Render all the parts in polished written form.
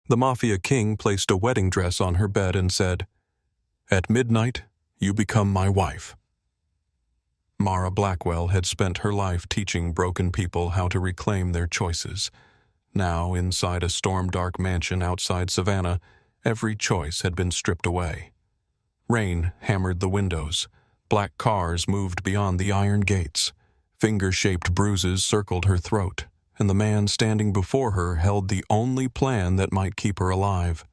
The Mafia king placed a wedding dress on her bed and said, "At midnight, you become my wife." Mara Blackwell had spent her life teaching broken people how to reclaim their choices. Now, inside a storm-dark mansion outside Savannah, every choice had been stripped away. Rain hammered the windows. Black cars moved beyond the iron gates. Finger-shaped bruises circled her throat, and the man standing before her held the only plan that might keep her alive.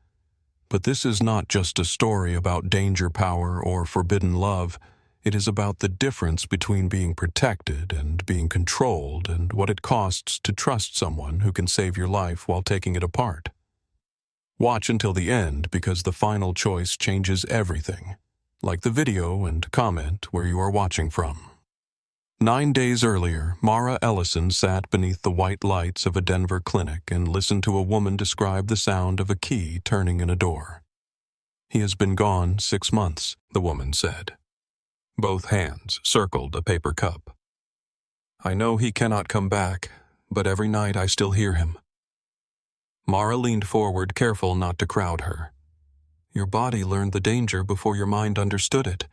But this is not just a story about danger power or forbidden love. It is about the difference between being protected and being controlled, and what it costs to trust someone who can save your life while taking it apart. Watch until the end, because the final choice changes everything. Like the video and comment where you are watching from. 9 days earlier, Mara Ellison sat beneath the white lights of a Denver clinic and listened to a woman describe the sound of a key turning in a door. "He has been gone 6 months," the woman said. Both hands circled a paper cup. "I know he cannot come back, but every night I still hear him." Mara leaned forward, careful not to crowd her. "Your body learned the danger before your mind understood it.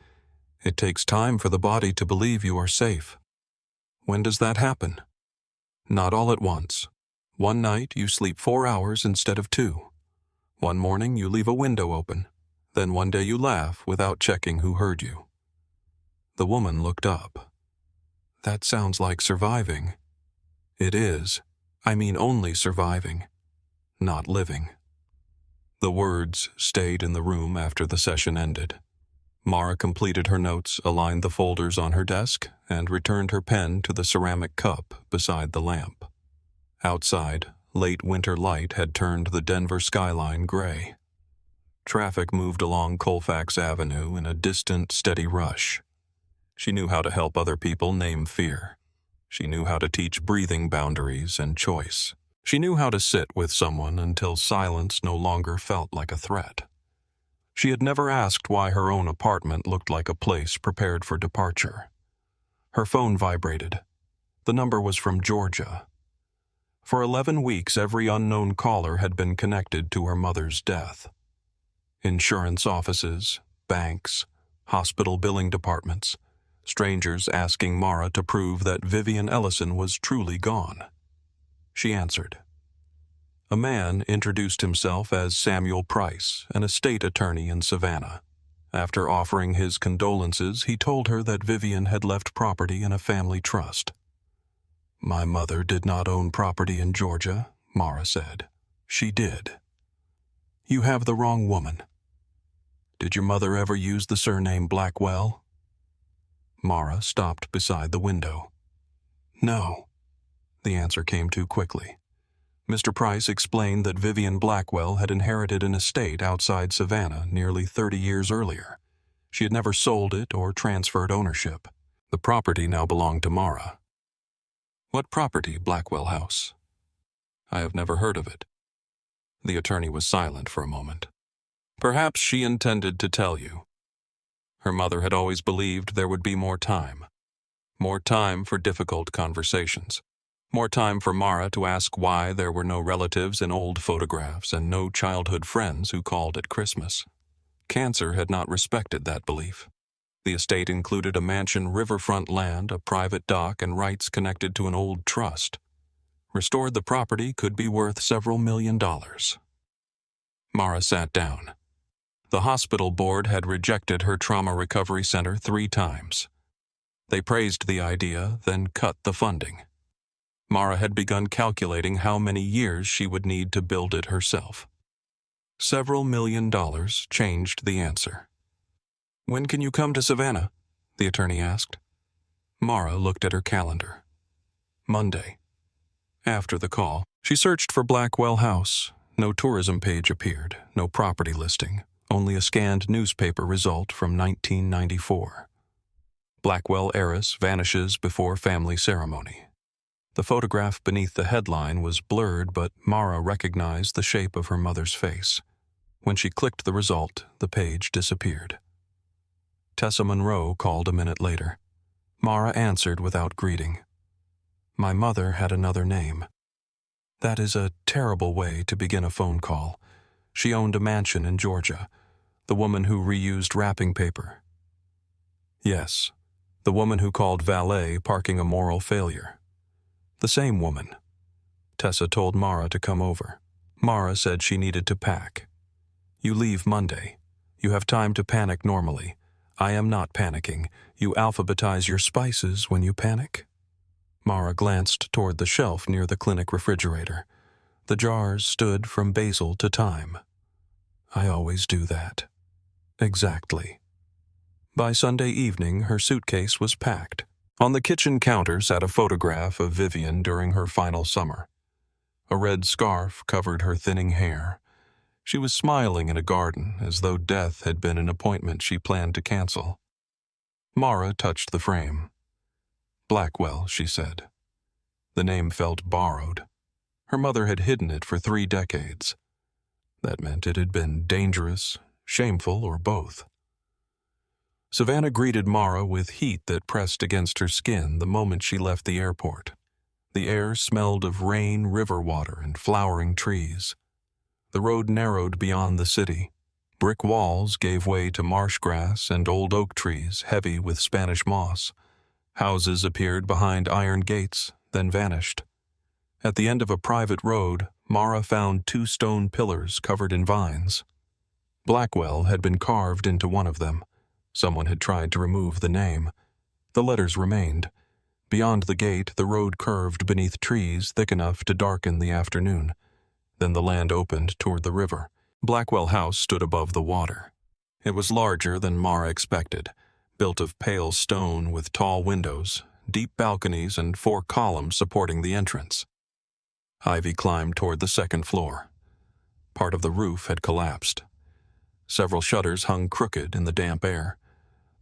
It takes time for the body to believe you are safe." "When does that happen?" "Not all at once. One night you sleep 4 hours instead of 2. One morning you leave a window open. Then one day you laugh without checking who heard you." The woman looked up. "That sounds like surviving." "It is. I mean only surviving, not living." The words stayed in the room after the session ended. Mara completed her notes, aligned the folders on her desk, and returned her pen to the ceramic cup beside the lamp. Outside, late winter light had turned the Denver skyline gray. Traffic moved along Colfax Avenue in a distant, steady rush. She knew how to help other people name fear. She knew how to teach breathing boundaries and choice. She knew how to sit with someone until silence no longer felt like a threat. She had never asked why her own apartment looked like a place prepared for departure. Her phone vibrated. The number was from Georgia. For 11 weeks, every unknown caller had been connected to her mother's death. Insurance offices, banks, hospital billing departments, strangers asking Mara to prove that Vivian Ellison was truly gone. She answered. A man introduced himself as Samuel Price, an estate attorney in Savannah. After offering his condolences, he told her that Vivian had left property in a family trust. "My mother did not own property in Georgia," Mara said. "She did." "You have the wrong woman." "Did your mother ever use the surname Blackwell?" Mara stopped beside the window. "No." The answer came too quickly. Mr. Price explained that Vivian Blackwell had inherited an estate outside Savannah nearly 30 years earlier. She had never sold it or transferred ownership. The property now belonged to Mara. "What property, Blackwell House?" "I have never heard of it." The attorney was silent for a moment. "Perhaps she intended to tell you. Her mother had always believed there would be more time. More time for difficult conversations. More time for Mara to ask why there were no relatives in old photographs and no childhood friends who called at Christmas. Cancer had not respected that belief. The estate included a mansion, riverfront land, a private dock, and rights connected to an old trust. Restored, the property could be worth several $1,000,000. Mara sat down. The hospital board had rejected her trauma recovery center 3 times. They praised the idea, then cut the funding. Mara had begun calculating how many years she would need to build it herself. Several $1,000,000 changed the answer. "When can you come to Savannah?" the attorney asked. Mara looked at her calendar. Monday. After the call, she searched for Blackwell House. No tourism page appeared, no property listing, only a scanned newspaper result from 1994. Blackwell heiress vanishes before family ceremony. The photograph beneath the headline was blurred, but Mara recognized the shape of her mother's face. When she clicked the result, the page disappeared. Tessa Monroe called a minute later. Mara answered without greeting. "My mother had another name." That is a terrible way to begin a phone call, She owned a mansion in Georgia. The woman who reused wrapping paper. Yes, the woman who called valet parking a moral failure. The same woman. Tessa told Mara to come over. Mara said she needed to pack. You leave Monday. You have time to panic normally. I am not panicking. You alphabetize your spices when you panic. Mara glanced toward the shelf near the clinic refrigerator. The jars stood from basil to thyme. I always do that. Exactly. By Sunday evening, her suitcase was packed. On the kitchen counter sat a photograph of Vivian during her final summer. A red scarf covered her thinning hair. She was smiling in a garden, as though death had been an appointment she planned to cancel. Mara touched the frame. Blackwell, she said. The name felt borrowed. Her mother had hidden it for 3 decades. That meant it had been dangerous, shameful, or both. Savannah greeted Mara with heat that pressed against her skin the moment she left the airport. The air smelled of rain, river water, and flowering trees. The road narrowed beyond the city. Brick walls gave way to marsh grass and old oak trees heavy with Spanish moss. Houses appeared behind iron gates, then vanished. At the end of a private road, Mara found 2 stone pillars covered in vines. Blackwell had been carved into one of them. Someone had tried to remove the name. The letters remained. Beyond the gate, the road curved beneath trees thick enough to darken the afternoon. Then the land opened toward the river. Blackwell House stood above the water. It was larger than Mara expected, built of pale stone with tall windows, deep balconies, and 4 columns supporting the entrance. Ivy climbed toward the 2nd floor. Part of the roof had collapsed. Several shutters hung crooked in the damp air.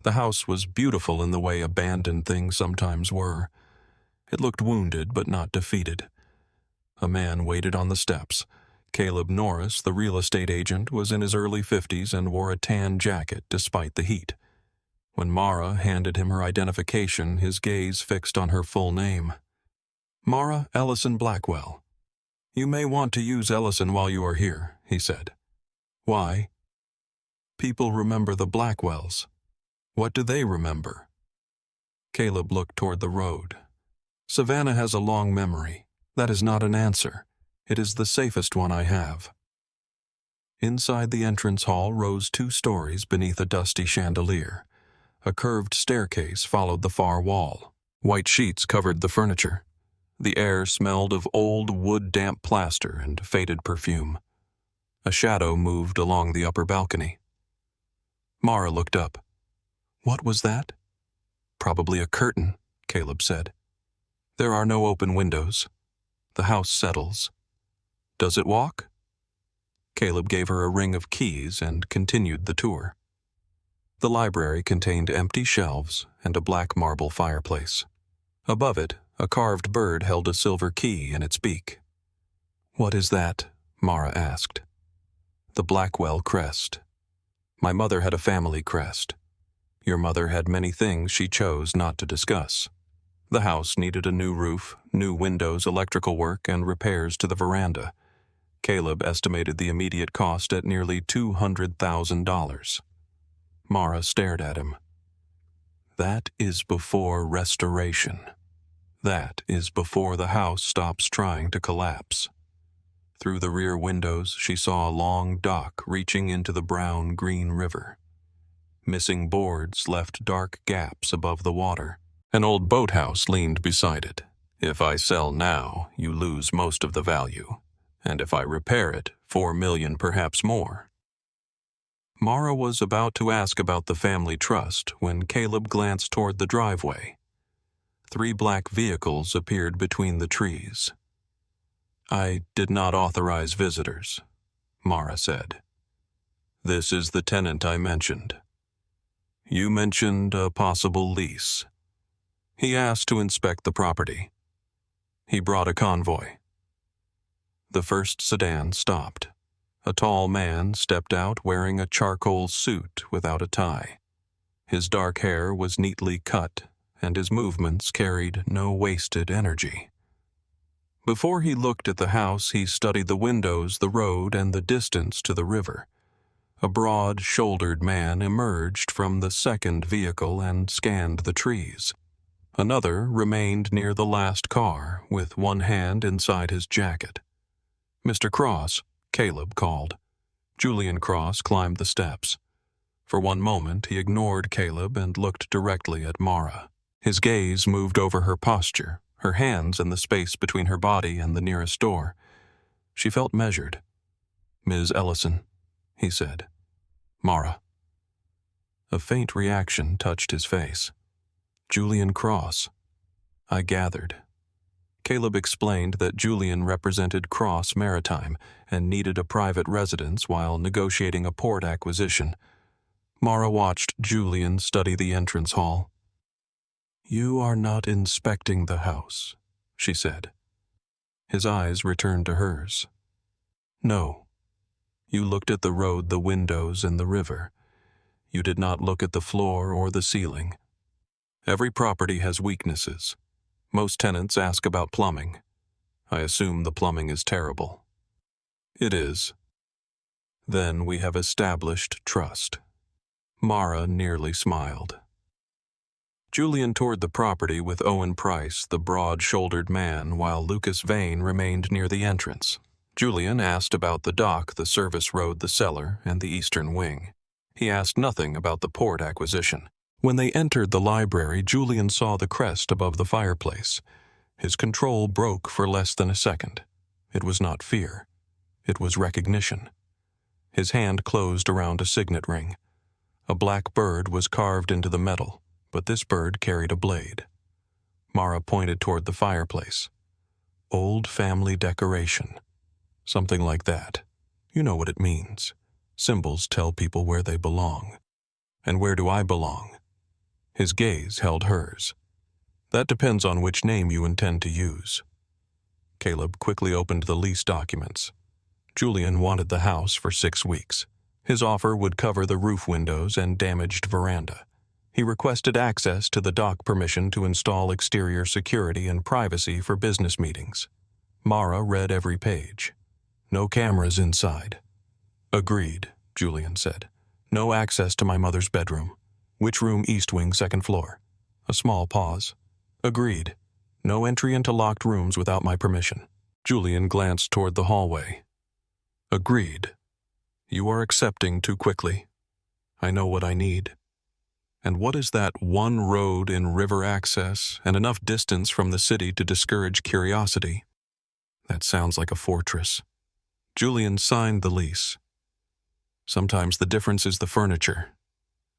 The house was beautiful in the way abandoned things sometimes were. It looked wounded but not defeated. A man waited on the steps. Caleb Norris, the real estate agent, was in his early 50s and wore a tan jacket despite the heat. When Mara handed him her identification, his gaze fixed on her full name. Mara Ellison Blackwell. You may want to use Ellison while you are here, he said. Why? People remember the Blackwells. What do they remember? Caleb looked toward the road. Savannah has a long memory. That is not an answer. It is the safest one I have. Inside the entrance hall rose 2 stories beneath a dusty chandelier. A curved staircase followed the far wall. White sheets covered the furniture. The air smelled of old wood-damp plaster and faded perfume. A shadow moved along the upper balcony. Mara looked up. What was that? Probably a curtain, Caleb said. There are no open windows. The house settles. Does it walk? Caleb gave her a ring of keys and continued the tour. The library contained empty shelves and a black marble fireplace. Above it, a carved bird held a silver key in its beak. What is that? Mara asked. The Blackwell crest. My mother had a family crest. Your mother had many things she chose not to discuss. The house needed a new roof, new windows, electrical work, and repairs to the veranda. Caleb estimated the immediate cost at nearly $200,000. Mara stared at him. That is before restoration. That is before the house stops trying to collapse. Through the rear windows, she saw a long dock reaching into the brown-green river. Missing boards left dark gaps above the water. An old boathouse leaned beside it. If I sell now, you lose most of the value. And if I repair it, $4 million, perhaps more. Mara was about to ask about the family trust when Caleb glanced toward the driveway. 3 black vehicles appeared between the trees. I did not authorize visitors, Mara said. This is the tenant I mentioned. You mentioned a possible lease. He asked to inspect the property. He brought a convoy. The first sedan stopped. A tall man stepped out wearing a charcoal suit without a tie. His dark hair was neatly cut, and his movements carried no wasted energy. Before he looked at the house, he studied the windows, the road, and the distance to the river. A broad-shouldered man emerged from the second vehicle and scanned the trees. Another remained near the last car, with one hand inside his jacket. "Mr. Cross," Caleb called. Julian Cross climbed the steps. For one moment, he ignored Caleb and looked directly at Mara. His gaze moved over her posture, her hands in the space between her body and the nearest door. She felt measured. "Ms. Ellison," he said. "Mara." A faint reaction touched his face. "Julian Cross." I gathered. Caleb explained that Julian represented Cross Maritime and needed a private residence while negotiating a port acquisition. Mara watched Julian study the entrance hall. "You are not inspecting the house," she said. His eyes returned to hers. "No. You looked at the road, the windows, and the river. You did not look at the floor or the ceiling. Every property has weaknesses. Most tenants ask about plumbing. I assume the plumbing is terrible." "It is." "Then we have established trust." Mara nearly smiled. Julian toured the property with Owen Price, the broad-shouldered man, while Lucas Vane remained near the entrance. Julian asked about the dock, the service road, the cellar, and the eastern wing. He asked nothing about the port acquisition. When they entered the library, Julian saw the crest above the fireplace. His control broke for less than a second. It was not fear. It was recognition. His hand closed around a signet ring. A black bird was carved into the metal, but this bird carried a blade. Mara pointed toward the fireplace. "Old family decoration. Something like that. You know what it means. Symbols tell people where they belong. And where do I belong?" His gaze held hers. "That depends on which name you intend to use." Caleb quickly opened the lease documents. Julian wanted the house for 6 weeks. His offer would cover the roof windows and damaged veranda. He requested access to the dock, permission to install exterior security and privacy for business meetings. Mara read every page. "No cameras inside." "Agreed," Julian said. "No access to my mother's bedroom. Which room? East wing, second floor." A small pause. "Agreed. No entry into locked rooms without my permission." Julian glanced toward the hallway. "Agreed. You are accepting too quickly. I know what I need. And what is that one road in river access and enough distance from the city to discourage curiosity?" "That sounds like a fortress." Julian signed the lease. "Sometimes the difference is the furniture."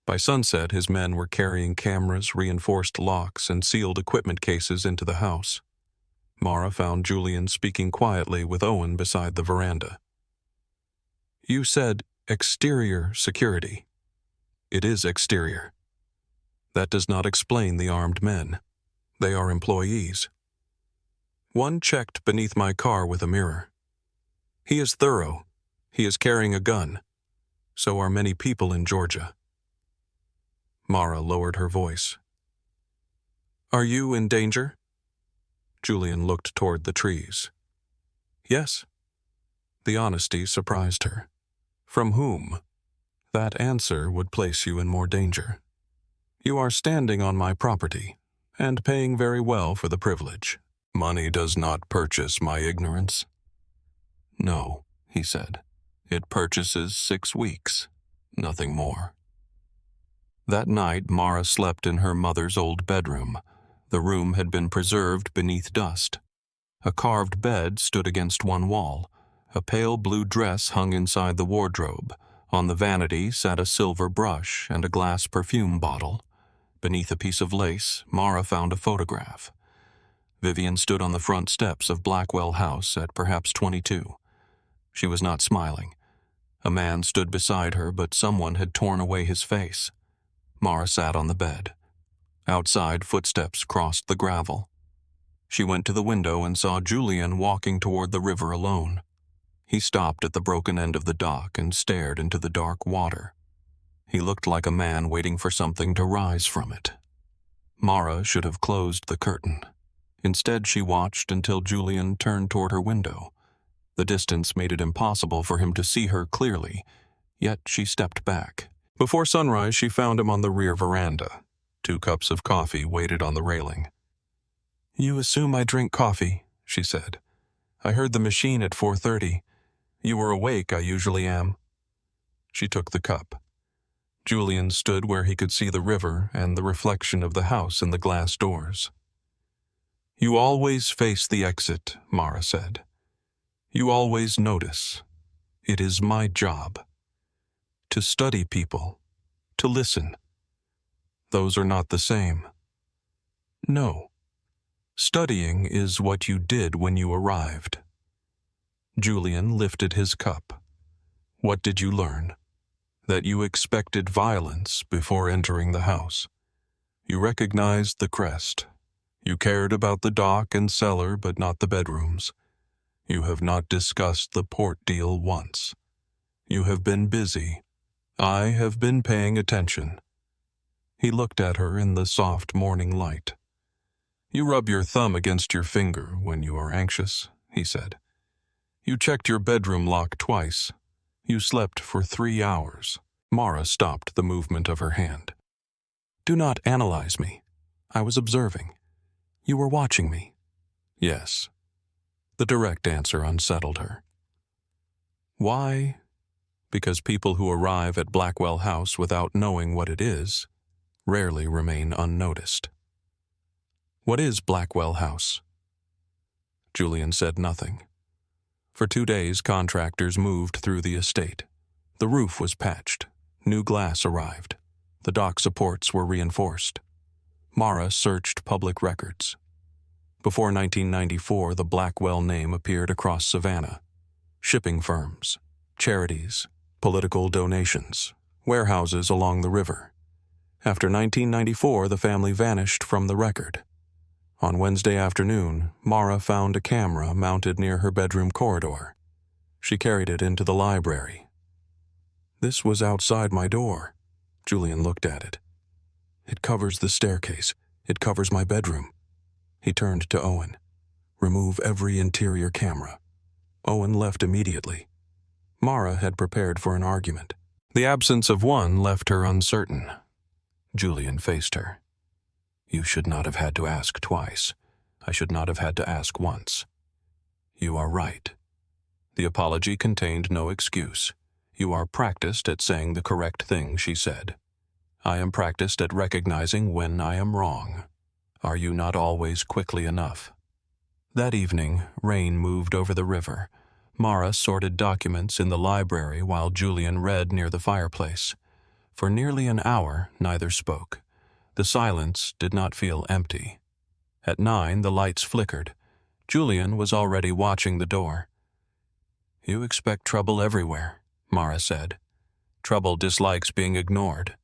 By sunset, his men were carrying cameras, reinforced locks, and sealed equipment cases into the house. Mara found Julian speaking quietly with Owen beside the veranda. "You said exterior security." "It is exterior. That does not explain the armed men. They are employees. One checked beneath my car with a mirror. He is thorough. He is carrying a gun. So are many people in Georgia." Mara lowered her voice. "Are you in danger?" Julian looked toward the trees. "Yes." The honesty surprised her. "From whom?" "That answer would place you in more danger. You are standing on my property, and paying very well for the privilege. Money does not purchase my ignorance." "No," he said. "It purchases 6 weeks, nothing more." That night, Mara slept in her mother's old bedroom. The room had been preserved beneath dust. A carved bed stood against one wall. A pale blue dress hung inside the wardrobe. On the vanity sat a silver brush and a glass perfume bottle. Beneath a piece of lace, Mara found a photograph. Vivian stood on the front steps of Blackwell House at perhaps 22. She was not smiling. A man stood beside her, but someone had torn away his face. Mara sat on the bed. Outside, footsteps crossed the gravel. She went to the window and saw Julian walking toward the river alone. He stopped at the broken end of the dock and stared into the dark water. He looked like a man waiting for something to rise from it. Mara should have closed the curtain. Instead, she watched until Julian turned toward her window. The distance made it impossible for him to see her clearly, yet she stepped back. Before sunrise, she found him on the rear veranda. 2 cups of coffee waited on the railing. "You assume I drink coffee," she said. "I heard the machine at 4:30. You were awake, I usually am." She took the cup. Julian stood where he could see the river and the reflection of the house in the glass doors. "You always face the exit," Mara said. "You always notice. It is my job. To study people. To listen. Those are not the same. No. Studying is what you did when you arrived." Julian lifted his cup. "What did you learn? That you expected violence before entering the house. You recognized the crest. You cared about the dock and cellar, but not the bedrooms. You have not discussed the port deal once. You have been busy. I have been paying attention." He looked at her in the soft morning light. "You rub your thumb against your finger when you are anxious," he said. "You checked your bedroom lock twice. You slept for 3 hours." Mara stopped the movement of her hand. "Do not analyze me. I was observing. You were watching me." "Yes." The direct answer unsettled her. "Why?" "Because people who arrive at Blackwell House without knowing what it is rarely remain unnoticed." "What is Blackwell House?" Julian said nothing. For 2 days, contractors moved through the estate. The roof was patched. New glass arrived. The dock supports were reinforced. Mara searched public records. Before 1994, the Blackwell name appeared across Savannah. Shipping firms, charities, political donations, warehouses along the river. After 1994, the family vanished from the record. On Wednesday afternoon, Mara found a camera mounted near her bedroom corridor. She carried it into the library. "This was outside my door." Julian looked at it. "It covers the staircase. It covers my bedroom." He turned to Owen. "Remove every interior camera." Owen left immediately. Mara had prepared for an argument. The absence of one left her uncertain. Julian faced her. "You should not have had to ask twice. I should not have had to ask once. You are right." The apology contained no excuse. "You are practiced at saying the correct thing," she said. "I am practiced at recognizing when I am wrong. Are you not always quickly enough?" That evening, rain moved over the river. Mara sorted documents in the library while Julian read near the fireplace. For nearly an hour, neither spoke. The silence did not feel empty. At 9, the lights flickered. Julian was already watching the door. "You expect trouble everywhere," Mara said. "Trouble dislikes being ignored."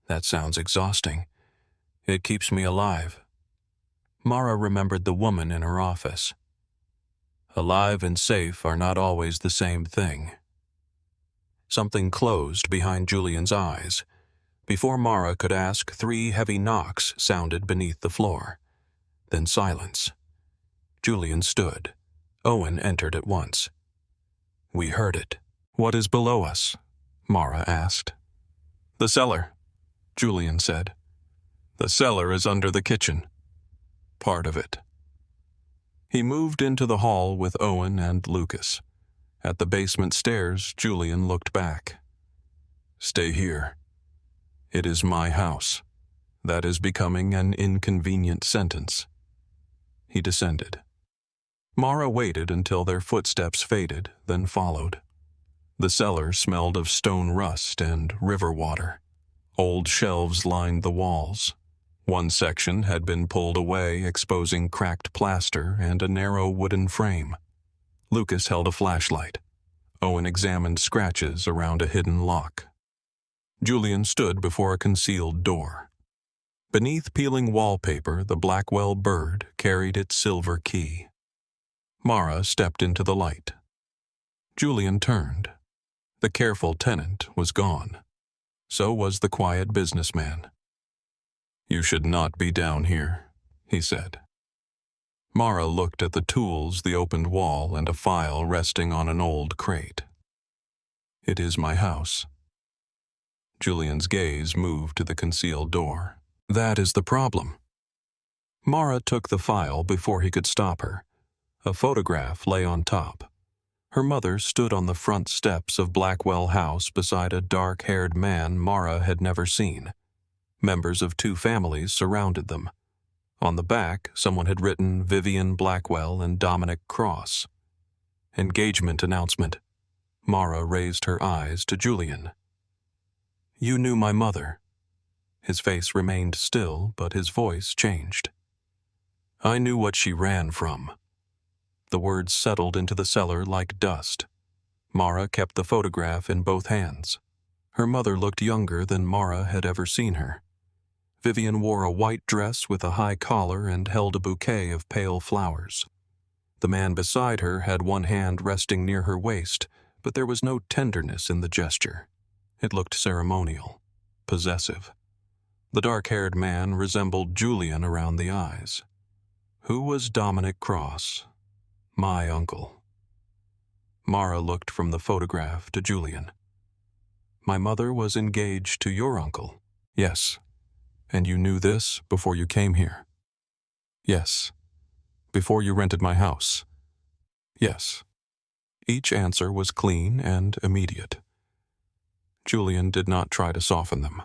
"That sounds exhausting. It keeps me alive." Mara remembered the woman in her office. Alive and safe are not always the same thing. Something closed behind Julian's eyes. Before Mara could ask, 3 heavy knocks sounded beneath the floor. Then silence. Julian stood. Owen entered at once. "We heard it." "What is below us?" Mara asked. "The cellar," Julian said. "The cellar is under the kitchen. Part of it." He moved into the hall with Owen and Lucas. At the basement stairs, Julian looked back. "Stay here. It is my house." That is becoming an inconvenient sentence. He descended. Mara waited until their footsteps faded, then followed. The cellar smelled of stone rust and river water. Old shelves lined the walls. One section had been pulled away, exposing cracked plaster and a narrow wooden frame. Lucas held a flashlight. Owen examined scratches around a hidden lock. Julian stood before a concealed door. Beneath peeling wallpaper, the Blackwell bird carried its silver key. Mara stepped into the light. Julian turned. The careful tenant was gone. So was the quiet businessman. "You should not be down here," he said. Mara looked at the tools, the opened wall, and a file resting on an old crate. "It is my house." Julian's gaze moved to the concealed door. "That is the problem." Mara took the file before he could stop her. A photograph lay on top. Her mother stood on the front steps of Blackwell House beside a dark-haired man Mara had never seen. Members of two families surrounded them. On the back, someone had written Vivian Blackwell and Dominic Cross. Engagement announcement. Mara raised her eyes to Julian. "You knew my mother." His face remained still, but his voice changed. "I knew what she ran from." The words settled into the cellar like dust. Mara kept the photograph in both hands. Her mother looked younger than Mara had ever seen her. Vivian wore a white dress with a high collar and held a bouquet of pale flowers. The man beside her had one hand resting near her waist, but there was no tenderness in the gesture. It looked ceremonial, possessive. The dark-haired man resembled Julian around the eyes. Who was Dominic Cross? My uncle. Mara looked from the photograph to Julian. "My mother was engaged to your uncle." "Yes. And you knew this before you came here?" "Yes. Before you rented my house?" "Yes." Each answer was clean and immediate. Julian did not try to soften them.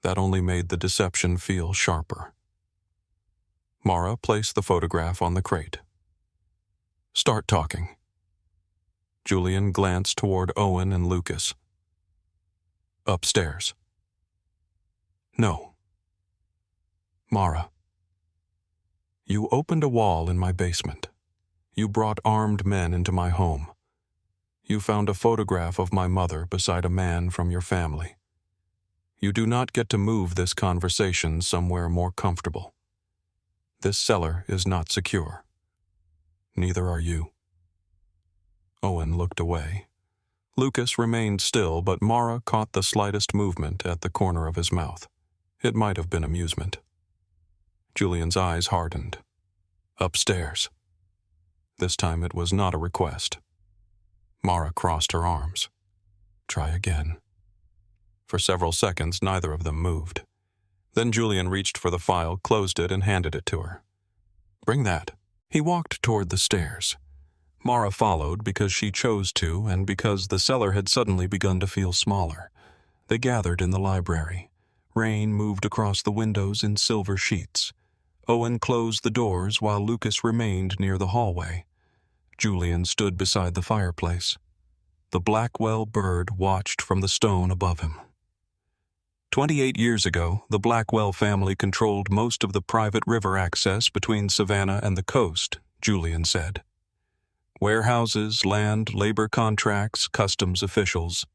That only made the deception feel sharper. Mara placed the photograph on the crate. "Start talking." Julian glanced toward Owen and Lucas. "Upstairs." "No." "Mara, you opened a wall in my basement. You brought armed men into my home. You found a photograph of my mother beside a man from your family. You do not get to move this conversation somewhere more comfortable. This cellar is not secure. Neither are you." Owen looked away. Lucas remained still, but Mara caught the slightest movement at the corner of his mouth. It might have been amusement. Julian's eyes hardened. "Upstairs." This time it was not a request. Mara crossed her arms. "Try again." For several seconds, neither of them moved. Then Julian reached for the file, closed it, and handed it to her. "Bring that." He walked toward the stairs. Mara followed because she chose to and because the cellar had suddenly begun to feel smaller. They gathered in the library. Rain moved across the windows in silver sheets. Owen closed the doors while Lucas remained near the hallway. Julian stood beside the fireplace. The Blackwell bird watched from the stone above him. 28 years ago, the Blackwell family controlled most of the private river access between Savannah and the coast, Julian said. Warehouses, land, labor contracts, customs officials.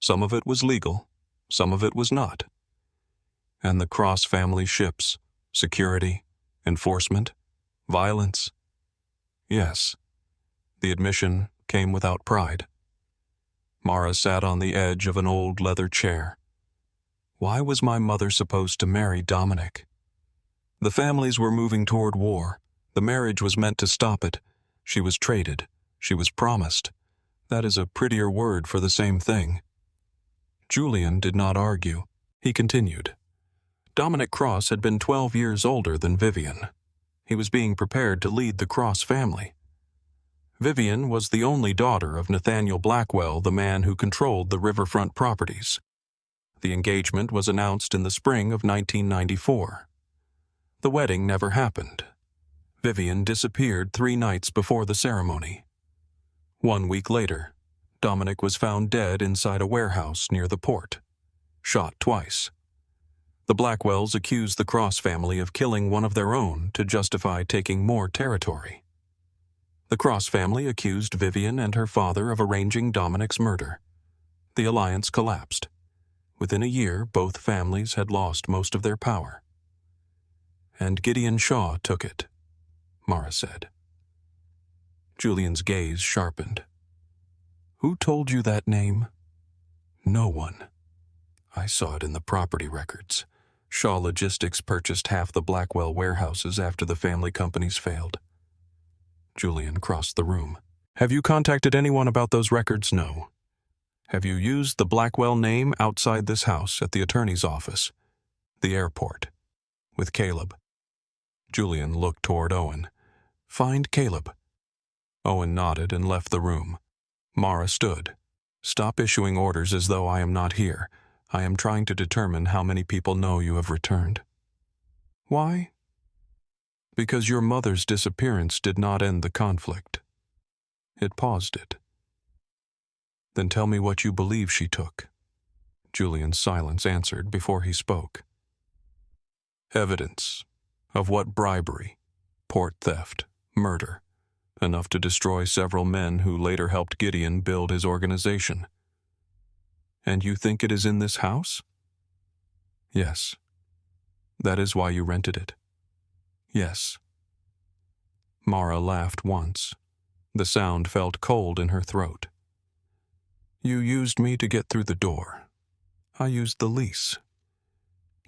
Some of it was legal, some of it was not. And the Cross family ships, security, enforcement, violence. Yes, the admission came without pride. Mara sat on the edge of an old leather chair. Why was my mother supposed to marry Dominic? The families were moving toward war. The marriage was meant to stop it. She was traded. She was promised. That is a prettier word for the same thing. Julian did not argue. He continued. Dominic Cross had been 12 years older than Vivian. He was being prepared to lead the Cross family. Vivian was the only daughter of Nathaniel Blackwell, the man who controlled the riverfront properties. The engagement was announced in the spring of 1994. The wedding never happened. Vivian disappeared 3 nights before the ceremony. 1 week later, Dominic was found dead inside a warehouse near the port, shot twice. The Blackwells accused the Cross family of killing one of their own to justify taking more territory. The Cross family accused Vivian and her father of arranging Dominic's murder. The alliance collapsed. Within a year, both families had lost most of their power. And Gideon Shaw took it, Mara said. Julian's gaze sharpened. Who told you that name? No one. I saw it in the property records. Shaw Logistics purchased half the Blackwell warehouses after the family companies failed. Julian crossed the room. Have you contacted anyone about those records? No. Have you used the Blackwell name outside this house, at the attorney's office, the airport, with Caleb? Julian looked toward Owen. Find Caleb. Owen nodded and left the room. Mara stood. Stop issuing orders as though I am not here. I am trying to determine how many people know you have returned. Why? Because your mother's disappearance did not end the conflict. It paused it. Then tell me what you believe she took. Julian's silence answered before he spoke. Evidence. Of what? Bribery, port theft, murder. Enough to destroy several men who later helped Gideon build his organization. And you think it is in this house? Yes. That is why you rented it? Yes. Mara laughed once. The sound felt cold in her throat. You used me to get through the door. I used the lease.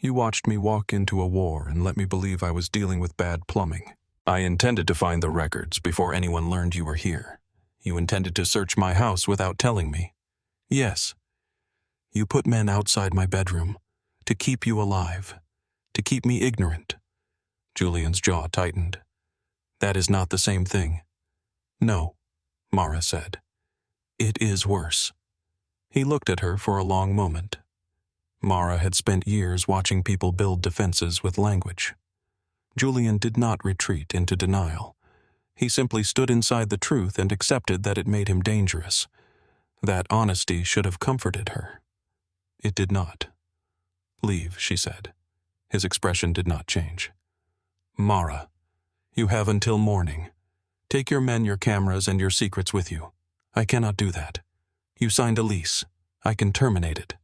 You watched me walk into a war and let me believe I was dealing with bad plumbing. I intended to find the records before anyone learned you were here. You intended to search my house without telling me. Yes. You put men outside my bedroom, to keep you alive, to keep me ignorant. Julian's jaw tightened. That is not the same thing. No, Mara said. It is worse. He looked at her for a long moment. Mara had spent years watching people build defenses with language. Julian did not retreat into denial. He simply stood inside the truth and accepted that it made him dangerous. That honesty should have comforted her. It did not. Leave, she said. His expression did not change. Mara, you have until morning. Take your men, your cameras, and your secrets with you. I cannot do that. You signed a lease. I can terminate it.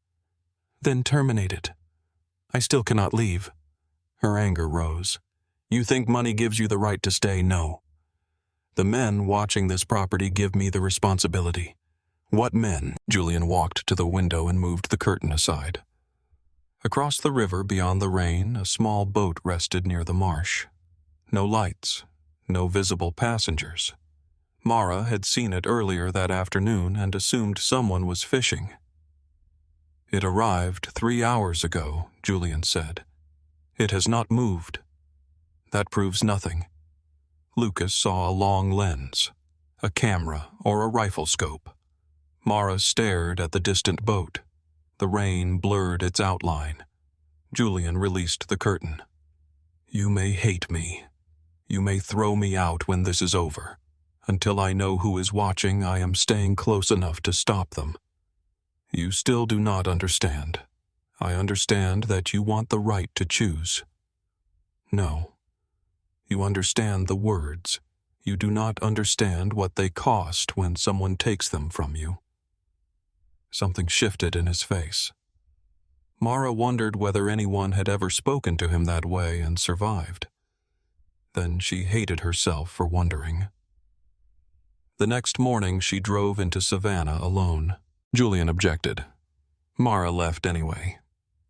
Then terminate it. I still cannot leave. Her anger rose. You think money gives you the right to stay? No. The men watching this property give me the responsibility. What men? Julian walked to the window and moved the curtain aside. Across the river beyond the rain, a small boat rested near the marsh. No lights, no visible passengers. Mara had seen it earlier that afternoon and assumed someone was fishing. It arrived 3 hours ago, Julian said. It has not moved. That proves nothing. Lucas saw a long lens, a camera or a rifle scope. Mara stared at the distant boat. The rain blurred its outline. Julian released the curtain. You may hate me. You may throw me out when this is over. Until I know who is watching, I am staying close enough to stop them. You still do not understand. I understand that you want the right to choose. No. You understand the words. You do not understand what they cost when someone takes them from you. Something shifted in his face. Mara wondered whether anyone had ever spoken to him that way and survived. Then she hated herself for wondering. The next morning she drove into Savannah alone. Julian objected. Mara left anyway.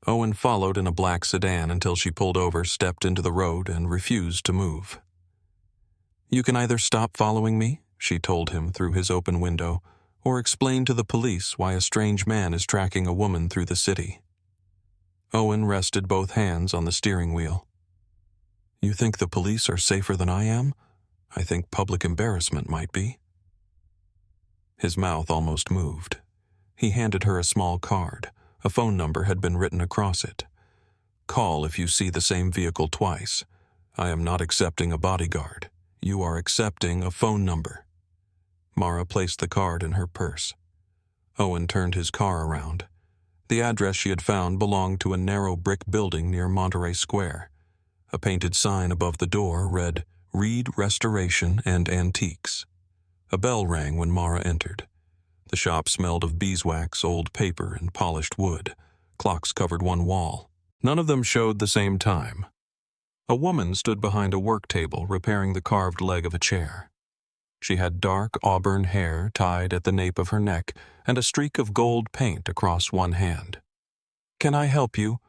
Owen followed in a black sedan until she pulled over, stepped into the road, and refused to move. You can either stop following me, she told him through his open window, or explain to the police why a strange man is tracking a woman through the city. Owen rested both hands on the steering wheel. You think the police are safer than I am? I think public embarrassment might be. His mouth almost moved. He handed her a small card. A phone number had been written across it. Call if you see the same vehicle twice. I am not accepting a bodyguard. You are accepting a phone number. Mara placed the card in her purse. Owen turned his car around. The address she had found belonged to a narrow brick building near Monterey Square. A painted sign above the door read, Reed Restoration and Antiques. A bell rang when Mara entered. The shop smelled of beeswax, old paper, and polished wood. Clocks covered one wall. None of them showed the same time. A woman stood behind a work table repairing the carved leg of a chair. She had dark auburn hair tied at the nape of her neck and a streak of gold paint across one hand. Can I help you?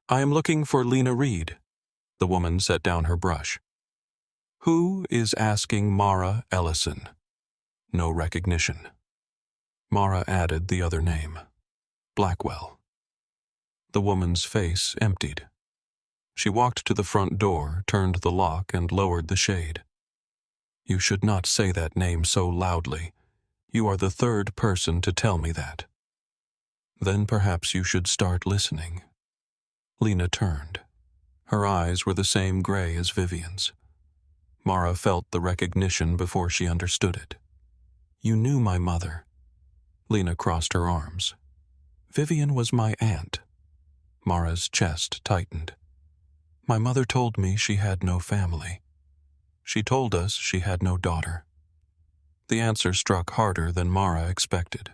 I am looking for Lena Reed. The woman set down her brush. Who is asking Mara Ellison? No recognition. Mara added the other name. Blackwell. The woman's face emptied. She walked to the front door, turned the lock, and lowered the shade. You should not say that name so loudly. You are the third person to tell me that. Then perhaps you should start listening. Lena turned. Her eyes were the same gray as Vivian's. Mara felt the recognition before she understood it. You knew my mother. Lena crossed her arms. Vivian was my aunt. Mara's chest tightened. My mother told me she had no family. She told us she had no daughter. The answer struck harder than Mara expected.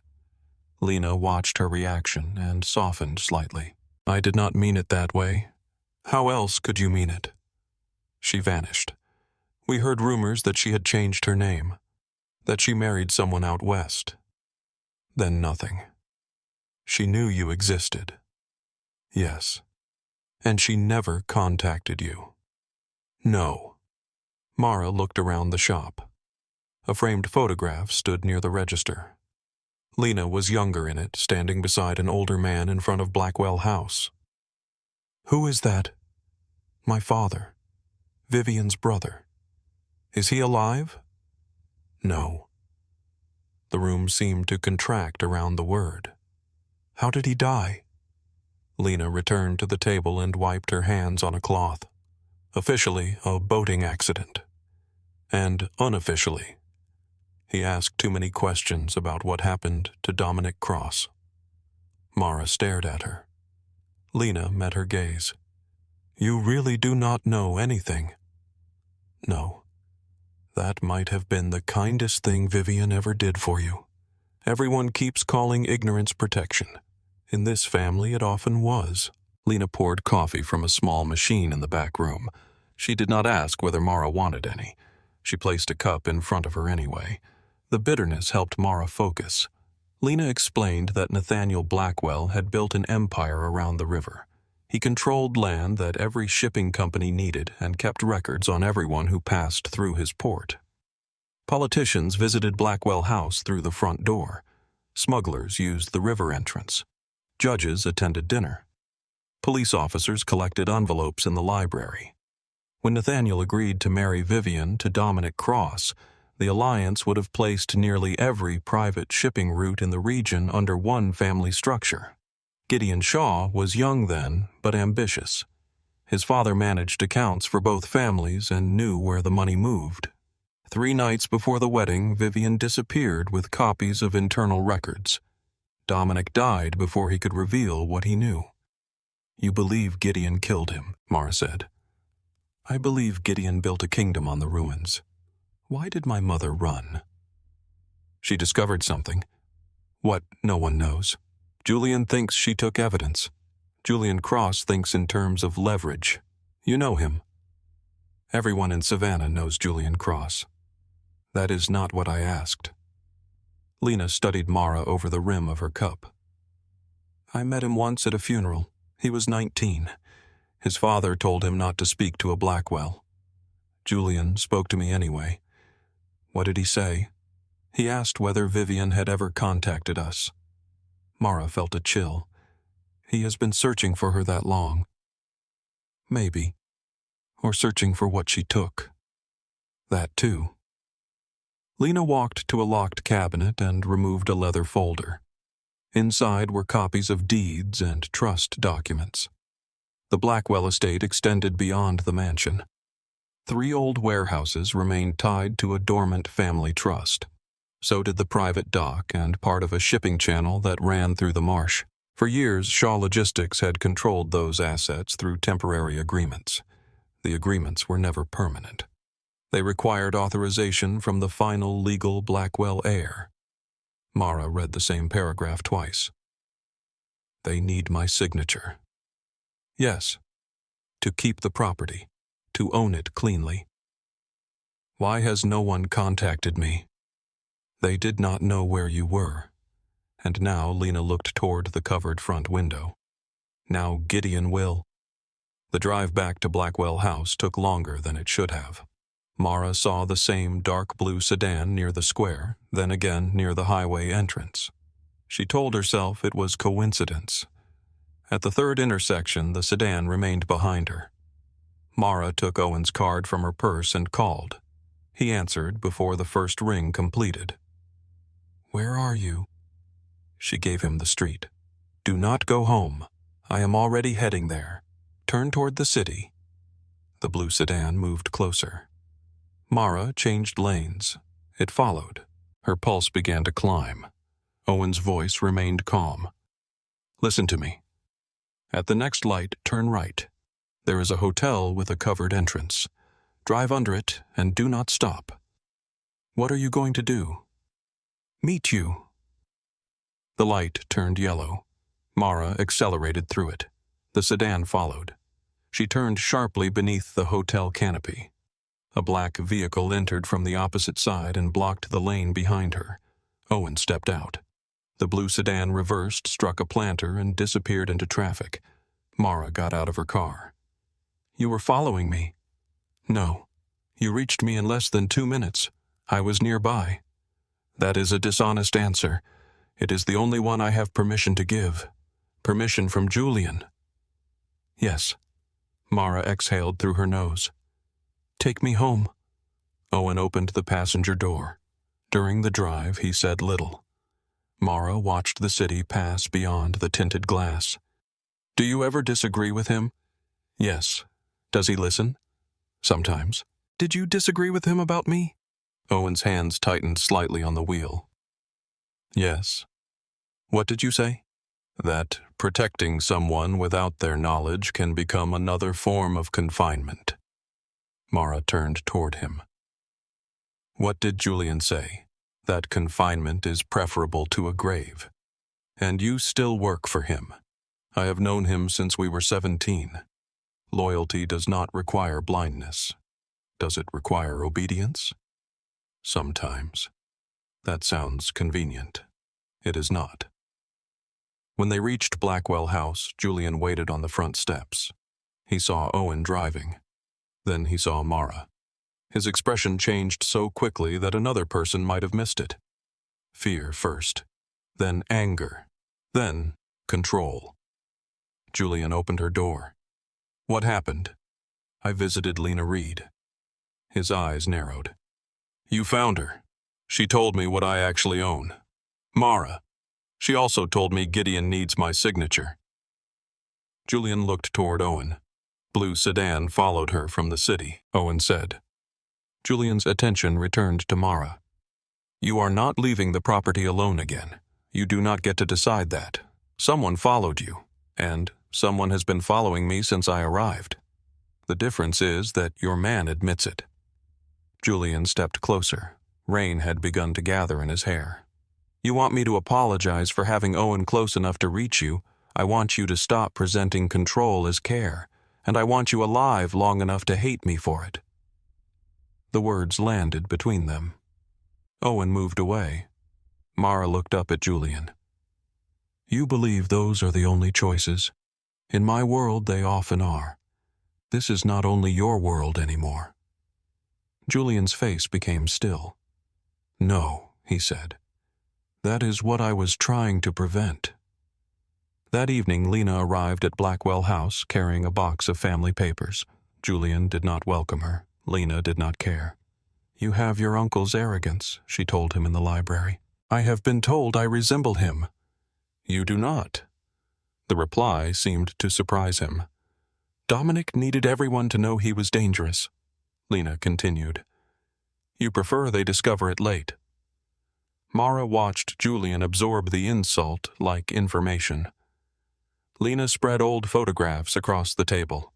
Lena watched her reaction and softened slightly. I did not mean it that way. How else could you mean it? She vanished. We heard rumors that she had changed her name, that she married someone out west. Then nothing. She knew you existed. Yes. And she never contacted you. No. Mara looked around the shop. A framed photograph stood near the register. Lena was younger in it, standing beside an older man in front of Blackwell House. Who is that? My father. Vivian's brother. Is he alive? No. The room seemed to contract around the word. How did he die? Lena returned to the table and wiped her hands on a cloth. Officially, a boating accident. And unofficially, he asked too many questions about what happened to Dominic Cross. Mara stared at her. Lena met her gaze. You really do not know anything. No. That might have been the kindest thing Vivian ever did for you. Everyone keeps calling ignorance protection. In this family, it often was. Lena poured coffee from a small machine in the back room. She did not ask whether Mara wanted any. She placed a cup in front of her anyway. The bitterness helped Mara focus. Lena explained that Nathaniel Blackwell had built an empire around the river. He controlled land that every shipping company needed and kept records on everyone who passed through his port. Politicians visited Blackwell House through the front door. Smugglers used the river entrance. Judges attended dinner. Police officers collected envelopes in the library. When Nathaniel agreed to marry Vivian to Dominic Cross, the alliance would have placed nearly every private shipping route in the region under one family structure. Gideon Shaw was young then, but ambitious. His father managed accounts for both families and knew where the money moved. 3 nights before the wedding, Vivian disappeared with copies of internal records. Dominic died before he could reveal what he knew. You believe Gideon killed him, Mara said. I believe Gideon built a kingdom on the ruins. Why did my mother run? She discovered something. What no one knows. Julian thinks she took evidence. Julian Cross thinks in terms of leverage. You know him. Everyone in Savannah knows Julian Cross. That is not what I asked. Lena studied Mara over the rim of her cup. I met him once at a funeral. He was 19. His father told him not to speak to a Blackwell. Julian spoke to me anyway. What did he say? He asked whether Vivian had ever contacted us. Mara felt a chill. He has been searching for her that long. Maybe. Or searching for what she took. That too. Lena walked to a locked cabinet and removed a leather folder. Inside were copies of deeds and trust documents. The Blackwell estate extended beyond the mansion. 3 old warehouses remained tied to a dormant family trust. So did the private dock and part of a shipping channel that ran through the marsh. For years, Shaw Logistics had controlled those assets through temporary agreements. The agreements were never permanent. They required authorization from the final legal Blackwell heir. Mara read the same paragraph twice. They need my signature. Yes, to keep the property, to own it cleanly. Why has no one contacted me? They did not know where you were. And now Lena looked toward the covered front window. Now Gideon will. The drive back to Blackwell House took longer than it should have. Mara saw the same dark blue sedan near the square, then again near the highway entrance. She told herself it was coincidence. At the third intersection, the sedan remained behind her. Mara took Owen's card from her purse and called. He answered before the first ring completed. "Where are you?" She gave him the street. "Do not go home. I am already heading there. Turn toward the city." The blue sedan moved closer. Mara changed lanes. It followed. Her pulse began to climb. Owen's voice remained calm. "Listen to me. At the next light, turn right. There is a hotel with a covered entrance. Drive under it and do not stop." "What are you going to do?" "Meet you." The light turned yellow. Mara accelerated through it. The sedan followed. She turned sharply beneath the hotel canopy. A black vehicle entered from the opposite side and blocked the lane behind her. Owen stepped out. The blue sedan reversed, struck a planter, and disappeared into traffic. Mara got out of her car. "You were following me?" "No. You reached me in less than 2 minutes. I was nearby." "That is a dishonest answer. It is the only one I have permission to give. Permission from Julian." "Yes." Mara exhaled through her nose. "Take me home." Owen opened the passenger door. During the drive, he said little. Mara watched the city pass beyond the tinted glass. "Do you ever disagree with him?" "Yes." "Does he listen?" "Sometimes." "Did you disagree with him about me?" Owen's hands tightened slightly on the wheel. "Yes." "What did you say?" "That protecting someone without their knowledge can become another form of confinement." Mara turned toward him. "What did Julian say?" "That confinement is preferable to a grave. And you still work for him. I have known him since we were 17. Loyalty does not require blindness. Does it require obedience? Sometimes. That sounds convenient. It is not." When they reached Blackwell House, Julian waited on the front steps. He saw Owen driving. Then he saw Mara. His expression changed so quickly that another person might have missed it. Fear first, then anger, then control. Julian opened her door. "What happened?" "I visited Lena Reed." His eyes narrowed. "You found her. She told me what I actually own. Mara. She also told me Gideon needs my signature." Julian looked toward Owen. "Blue sedan followed her from the city," Owen said. Julian's attention returned to Mara. "You are not leaving the property alone again. You do not get to decide that. Someone followed you, and someone has been following me since I arrived. The difference is that your man admits it." Julian stepped closer. Rain had begun to gather in his hair. "You want me to apologize for having Owen close enough to reach you. I want you to stop presenting control as care, and I want you alive long enough to hate me for it." The words landed between them. Owen moved away. Mara looked up at Julian. "You believe those are the only choices. In my world, they often are. This is not only your world anymore." Julian's face became still. "No," he said. "That is what I was trying to prevent." That evening, Lena arrived at Blackwell House carrying a box of family papers. Julian did not welcome her. Lena did not care. "You have your uncle's arrogance," she told him in the library. "I have been told I resemble him." "You do not." The reply seemed to surprise him. "Dominic needed everyone to know he was dangerous," Lena continued. "You prefer they discover it late." Mara watched Julian absorb the insult like information. Lena spread old photographs across the table.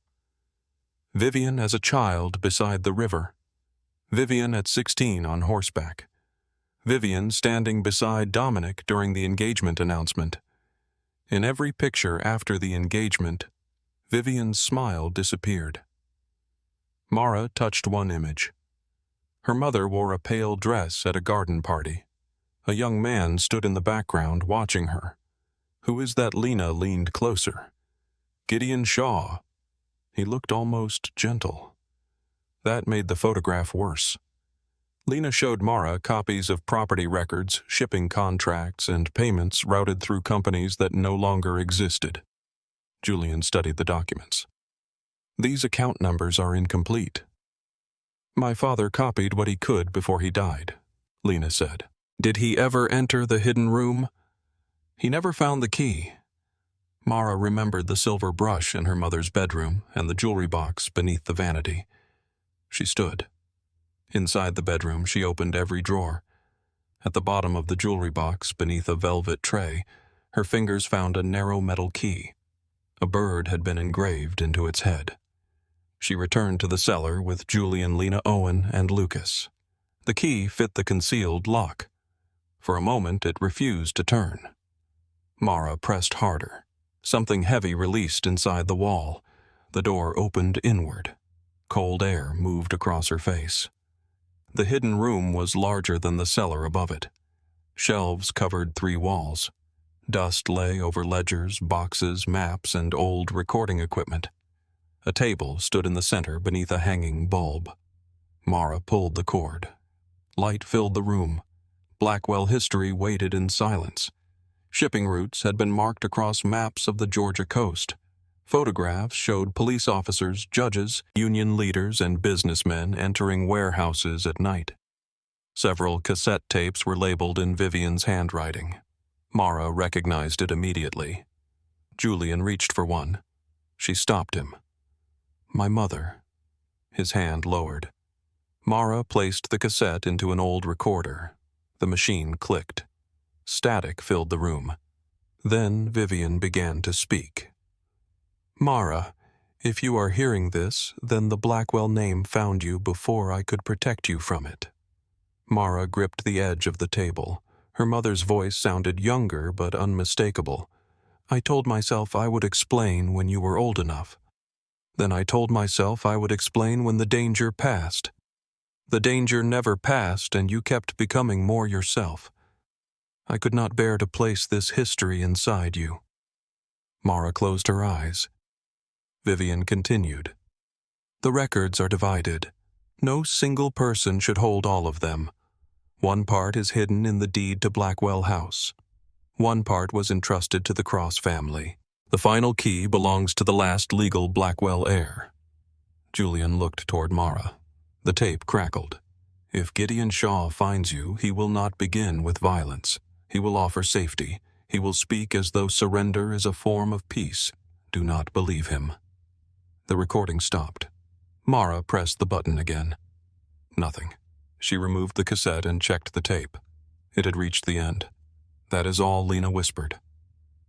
Vivian as a child beside the river. Vivian at 16 on horseback. Vivian standing beside Dominic during the engagement announcement. In every picture after the engagement, Vivian's smile disappeared. Mara touched one image. Her mother wore a pale dress at a garden party. A young man stood in the background watching her. Who is that? Lena leaned closer. Gideon Shaw. He looked almost gentle. That made the photograph worse. Lena showed Mara copies of property records, shipping contracts, and payments routed through companies that no longer existed. Julian studied the documents. These account numbers are incomplete. My father copied what he could before he died, Lena said. Did he ever enter the hidden room? He never found the key. Mara remembered the silver brush in her mother's bedroom and the jewelry box beneath the vanity. She stood. Inside the bedroom, she opened every drawer. At the bottom of the jewelry box, beneath a velvet tray, her fingers found a narrow metal key. A bird had been engraved into its head. She returned to the cellar with Julian, Lena, Owen, and Lucas. The key fit the concealed lock. For a moment, it refused to turn. Mara pressed harder. Something heavy released inside the wall. The door opened inward. Cold air moved across her face. The hidden room was larger than the cellar above it. Shelves covered 3 walls. Dust lay over ledgers, boxes, maps, and old recording equipment. A table stood in the center beneath a hanging bulb. Mara pulled the cord. Light filled the room. Blackwell history waited in silence. Shipping routes had been marked across maps of the Georgia coast. Photographs showed police officers, judges, union leaders, and businessmen entering warehouses at night. Several cassette tapes were labeled in Vivian's handwriting. Mara recognized it immediately. Julian reached for one. She stopped him. My mother. His hand lowered. Mara placed the cassette into an old recorder. The machine clicked. Static filled the room. Then Vivian began to speak. Mara, if you are hearing this, then the Blackwell name found you before I could protect you from it. Mara gripped the edge of the table. Her mother's voice sounded younger but unmistakable. I told myself I would explain when you were old enough. Then I told myself I would explain when the danger passed. The danger never passed, and you kept becoming more yourself. I could not bear to place this history inside you. Mara closed her eyes. Vivian continued. The records are divided. No single person should hold all of them. One part is hidden in the deed to Blackwell House. One part was entrusted to the Cross family. The final key belongs to the last legal Blackwell heir. Julian looked toward Mara. The tape crackled. If Gideon Shaw finds you, he will not begin with violence. He will offer safety. He will speak as though surrender is a form of peace. Do not believe him. The recording stopped. Mara pressed the button again. Nothing. She removed the cassette and checked the tape. It had reached the end. That is all Lena whispered.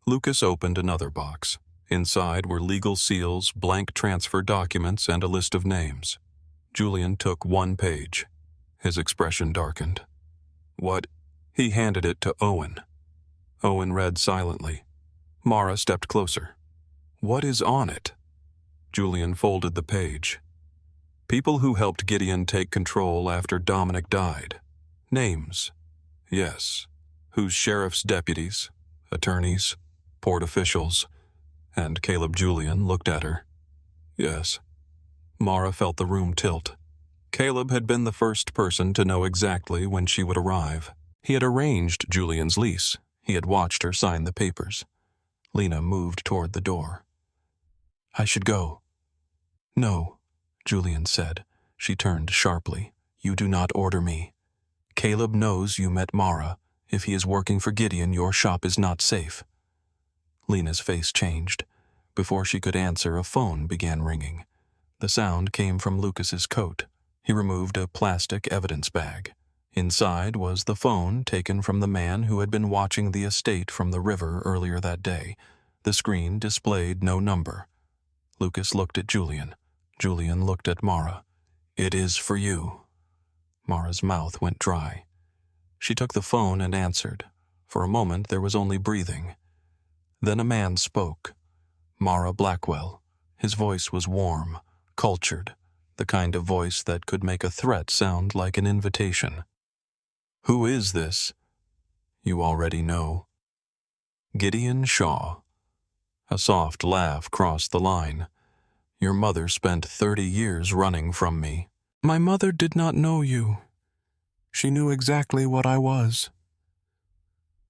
Lucas opened another box. Inside were legal seals, blank transfer documents, and a list of names. Julian took 1 page. His expression darkened. What? He handed it to Owen. Owen read silently. Mara stepped closer. What is on it? Julian folded the page. People who helped Gideon take control after Dominic died. Names. Yes. Whose sheriff's deputies, attorneys, port officials, and Caleb Julian looked at her. Yes. Mara felt the room tilt. Caleb had been the first person to know exactly when she would arrive. He had arranged Julian's lease. He had watched her sign the papers. Lena moved toward the door. I should go. No, Julian said. She turned sharply. You do not order me. Caleb knows you met Mara. If he is working for Gideon, your shop is not safe. Lena's face changed. Before she could answer, a phone began ringing. The sound came from Lucas's coat. He removed a plastic evidence bag. Inside was the phone taken from the man who had been watching the estate from the river earlier that day. The screen displayed no number. Lucas looked at Julian. Julian looked at Mara. It is for you. Mara's mouth went dry. She took the phone and answered. For a moment there was only breathing. Then a man spoke. Mara Blackwell. His voice was warm, cultured, the kind of voice that could make a threat sound like an invitation. Who is this? You already know. Gideon Shaw. A soft laugh crossed the line. Your mother spent 30 years running from me. My mother did not know you. She knew exactly what I was.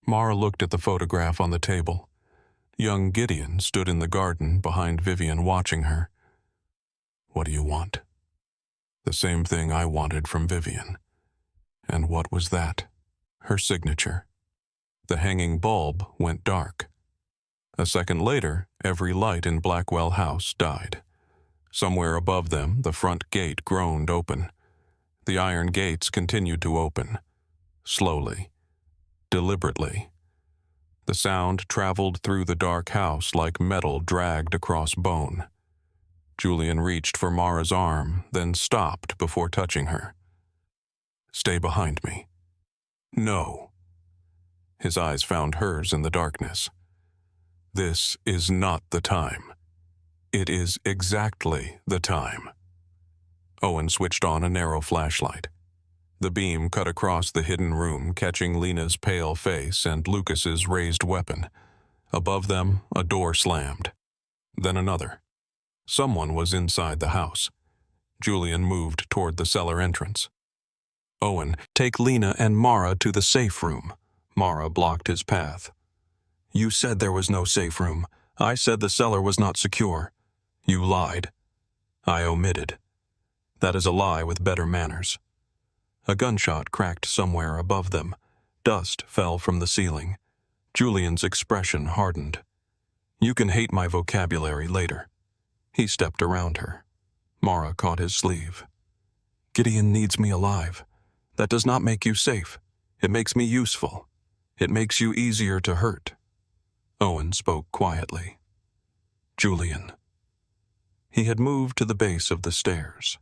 Mara looked at the photograph on the table. Young Gideon stood in the garden behind Vivian watching her. What do you want? The same thing I wanted from Vivian. And what was that? Her signature. The hanging bulb went dark. A second later, every light in Blackwell House died. Somewhere above them, the front gate groaned open. The iron gates continued to open. Slowly. Deliberately. The sound traveled through the dark house like metal dragged across bone. Julian reached for Mara's arm, then stopped before touching her. Stay behind me. No. His eyes found hers in the darkness. This is not the time. It is exactly the time. Owen switched on a narrow flashlight. The beam cut across the hidden room, catching Lena's pale face and Lucas's raised weapon. Above them, a door slammed. Then another. Someone was inside the house. Julian moved toward the cellar entrance. Owen, take Lena and Mara to the safe room. Mara blocked his path. You said there was no safe room. I said the cellar was not secure. You lied. I omitted. That is a lie with better manners. A gunshot cracked somewhere above them. Dust fell from the ceiling. Julian's expression hardened. You can hate my vocabulary later. He stepped around her. Mara caught his sleeve. Gideon needs me alive. That does not make you safe. It makes me useful. It makes you easier to hurt. Owen spoke quietly. Julian. He had moved to the base of the stairs.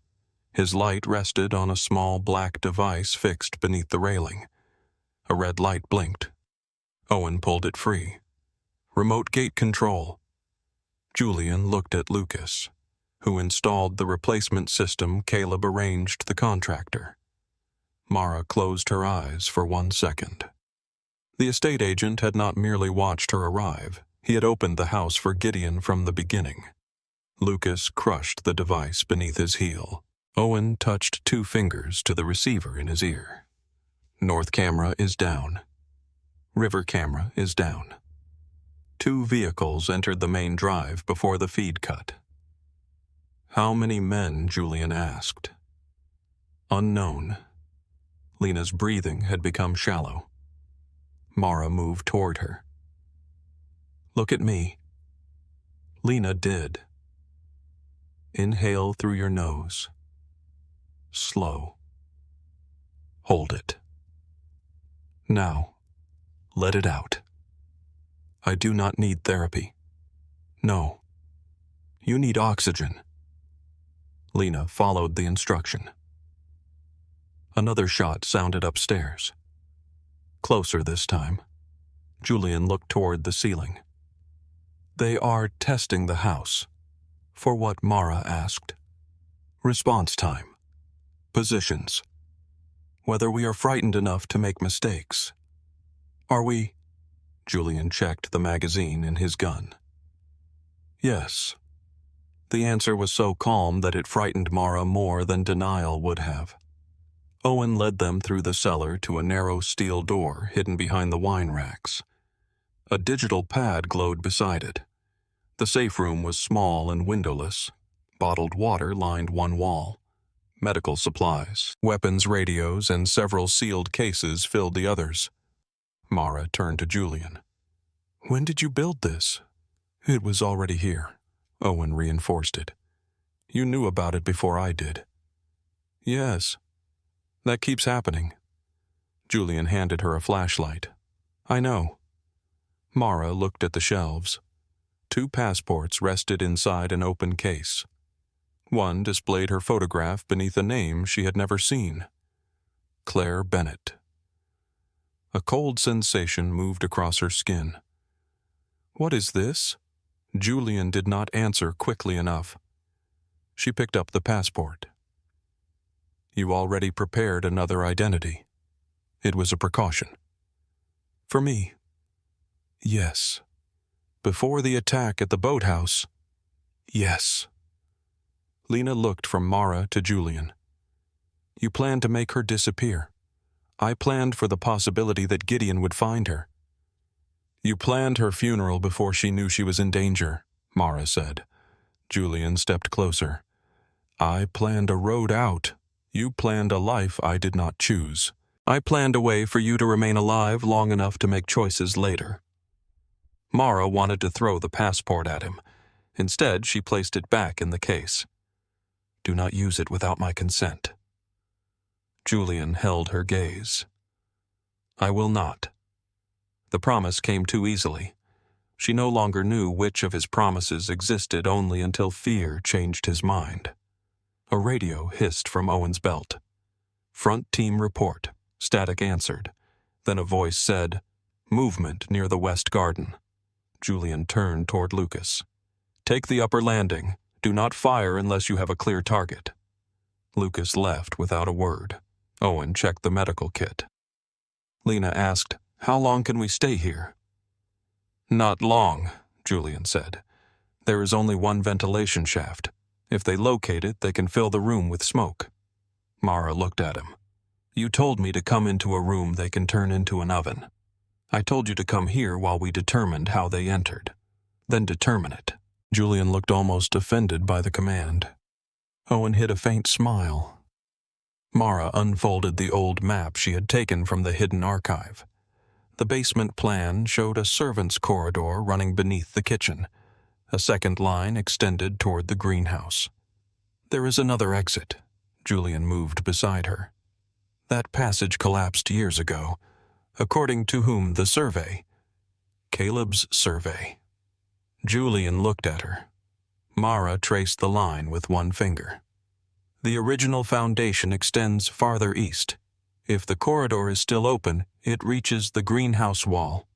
His light rested on a small black device fixed beneath the railing. A red light blinked. Owen pulled it free. Remote gate control. Julian looked at Lucas, who installed the replacement system Caleb arranged the contractor. Mara closed her eyes for 1 second. The estate agent had not merely watched her arrive. He had opened the house for Gideon from the beginning. Lucas crushed the device beneath his heel. Owen touched 2 fingers to the receiver in his ear. North camera is down. River camera is down. 2 vehicles entered the main drive before the feed cut. How many men? Julian asked. Unknown. Lena's breathing had become shallow. Mara moved toward her. Look at me. Lena did. Inhale through your nose. Slow. Hold it. Now, let it out. I do not need therapy. No. You need oxygen. Lena followed the instruction. Another shot sounded upstairs. Closer this time. Julian looked toward the ceiling. They are testing the house. For what Mara asked. Response time. Positions. Whether we are frightened enough to make mistakes. Are we? Julian checked the magazine in his gun. Yes. The answer was so calm that it frightened Mara more than denial would have. Owen led them through the cellar to a narrow steel door hidden behind the wine racks. A digital pad glowed beside it. The safe room was small and windowless. Bottled water lined one wall. Medical supplies, weapons, radios, and several sealed cases filled the others. Mara turned to Julian. When did you build this? It was already here. Owen reinforced it. You knew about it before I did. Yes. That keeps happening. Julian handed her a flashlight. I know. Mara looked at the shelves. 2 passports rested inside an open case. One displayed her photograph beneath a name she had never seen. Claire Bennett. A cold sensation moved across her skin. What is this? Julian did not answer quickly enough. She picked up the passport. You already prepared another identity. It was a precaution. For me? Yes. Before the attack at the boathouse? Yes. Lena looked from Mara to Julian. You planned to make her disappear. I planned for the possibility that Gideon would find her. You planned her funeral before she knew she was in danger, Mara said. Julian stepped closer. I planned a road out. You planned a life I did not choose. I planned a way for you to remain alive long enough to make choices later. Mara wanted to throw the passport at him. Instead, she placed it back in the case. Do not use it without my consent. Julian held her gaze. I will not. The promise came too easily. She no longer knew which of his promises existed only until fear changed his mind. A radio hissed from Owen's belt. Front team report. Static answered. Then a voice said, Movement near the West Garden. Julian turned toward Lucas. Take the upper landing. Do not fire unless you have a clear target. Lucas left without a word. Owen checked the medical kit. Lena asked, How long can we stay here? Not long, Julian said. There is only one ventilation shaft. If they locate it, they can fill the room with smoke. Mara looked at him. You told me to come into a room they can turn into an oven. I told you to come here while we determined how they entered. Then determine it. Julian looked almost offended by the command. Owen hid a faint smile. Mara unfolded the old map she had taken from the hidden archive. The basement plan showed a servants' corridor running beneath the kitchen. A second line extended toward the greenhouse. There is another exit. Julian moved beside her. That passage collapsed years ago. According to whom the survey? Caleb's survey. Julian looked at her. Mara traced the line with one finger. The original foundation extends farther east. If the corridor is still open, it reaches the greenhouse wall.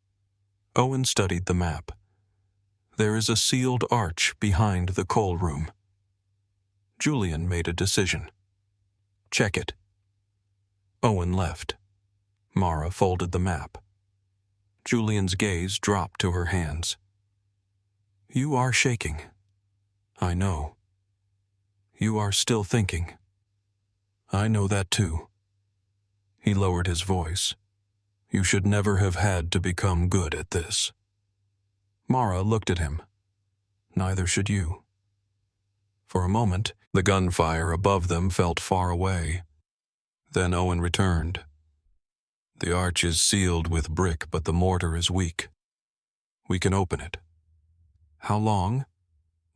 Owen studied the map. There is a sealed arch behind the coal room. Julian made a decision. Check it. Owen left. Mara folded the map. Julian's gaze dropped to her hands. You are shaking. I know. You are still thinking. I know that too. He lowered his voice. You should never have had to become good at this. Mara looked at him. Neither should you. For a moment, the gunfire above them felt far away. Then Owen returned. The arch is sealed with brick, but the mortar is weak. We can open it. How long?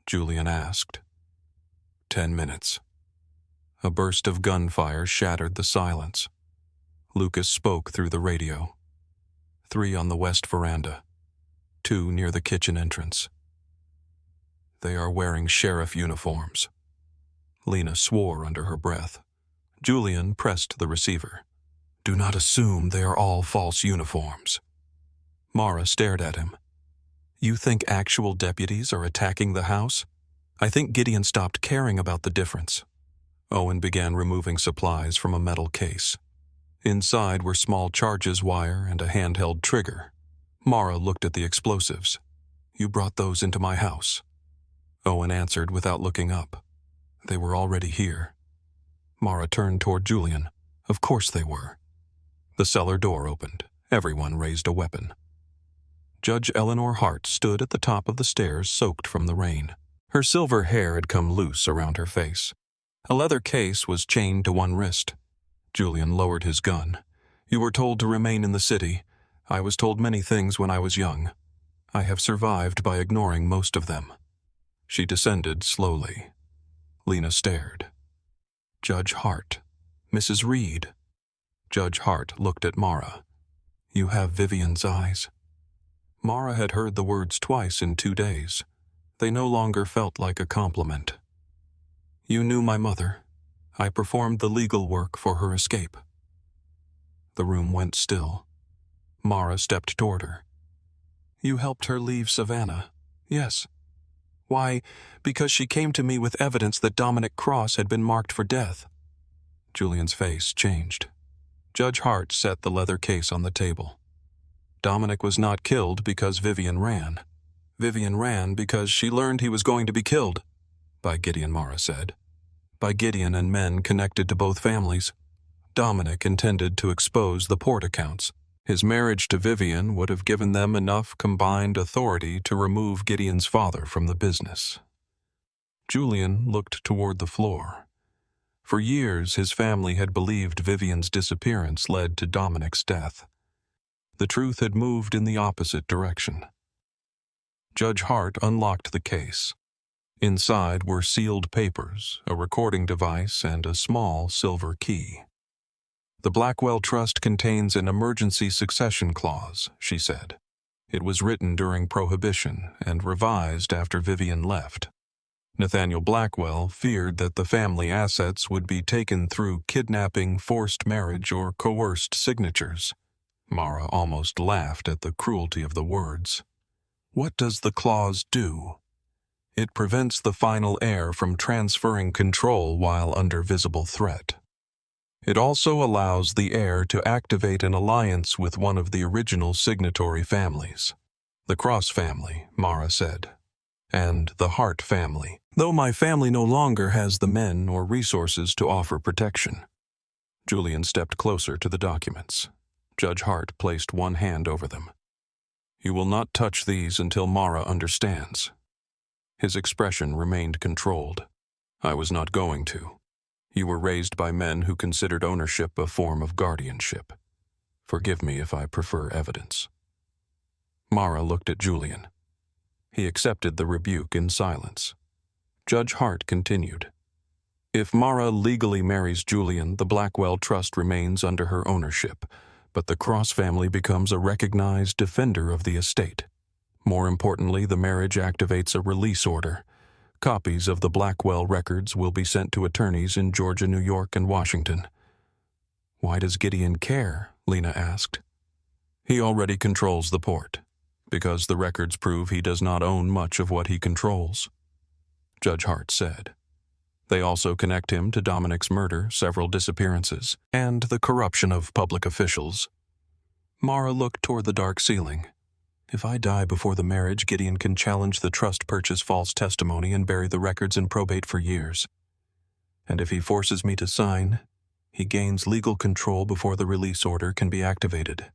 Julian asked. 10 minutes. A burst of gunfire shattered the silence. Lucas spoke through the radio. 3 on the west veranda. 2 near the kitchen entrance. They are wearing sheriff uniforms. Lena swore under her breath. Julian pressed the receiver. Do not assume they are all false uniforms. Mara stared at him. You think actual deputies are attacking the house? I think Gideon stopped caring about the difference. Owen began removing supplies from a metal case. Inside were small charges wire and a handheld trigger. Mara looked at the explosives. You brought those into my house. Owen answered without looking up. They were already here. Mara turned toward Julian. Of course they were. The cellar door opened. Everyone raised a weapon. Judge Eleanor Hart stood at the top of the stairs, soaked from the rain. Her silver hair had come loose around her face. A leather case was chained to one wrist. Julian lowered his gun. You were told to remain in the city. I was told many things when I was young. I have survived by ignoring most of them. She descended slowly. Lena stared. Judge Hart. Mrs. Reed. Judge Hart looked at Mara. You have Vivian's eyes. Mara had heard the words twice in 2 days. They no longer felt like a compliment. You knew my mother. I performed the legal work for her escape. The room went still. Mara stepped toward her. You helped her leave Savannah. Yes. Why? Because she came to me with evidence that Dominic Cross had been marked for death. Julian's face changed. Judge Hart set the leather case on the table. Dominic was not killed because Vivian ran. Vivian ran because she learned he was going to be killed, by Gideon, Mara said. by Gideon and men connected to both families. Dominic intended to expose the port accounts. His marriage to Vivian would have given them enough combined authority to remove Gideon's father from the business. Julian looked toward the floor. For years, his family had believed Vivian's disappearance led to Dominic's death. The truth had moved in the opposite direction. Judge Hart unlocked the case. Inside were sealed papers, a recording device, and a small silver key. "The Blackwell Trust contains an emergency succession clause," she said. "It was written during Prohibition and revised after Vivian left. Nathaniel Blackwell feared that the family assets would be taken through kidnapping, forced marriage, or coerced signatures." Mara almost laughed at the cruelty of the words. "What does the clause do?" "It prevents the final heir from transferring control while under visible threat. It also allows the heir to activate an alliance with one of the original signatory families. The Cross family," Mara said, "and the Hart family, though my family no longer has the men or resources to offer protection." Julian stepped closer to the documents. Judge Hart placed one hand over them. "You will not touch these until Mara understands." His expression remained controlled. "I was not going to. You were raised by men who considered ownership a form of guardianship. Forgive me if I prefer evidence." Mara looked at Julian. He accepted the rebuke in silence. Judge Hart continued. "If Mara legally marries Julian, the Blackwell Trust remains under her ownership, but the Cross family becomes a recognized defender of the estate. More importantly, the marriage activates a release order. Copies of the Blackwell records will be sent to attorneys in Georgia, New York, and Washington." "Why does Gideon care?" Lena asked. "He already controls the port, because the records prove he does not own much of what he controls," Judge Hart said. "They also connect him to Dominic's murder, several disappearances, and the corruption of public officials." Mara looked toward the dark ceiling. "If I die before the marriage, Gideon can challenge the trust purchase false testimony and bury the records in probate for years. And if he forces me to sign, he gains legal control before the release order can be activated."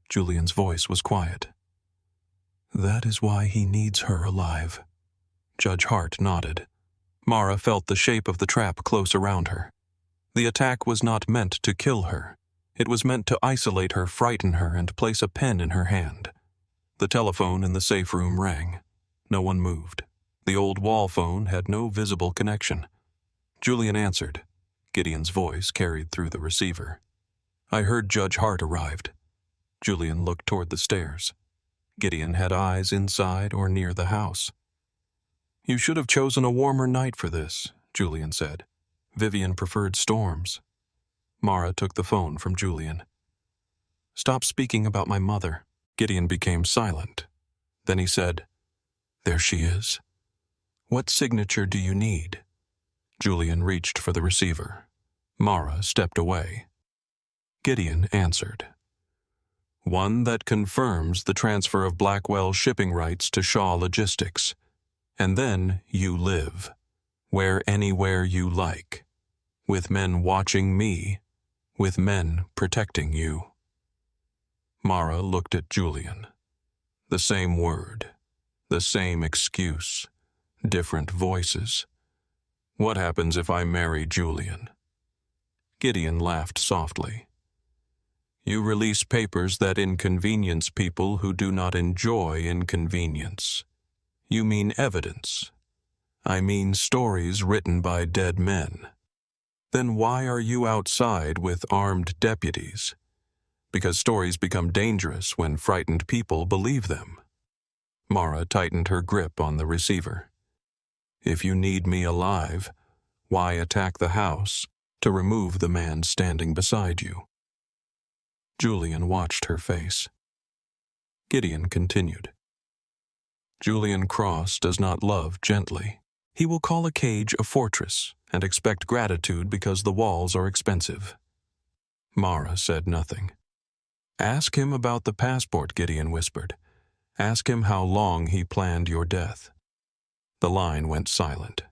Julian's voice was quiet. "That is why he needs her alive." Judge Hart nodded. Mara felt the shape of the trap close around her. The attack was not meant to kill her. It was meant to isolate her, frighten her, and place a pen in her hand. The telephone in the safe room rang. No one moved. The old wall phone had no visible connection. Julian answered. Gideon's voice carried through the receiver. "I heard Judge Hart arrived." Julian looked toward the stairs. Gideon had eyes inside or near the house. "You should have chosen a warmer night for this," Julian said. "Vivian preferred storms." Mara took the phone from Julian. "Stop speaking about my mother." Gideon became silent. Then he said, "There she is. What signature do you need?" Julian reached for the receiver. Mara stepped away. Gideon answered. "One that confirms the transfer of Blackwell shipping rights to Shaw Logistics. And then you live, anywhere you like, with men watching me, with men protecting you." Mara looked at Julian. The same word, the same excuse, different voices. "What happens if I marry Julian?" Gideon laughed softly. "You release papers that inconvenience people who do not enjoy inconvenience. You mean evidence. I mean stories written by dead men. Then why are you outside with armed deputies? Because stories become dangerous when frightened people believe them." Mara tightened her grip on the receiver. "If you need me alive, why attack the house to remove the man standing beside you?" Julian watched her face. Gideon continued. "Julian Cross does not love gently. He will call a cage a fortress and expect gratitude because the walls are expensive." Mara said nothing. "Ask him about the passport," Gideon whispered. "Ask him how long he planned your death." The line went silent.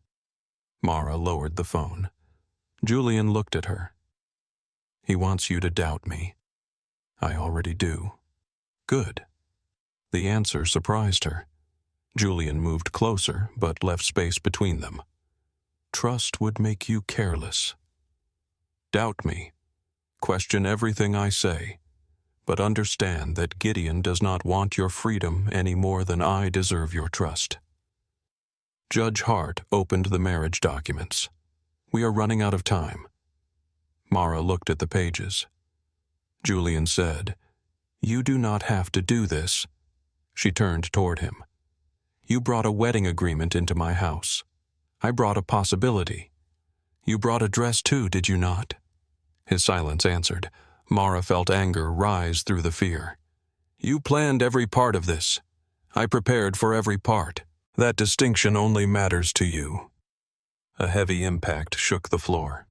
Mara lowered the phone. Julian looked at her. He wants you to doubt me. I already do. Good. The answer surprised her. Julian moved closer, but left space between them. Trust would make you careless. Doubt me. Question everything I say. But understand that Gideon does not want your freedom any more than I deserve your trust. Judge Hart opened the marriage documents. We are running out of time. Mara looked at the pages. Julian said, You do not have to do this. She turned toward him. You brought a wedding agreement into my house. I brought a possibility. You brought a dress too, did you not? His silence answered. Mara felt anger rise through the fear. You planned every part of this. I prepared for every part. That distinction only matters to you. A heavy impact shook the floor.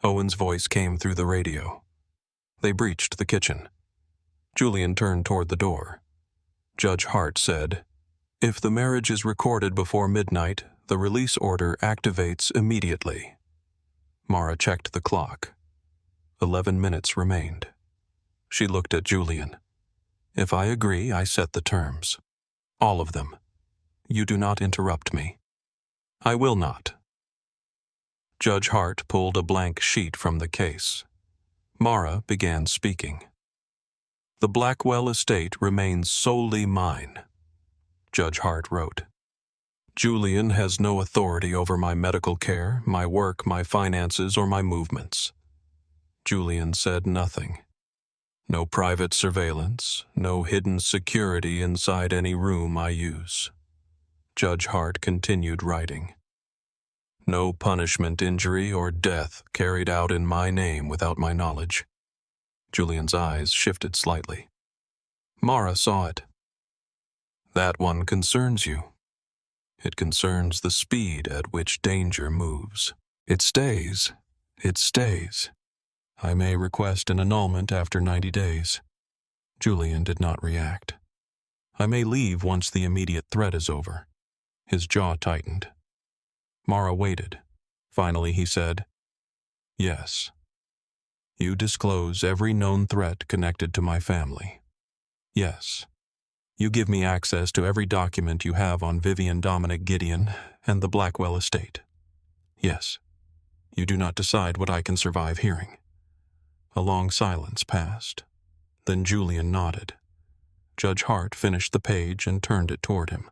Owen's voice came through the radio. They breached the kitchen. Julian turned toward the door. Judge Hart said, If the marriage is recorded before midnight, the release order activates immediately. Mara checked the clock. 11 minutes remained. She looked at Julian. If I agree, I set the terms. All of them. You do not interrupt me. I will not. Judge Hart pulled a blank sheet from the case. Mara began speaking. The Blackwell estate remains solely mine. Judge Hart wrote. Julian has no authority over my medical care, my work, my finances, or my movements. Julian said nothing. No private surveillance, no hidden security inside any room I use. Judge Hart continued writing. No punishment, injury, or death carried out in my name without my knowledge. Julian's eyes shifted slightly. Mara saw it. That one concerns you. It concerns the speed at which danger moves. It stays. It stays. I may request an annulment after 90 days. Julian did not react. I may leave once the immediate threat is over. His jaw tightened. Mara waited. Finally he said, Yes. You disclose every known threat connected to my family. Yes. You give me access to every document you have on Vivian Dominic Gideon and the Blackwell estate. Yes. You do not decide what I can survive hearing. A long silence passed. Then Julian nodded. Judge Hart finished the page and turned it toward him.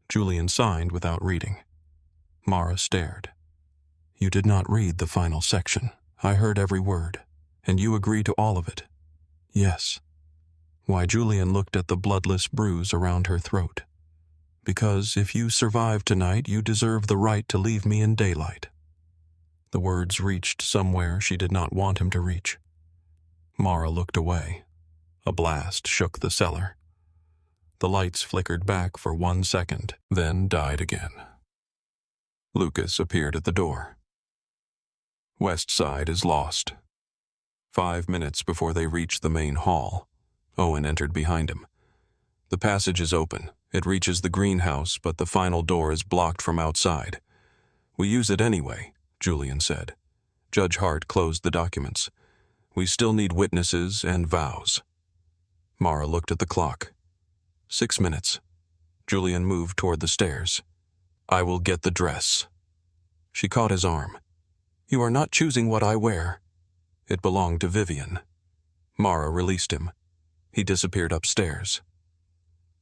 Julian signed without reading. Mara stared. You did not read the final section. I heard every word, and you agree to all of it. Yes. Why, Julian looked at the bloodless bruise around her throat. Because if you survive tonight, you deserve the right to leave me in daylight. The words reached somewhere she did not want him to reach. Mara looked away. A blast shook the cellar. The lights flickered back for 1 second, then died again. Lucas appeared at the door. West Side is lost. 5 minutes before they reached the main hall, Owen entered behind him. The passage is open. It reaches the greenhouse, but the final door is blocked from outside. We use it anyway, Julian said. Judge Hart closed the documents. We still need witnesses and vows. Mara looked at the clock. 6 minutes. Julian moved toward the stairs. I will get the dress. She caught his arm. You are not choosing what I wear. It belonged to Vivian. Mara released him. He disappeared upstairs.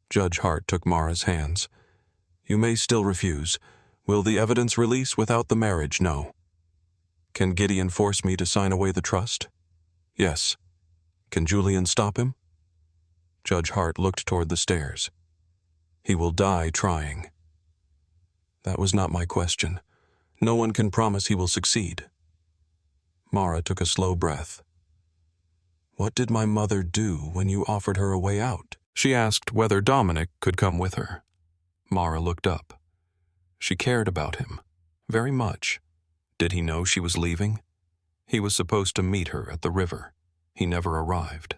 Judge Hart took Mara's hands. You may still refuse. Will the evidence release without the marriage? No. Can Gideon force me to sign away the trust? Yes. Can Julian stop him? Judge Hart looked toward the stairs. He will die trying. That was not my question. No one can promise he will succeed. Mara took a slow breath. What did my mother do when you offered her a way out? She asked whether Dominic could come with her. Mara looked up. She cared about him. Very much. Did he know she was leaving? He was supposed to meet her at the river. He never arrived.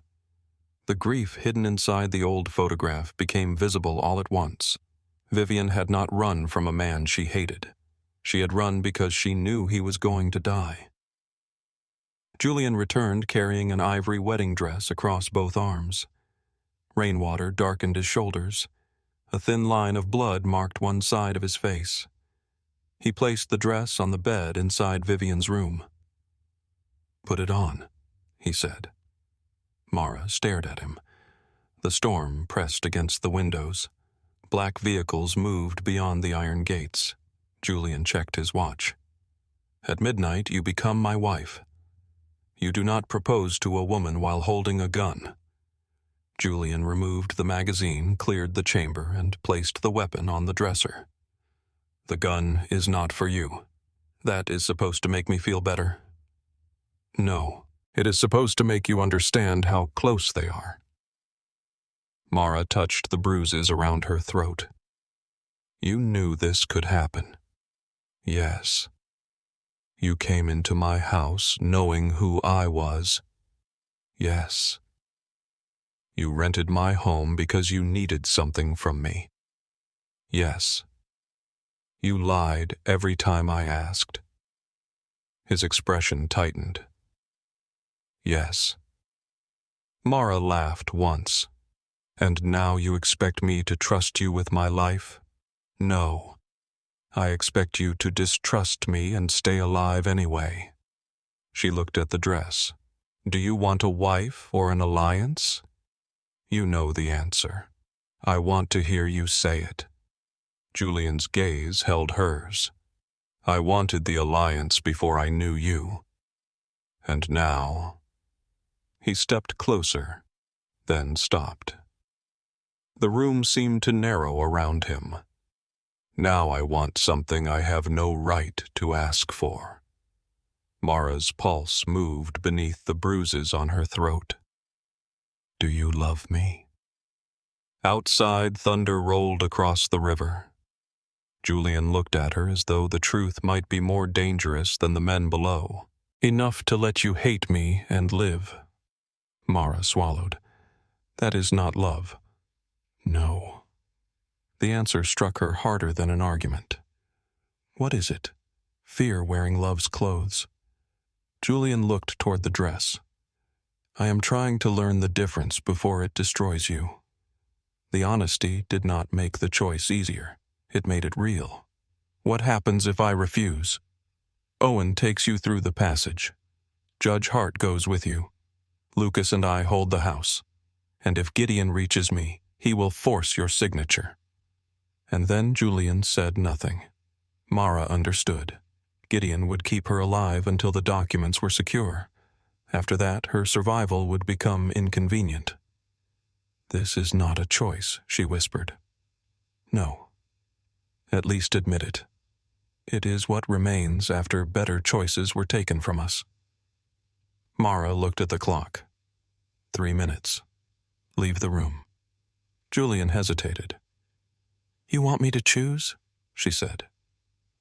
The grief hidden inside the old photograph became visible all at once. Vivian had not run from a man she hated. She had run because she knew he was going to die. Julian returned carrying an ivory wedding dress across both arms. Rainwater darkened his shoulders. A thin line of blood marked one side of his face. He placed the dress on the bed inside Vivian's room. "Put it on," he said. Mara stared at him. The storm pressed against the windows. Black vehicles moved beyond the iron gates. Julian checked his watch. "At midnight, you become my wife. You do not propose to a woman while holding a gun." Julian removed the magazine, cleared the chamber, and placed the weapon on the dresser. "The gun is not for you. That is supposed to make me feel better." "No, it is supposed to make you understand how close they are." Mara touched the bruises around her throat. "You knew this could happen." "Yes. You came into my house knowing who I was." "Yes. You rented my home because you needed something from me." "Yes. You lied every time I asked." His expression tightened. "Yes." Mara laughed once. "And now you expect me to trust you with my life?" "No. I expect you to distrust me and stay alive anyway." She looked at the dress. "Do you want a wife or an alliance?" "You know the answer. I want to hear you say it." Julian's gaze held hers. "I wanted the alliance before I knew you. And now—" He stepped closer, then stopped. The room seemed to narrow around him. "Now I want something I have no right to ask for." Mara's pulse moved beneath the bruises on her throat. "Do you love me?" Outside, thunder rolled across the river. Julian looked at her as though the truth might be more dangerous than the men below. "Enough to let you hate me and live." Mara swallowed. "That is not love." "No." The answer struck her harder than an argument. "What is it?" "Fear wearing love's clothes." Julian looked toward the dress. "I am trying to learn the difference before it destroys you." The honesty did not make the choice easier. It made it real. "What happens if I refuse?" "Owen takes you through the passage. Judge Hart goes with you. Lucas and I hold the house. And if Gideon reaches me, he will force your signature." And then Julian said nothing. Mara understood. Gideon would keep her alive until the documents were secure. After that, her survival would become inconvenient. "This is not a choice," she whispered. "No. At least admit it. It is what remains after better choices were taken from us." Mara looked at the clock. 3 minutes. Leave the room. Julian hesitated. "You want me to choose?" she said.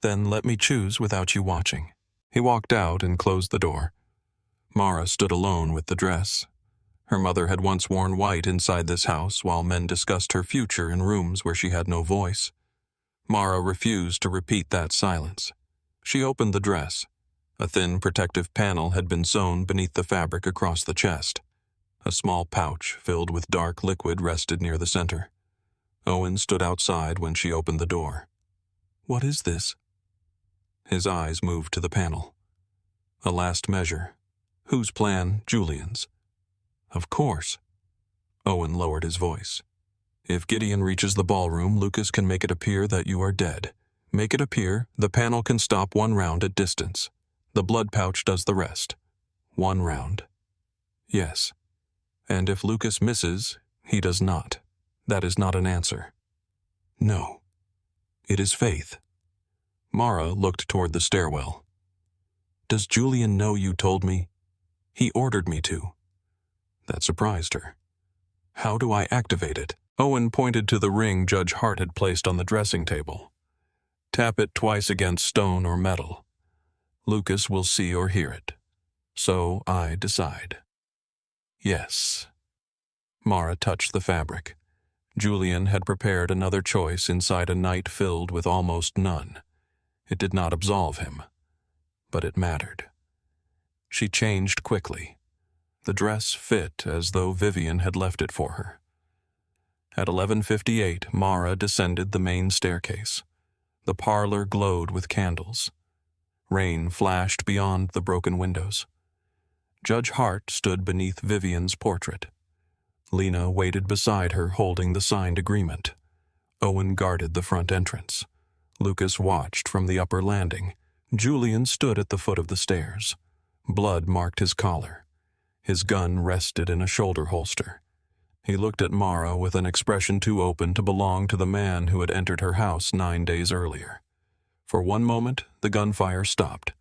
"Then let me choose without you watching." He walked out and closed the door. Mara stood alone with the dress. Her mother had once worn white inside this house while men discussed her future in rooms where she had no voice. Mara refused to repeat that silence. She opened the dress. A thin protective panel had been sewn beneath the fabric across the chest. A small pouch filled with dark liquid rested near the center. Owen stood outside when she opened the door. "What is this?" His eyes moved to the panel. "A last measure. Whose plan? Julian's." "Of course." Owen lowered his voice. "If Gideon reaches the ballroom, Lucas can make it appear that you are dead. Make it appear, the panel can stop 1 round at distance. The blood pouch does the rest. 1 round. Yes. And if Lucas misses, he does not. That is not an answer." "No. It is faith." Mara looked toward the stairwell. "Does Julian know you told me?" "He ordered me to." That surprised her. "How do I activate it?" Owen pointed to the ring Judge Hart had placed on the dressing table. "Tap it twice against stone or metal. Lucas will see or hear it. So I decide." "Yes." Mara touched the fabric. Julian had prepared another choice inside a night filled with almost none. It did not absolve him, but it mattered. She changed quickly. The dress fit as though Vivian had left it for her. At 11:58, Mara descended the main staircase. The parlor glowed with candles. Rain flashed beyond the broken windows. Judge Hart stood beneath Vivian's portrait. Lena waited beside her, holding the signed agreement. Owen guarded the front entrance. Lucas watched from the upper landing. Julian stood at the foot of the stairs. Blood marked his collar. His gun rested in a shoulder holster. He looked at Mara with an expression too open to belong to the man who had entered her house 9 days earlier. For one moment, the gunfire stopped.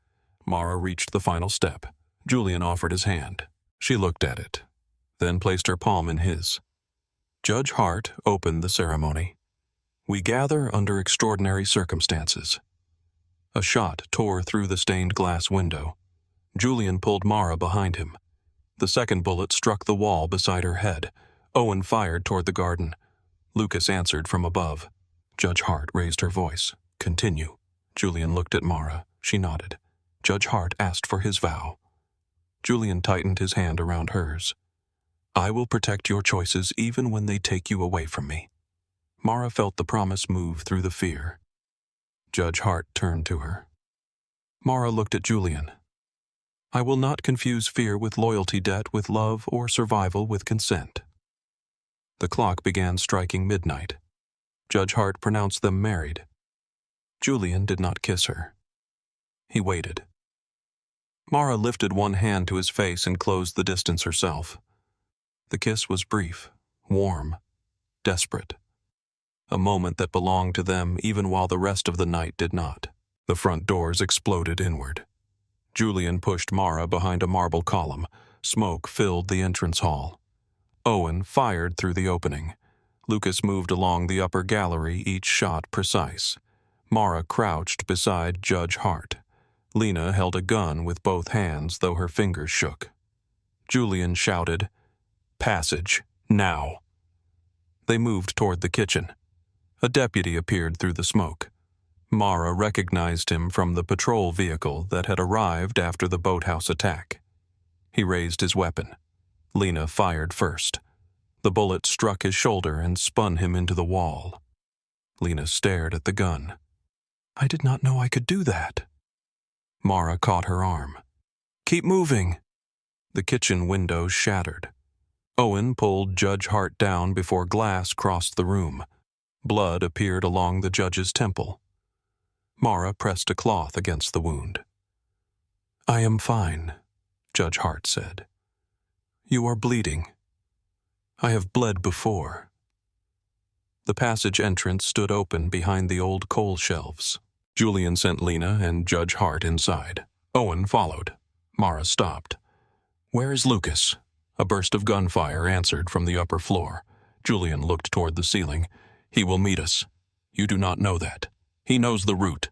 Mara reached the final step. Julian offered his hand. She looked at it, then placed her palm in his. Judge Hart opened the ceremony. "We gather under extraordinary circumstances." A shot tore through the stained glass window. Julian pulled Mara behind him. The second bullet struck the wall beside her head. Owen fired toward the garden. Lucas answered from above. Judge Hart raised her voice. "Continue." Julian looked at Mara. She nodded. Judge Hart asked for his vow. Julian tightened his hand around hers. "I will protect your choices even when they take you away from me." Mara felt the promise move through the fear. Judge Hart turned to her. Mara looked at Julian. "I will not confuse fear with loyalty debt, with love, or survival with consent." The clock began striking midnight. Judge Hart pronounced them married. Julian did not kiss her. He waited. Mara lifted one hand to his face and closed the distance herself. The kiss was brief, warm, desperate. A moment that belonged to them even while the rest of the night did not. The front doors exploded inward. Julian pushed Mara behind a marble column. Smoke filled the entrance hall. Owen fired through the opening. Lucas moved along the upper gallery, each shot precise. Mara crouched beside Judge Hart. Lena held a gun with both hands, though her fingers shook. Julian shouted, "Passage, now." They moved toward the kitchen. A deputy appeared through the smoke. Mara recognized him from the patrol vehicle that had arrived after the boathouse attack. He raised his weapon. Lena fired first. The bullet struck his shoulder and spun him into the wall. Lena stared at the gun. "I did not know I could do that." Mara caught her arm. "Keep moving." The kitchen window shattered. Owen pulled Judge Hart down before glass crossed the room. Blood appeared along the judge's temple. Mara pressed a cloth against the wound. "I am fine," Judge Hart said. "You are bleeding. I have bled before." The passage entrance stood open behind the old coal shelves. Julian sent Lena and Judge Hart inside. Owen followed. Mara stopped. "Where is Lucas?" A burst of gunfire answered from the upper floor. Julian looked toward the ceiling. "He will meet us. You do not know that. He knows the route."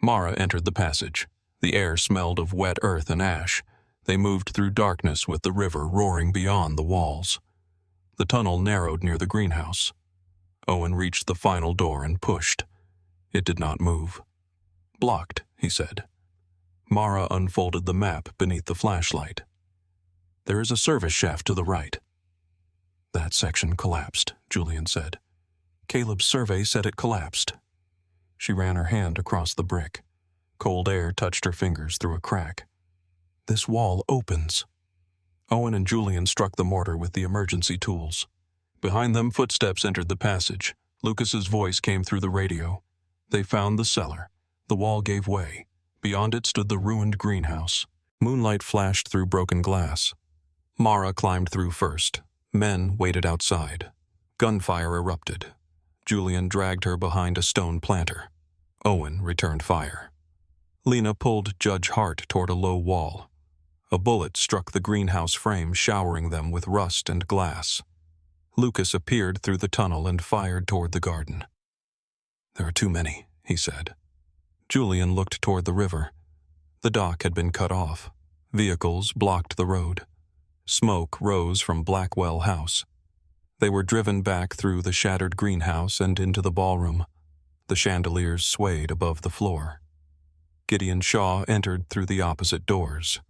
Mara entered the passage. The air smelled of wet earth and ash. They moved through darkness with the river roaring beyond the walls. The tunnel narrowed near the greenhouse. Owen reached the final door and pushed. It did not move. "Blocked," he said. Mara unfolded the map beneath the flashlight. "There is a service shaft to the right." "That section collapsed," Julian said. "Caleb's survey said it collapsed." She ran her hand across the brick. Cold air touched her fingers through a crack. "This wall opens." Owen and Julian struck the mortar with the emergency tools. Behind them, footsteps entered the passage. Lucas's voice came through the radio. They found the cellar. The wall gave way. Beyond it stood the ruined greenhouse. Moonlight flashed through broken glass. Mara climbed through first. Men waited outside. Gunfire erupted. Julian dragged her behind a stone planter. Owen returned fire. Lena pulled Judge Hart toward a low wall. A bullet struck the greenhouse frame, showering them with rust and glass. Lucas appeared through the tunnel and fired toward the garden. "There are too many," he said. Julian looked toward the river. The dock had been cut off. Vehicles blocked the road. Smoke rose from Blackwell House. They were driven back through the shattered greenhouse and into the ballroom. The chandeliers swayed above the floor. Gideon Shaw entered through the opposite doors.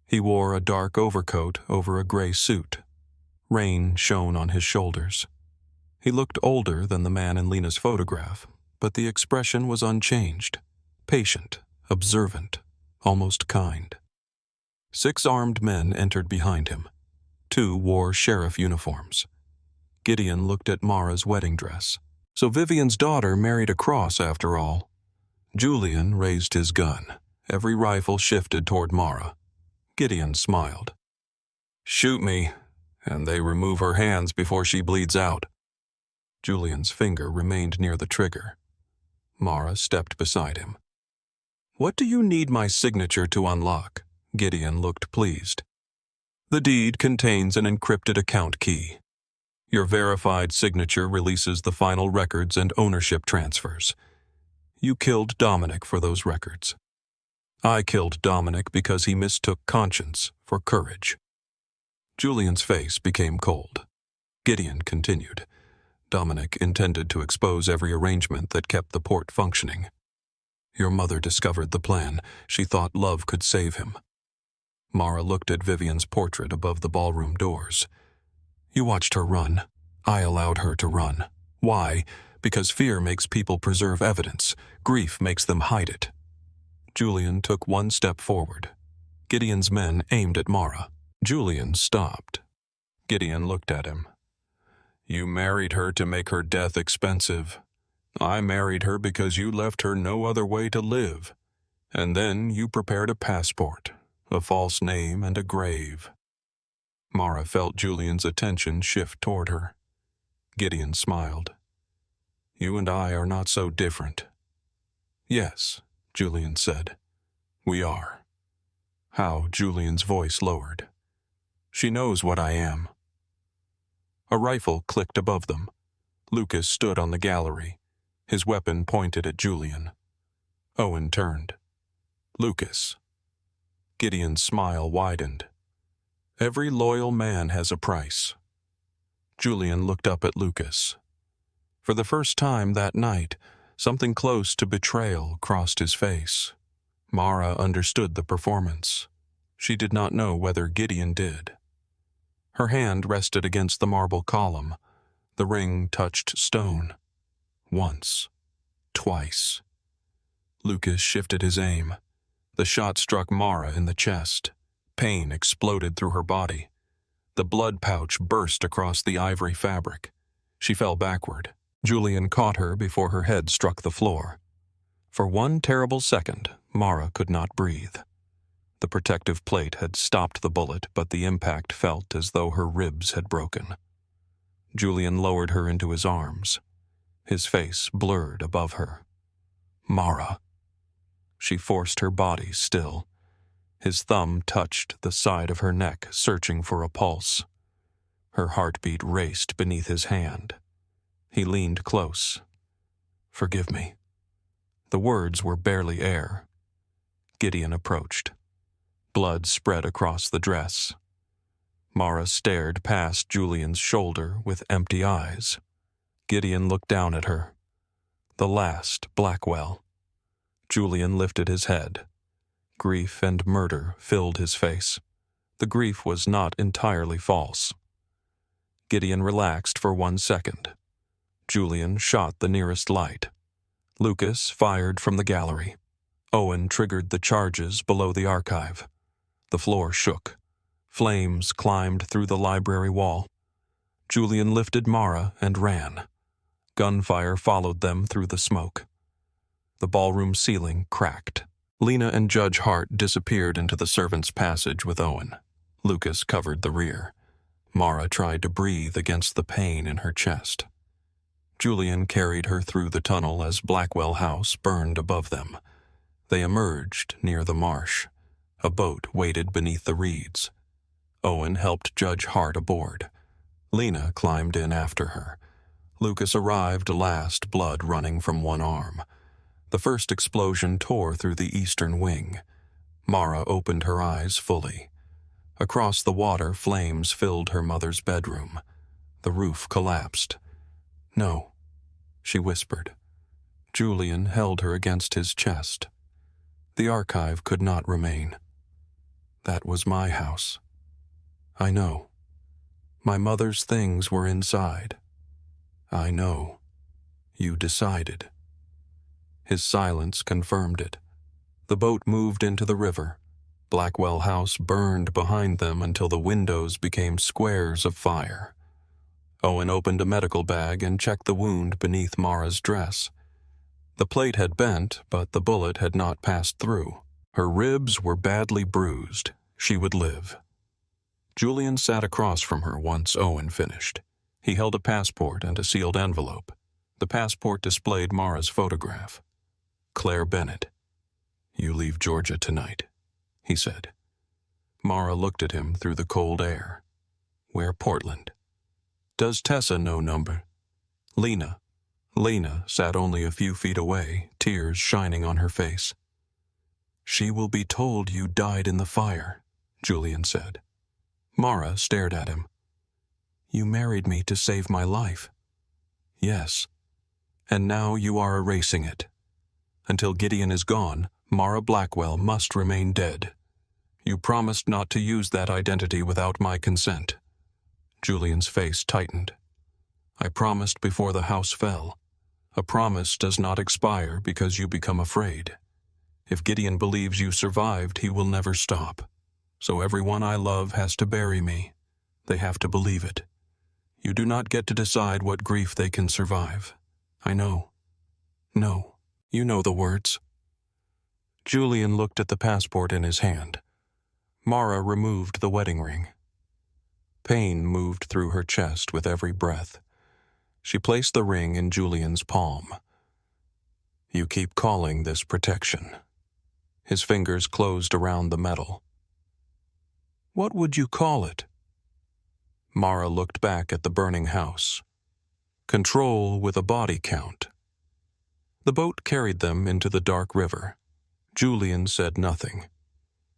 He wore a dark overcoat over a gray suit. Rain shone on his shoulders. He looked older than the man in Lena's photograph, but the expression was unchanged, patient, observant, almost kind. 6 armed men entered behind him. 2 wore sheriff uniforms. Gideon looked at Mara's wedding dress. So Vivian's daughter married a Cross after all. Julian raised his gun. Every rifle shifted toward Mara. Gideon smiled. "Shoot me, and they remove her hands before she bleeds out." Julian's finger remained near the trigger. Mara stepped beside him. "What do you need my signature to unlock?" Gideon looked pleased. "The deed contains an encrypted account key. Your verified signature releases the final records and ownership transfers. You killed Dominic for those records. I killed Dominic because he mistook conscience for courage." Julian's face became cold. Gideon continued. "Dominic intended to expose every arrangement that kept the port functioning. Your mother discovered the plan. She thought love could save him." Mara looked at Vivian's portrait above the ballroom doors. "You watched her run. I allowed her to run. Why? Because fear makes people preserve evidence. Grief makes them hide it." Julian took 1 step forward. Gideon's men aimed at Mara. Julian stopped. Gideon looked at him. "You married her to make her death expensive. I married her because you left her no other way to live. And then you prepared a passport, a false name, and a grave." Mara felt Julian's attention shift toward her. Gideon smiled. "You and I are not so different." "Yes," Julian said. "We are." How Julian's voice lowered. "She knows what I am." A rifle clicked above them. Lucas stood on the gallery, his weapon pointed at Julian. Owen turned. "Lucas." Gideon's smile widened. "Every loyal man has a price." Julian looked up at Lucas. For the first time that night, something close to betrayal crossed his face. Mara understood the performance. She did not know whether Gideon did. Her hand rested against the marble column. The ring touched stone. Once. Twice. Lucas shifted his aim. The shot struck Mara in the chest. Pain exploded through her body. The blood pouch burst across the ivory fabric. She fell backward. Julian caught her before her head struck the floor. For 1 terrible second, Mara could not breathe. The protective plate had stopped the bullet, but the impact felt as though her ribs had broken. Julian lowered her into his arms. His face blurred above her. "Mara." She forced her body still. His thumb touched the side of her neck, searching for a pulse. Her heartbeat raced beneath his hand. He leaned close. "Forgive me." The words were barely air. Gideon approached. Blood spread across the dress. Mara stared past Julian's shoulder with empty eyes. Gideon looked down at her. The last Blackwell. Julian lifted his head. Grief and murder filled his face. The grief was not entirely false. Gideon relaxed for 1 second. Julian shot the nearest light. Lucas fired from the gallery. Owen triggered the charges below the archive. The floor shook. Flames climbed through the library wall. Julian lifted Mara and ran. Gunfire followed them through the smoke. The ballroom ceiling cracked. Lena and Judge Hart disappeared into the servants' passage with Owen. Lucas covered the rear. Mara tried to breathe against the pain in her chest. Julian carried her through the tunnel as Blackwell House burned above them. They emerged near the marsh. A boat waited beneath the reeds. Owen helped Judge Hart aboard. Lena climbed in after her. Lucas arrived last, blood running from one arm. The first explosion tore through the eastern wing. Mara opened her eyes fully. Across the water, flames filled her mother's bedroom. The roof collapsed. "No," she whispered. Julian held her against his chest. The archive could not remain. That was my house. I know. My mother's things were inside. I know. You decided. His silence confirmed it. The boat moved into the river. Blackwell House burned behind them until the windows became squares of fire. Owen opened a medical bag and checked the wound beneath Mara's dress. The plate had bent, but the bullet had not passed through. Her ribs were badly bruised. She would live. Julian sat across from her once Owen finished. He held a passport and a sealed envelope. The passport displayed Mara's photograph. Claire Bennett. You leave Georgia tonight, he said. Mara looked at him through the cold air. Where Portland? Does Tessa know number? Lena sat only a few feet away, tears shining on her face. She will be told you died in the fire, Julian said. Mara stared at him. You married me to save my life. Yes. And now you are erasing it. Until Gideon is gone, Mara Blackwell must remain dead. You promised not to use that identity without my consent. Julian's face tightened. I promised before the house fell. A promise does not expire because you become afraid. If Gideon believes you survived, he will never stop. So everyone I love has to bury me. They have to believe it. You do not get to decide what grief they can survive. I know. No, you know the words. Julian looked at the passport in his hand. Mara removed the wedding ring. Pain moved through her chest with every breath. She placed the ring in Julian's palm. You keep calling this protection. His fingers closed around the metal. What would you call it? Mara looked back at the burning house. Control with a body count. The boat carried them into the dark river. Julian said nothing.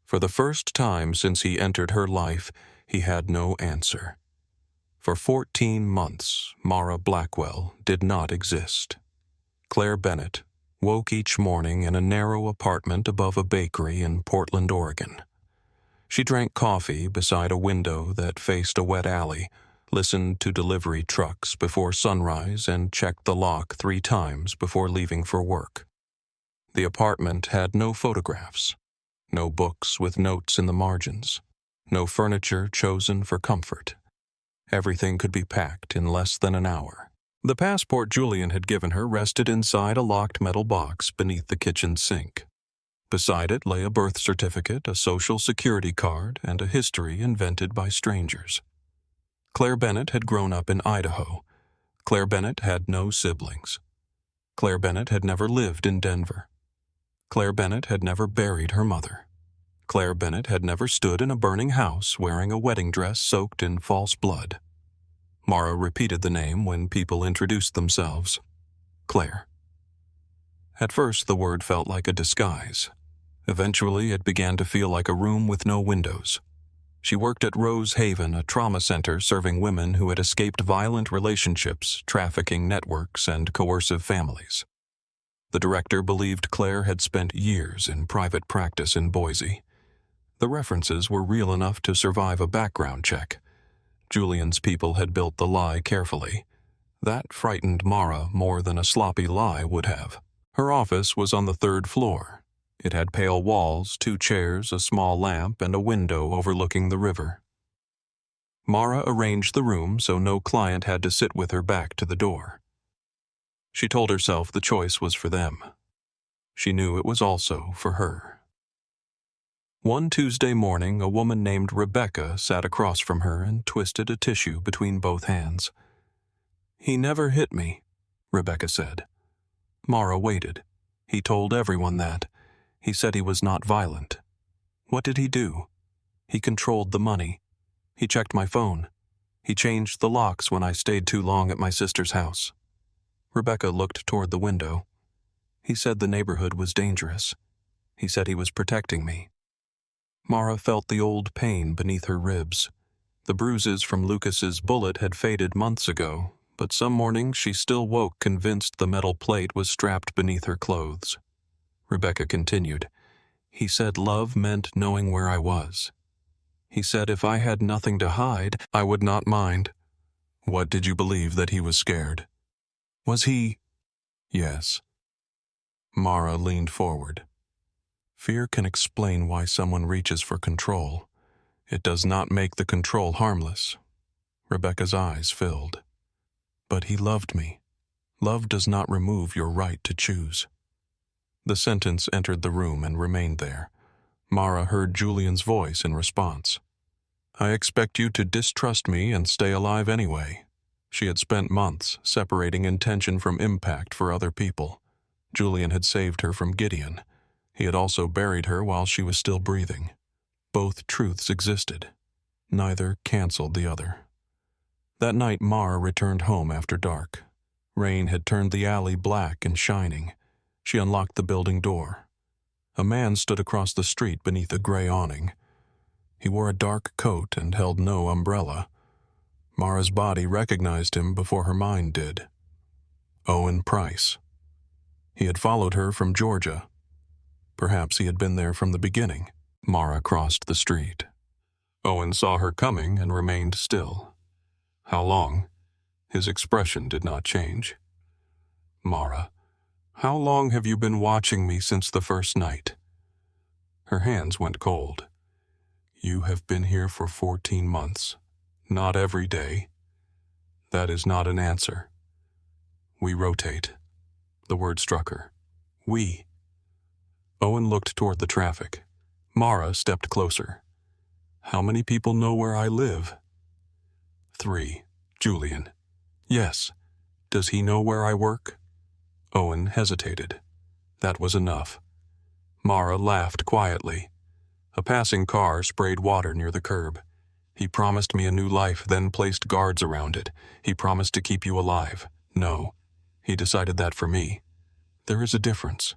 For the first time since he entered her life, he had no answer. For 14 months, Mara Blackwell did not exist. Claire Bennett woke each morning in a narrow apartment above a bakery in Portland, Oregon. She drank coffee beside a window that faced a wet alley, listened to delivery trucks before sunrise, and checked the lock 3 times before leaving for work. The apartment had no photographs, no books with notes in the margins, no furniture chosen for comfort. Everything could be packed in less than an hour. The passport Julian had given her rested inside a locked metal box beneath the kitchen sink. Beside it lay a birth certificate, a social security card, and a history invented by strangers. Claire Bennett had grown up in Idaho. Claire Bennett had no siblings. Claire Bennett had never lived in Denver. Claire Bennett had never buried her mother. Claire Bennett had never stood in a burning house wearing a wedding dress soaked in false blood. Mara repeated the name when people introduced themselves. Claire. At first, the word felt like a disguise. Eventually, it began to feel like a room with no windows. She worked at Rose Haven, a trauma center serving women who had escaped violent relationships, trafficking networks, and coercive families. The director believed Claire had spent years in private practice in Boise. The references were real enough to survive a background check. Julian's people had built the lie carefully. That frightened Mara more than a sloppy lie would have. Her office was on the 3rd floor. It had pale walls, 2 chairs, a small lamp, and a window overlooking the river. Mara arranged the room so no client had to sit with her back to the door. She told herself the choice was for them. She knew it was also for her. One Tuesday morning, a woman named Rebecca sat across from her and twisted a tissue between both hands. He never hit me, Rebecca said. Mara waited. He told everyone that. He said he was not violent. What did he do? He controlled the money. He checked my phone. He changed the locks when I stayed too long at my sister's house. Rebecca looked toward the window. He said the neighborhood was dangerous. He said he was protecting me. Mara felt the old pain beneath her ribs. The bruises from Lucas's bullet had faded months ago, but some mornings she still woke convinced the metal plate was strapped beneath her clothes. Rebecca continued. He said love meant knowing where I was. He said if I had nothing to hide, I would not mind. What did you believe that he was scared? Was he? Yes. Mara leaned forward. Fear can explain why someone reaches for control. It does not make the control harmless. Rebecca's eyes filled. But he loved me. Love does not remove your right to choose. The sentence entered the room and remained there. Mara heard Julian's voice in response. I expect you to distrust me and stay alive anyway. She had spent months separating intention from impact for other people. Julian had saved her from Gideon. He had also buried her while she was still breathing. Both truths existed. Neither canceled the other. That night Mara returned home after dark. Rain had turned the alley black and shining. She unlocked the building door. A man stood across the street beneath a gray awning. He wore a dark coat and held no umbrella. Mara's body recognized him before her mind did. Owen Price. He had followed her from Georgia. Perhaps he had been there from the beginning. Mara crossed the street. Owen saw her coming and remained still. How long? His expression did not change. Mara, how long have you been watching me since the first night? Her hands went cold. You have been here for 14 months. Not every day. That is not an answer. We rotate. The word struck her. We. Owen looked toward the traffic. Mara stepped closer. How many people know where I live? 3. Julian. Yes. Does he know where I work? Owen hesitated. That was enough. Mara laughed quietly. A passing car sprayed water near the curb. He promised me a new life, then placed guards around it. He promised to keep you alive. No. He decided that for me. There is a difference.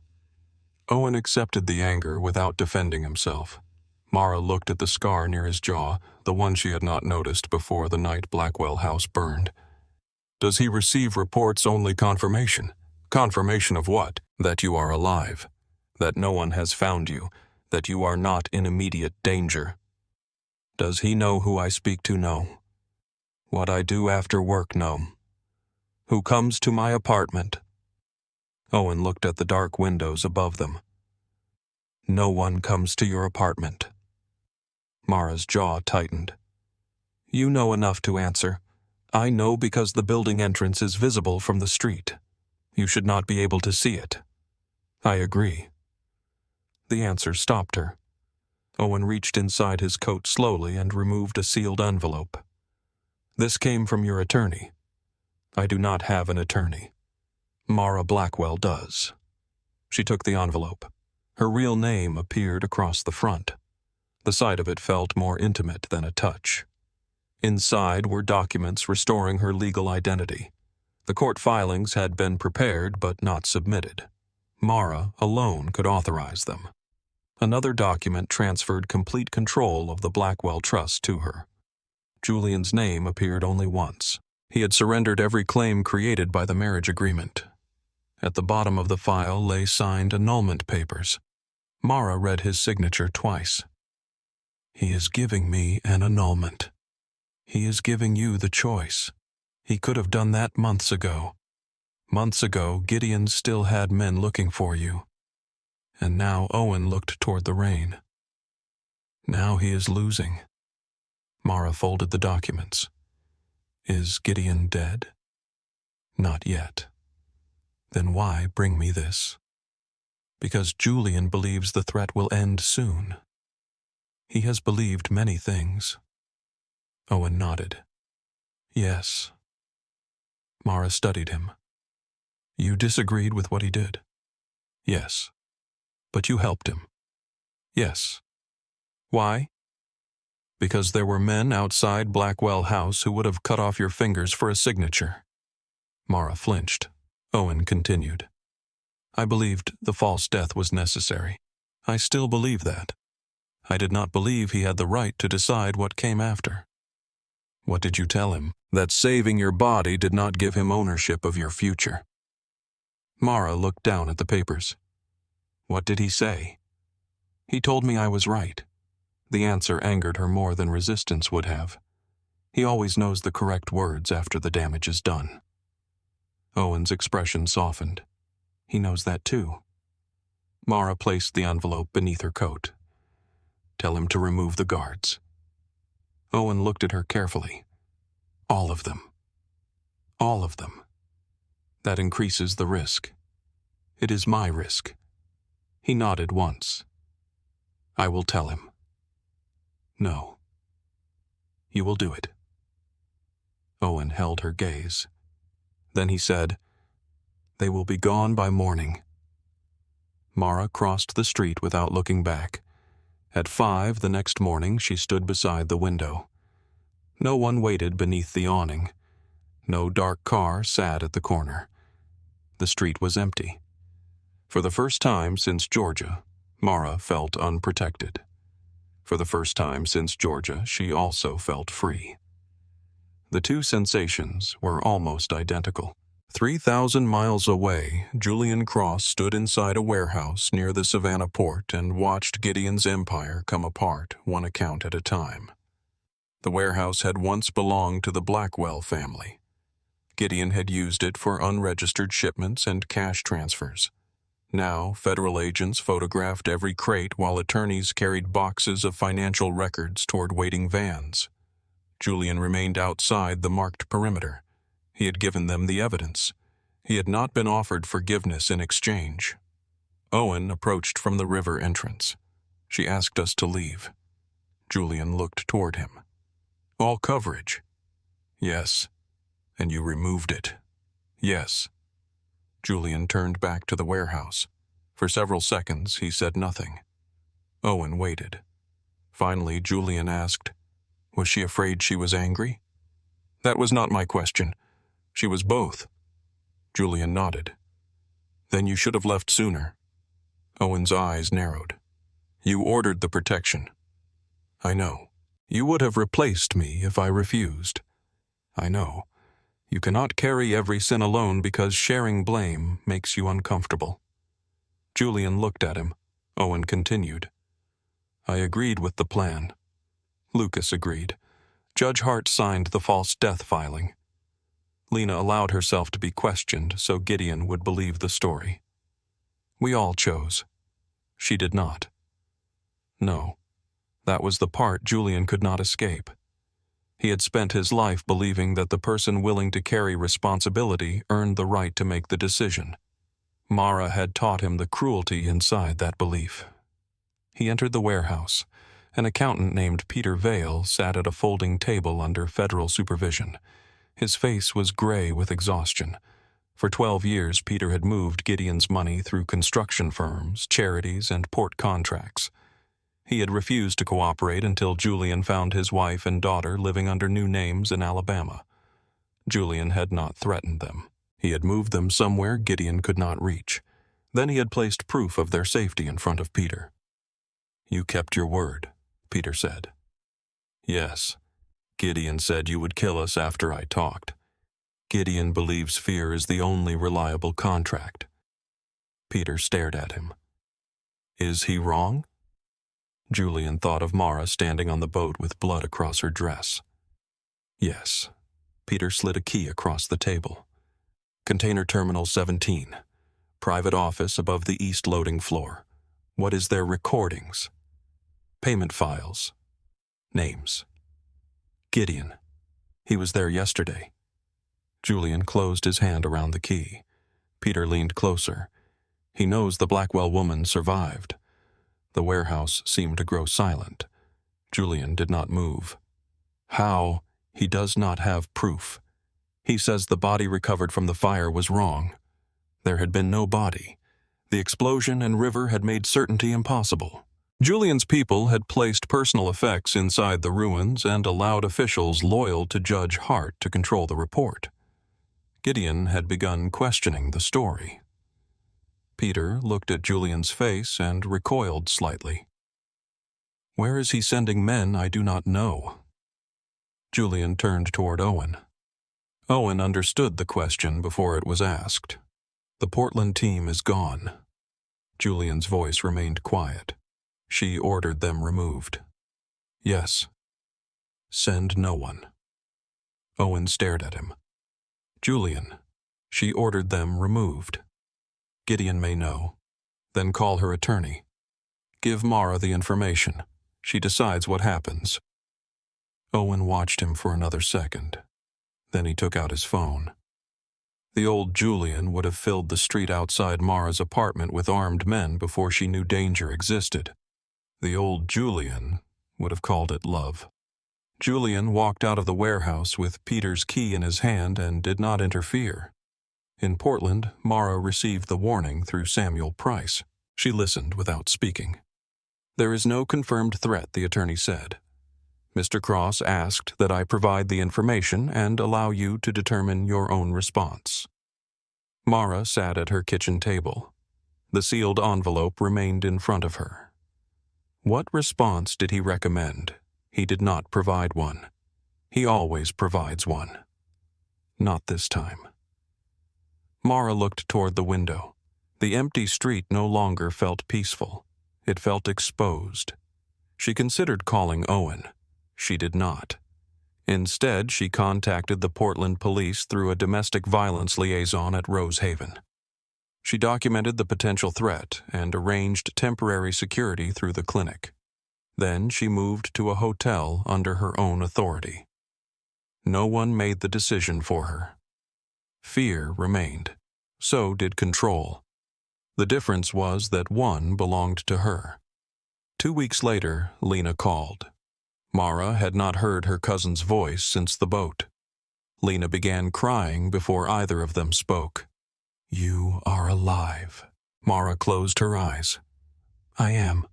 Owen accepted the anger without defending himself. Mara looked at the scar near his jaw, the one she had not noticed before the night Blackwell house burned. Does he receive reports only confirmation? Confirmation of what? That you are alive. That no one has found you. That you are not in immediate danger. Does he know who I speak to? No. What I do after work? No. Who comes to my apartment? Owen looked at the dark windows above them. No one comes to your apartment. Mara's jaw tightened. You know enough to answer. I know because the building entrance is visible from the street. You should not be able to see it. I agree. The answer stopped her. Owen reached inside his coat slowly and removed a sealed envelope. This came from your attorney. I do not have an attorney. Mara Blackwell does. She took the envelope. Her real name appeared across the front. The sight of it felt more intimate than a touch. Inside were documents restoring her legal identity. The court filings had been prepared but not submitted. Mara alone could authorize them. Another document transferred complete control of the Blackwell Trust to her. Julian's name appeared only once. He had surrendered every claim created by the marriage agreement. At the bottom of the file lay signed annulment papers. Mara read his signature twice. He is giving me an annulment. He is giving you the choice. He could have done that months ago. Months ago, Gideon still had men looking for you. And now Owen looked toward the rain. Now he is losing. Mara folded the documents. Is Gideon dead? Not yet. Then why bring me this? Because Julian believes the threat will end soon. He has believed many things. Owen nodded. Yes. Mara studied him. You disagreed with what he did? Yes. But you helped him? Yes. Why? Because there were men outside Blackwell House who would have cut off your fingers for a signature. Mara flinched. Owen continued. I believed the false death was necessary. I still believe that. I did not believe he had the right to decide what came after. What did you tell him? That saving your body did not give him ownership of your future. Mara looked down at the papers. What did he say? He told me I was right. The answer angered her more than resistance would have. He always knows the correct words after the damage is done. Owen's expression softened. He knows that too. Mara placed the envelope beneath her coat. Tell him to remove the guards. Owen looked at her carefully. All of them. All of them. That increases the risk. It is my risk. He nodded once. I will tell him. No. You will do it. Owen held her gaze. Then he said, They will be gone by morning. Mara crossed the street without looking back. At 5 the next morning, she stood beside the window. No one waited beneath the awning. No dark car sat at the corner. The street was empty. For the first time since Georgia, Mara felt unprotected. For the first time since Georgia, she also felt free. The two sensations were almost identical. 3,000 miles away, Julian Cross stood inside a warehouse near the Savannah port and watched Gideon's empire come apart, one account at a time. The warehouse had once belonged to the Blackwell family. Gideon had used it for unregistered shipments and cash transfers. Now, federal agents photographed every crate while attorneys carried boxes of financial records toward waiting vans. Julian remained outside the marked perimeter. He had given them the evidence. He had not been offered forgiveness in exchange. Owen approached from the river entrance. She asked us to leave. Julian looked toward him. All coverage? Yes. And you removed it? Yes. Julian turned back to the warehouse. For several seconds, he said nothing. Owen waited. Finally, Julian asked, Was she afraid she was angry? That was not my question. She was both. Julian nodded. Then you should have left sooner. Owen's eyes narrowed. You ordered the protection. I know. You would have replaced me if I refused. I know. You cannot carry every sin alone because sharing blame makes you uncomfortable. Julian looked at him. Owen continued. I agreed with the plan. Lucas agreed. Judge Hart signed the false death filing. Lena allowed herself to be questioned so Gideon would believe the story. We all chose. She did not. No, that was the part Julian could not escape. He had spent his life believing that the person willing to carry responsibility earned the right to make the decision. Mara had taught him the cruelty inside that belief. He entered the warehouse. An accountant named Peter Vale sat at a folding table under federal supervision. His face was gray with exhaustion. For 12 years, Peter had moved Gideon's money through construction firms, charities, and port contracts. He had refused to cooperate until Julian found his wife and daughter living under new names in Alabama. Julian had not threatened them. He had moved them somewhere Gideon could not reach. Then he had placed proof of their safety in front of Peter. You kept your word, Peter said. Yes. Gideon said you would kill us after I talked. Gideon believes fear is the only reliable contract. Peter stared at him. Is he wrong? Julian thought of Mara standing on the boat with blood across her dress. Yes. Peter slid a key across the table. Container Terminal 17. Private office above the east loading floor. What is their recordings? Payment files. Names. Gideon. He was there yesterday. Julian closed his hand around the key. Peter leaned closer. He knows the Blackwell woman survived. The warehouse seemed to grow silent. Julian did not move. How? He does not have proof. He says the body recovered from the fire was wrong. There had been no body. The explosion and river had made certainty impossible. Julian's people had placed personal effects inside the ruins and allowed officials loyal to Judge Hart to control the report. Gideon had begun questioning the story. Peter looked at Julian's face and recoiled slightly. Where is he sending men I do not know? Julian turned toward Owen. Owen understood the question before it was asked. The Portland team is gone. Julian's voice remained quiet. She ordered them removed. Yes. Send no one. Owen stared at him. Julian. She ordered them removed. Gideon may know. Then call her attorney. Give Mara the information. She decides what happens. Owen watched him for another second. Then he took out his phone. The old Julian would have filled the street outside Mara's apartment with armed men before she knew danger existed. The old Julian would have called it love. Julian walked out of the warehouse with Peter's key in his hand and did not interfere. In Portland, Mara received the warning through Samuel Price. She listened without speaking. There is no confirmed threat, the attorney said. Mr. Cross asked that I provide the information and allow you to determine your own response. Mara sat at her kitchen table. The sealed envelope remained in front of her. What response did he recommend? He did not provide one. He always provides one. Not this time. Mara looked toward the window. The empty street no longer felt peaceful. It felt exposed. She considered calling Owen. She did not. Instead, she contacted the Portland police through a domestic violence liaison at Rosehaven. She documented the potential threat and arranged temporary security through the clinic. Then she moved to a hotel under her own authority. No one made the decision for her. Fear remained. So did control. The difference was that one belonged to her. 2 weeks later, Lena called. Mara had not heard her cousin's voice since the boat. Lena began crying before either of them spoke. You are alive. Mara closed her eyes. I am.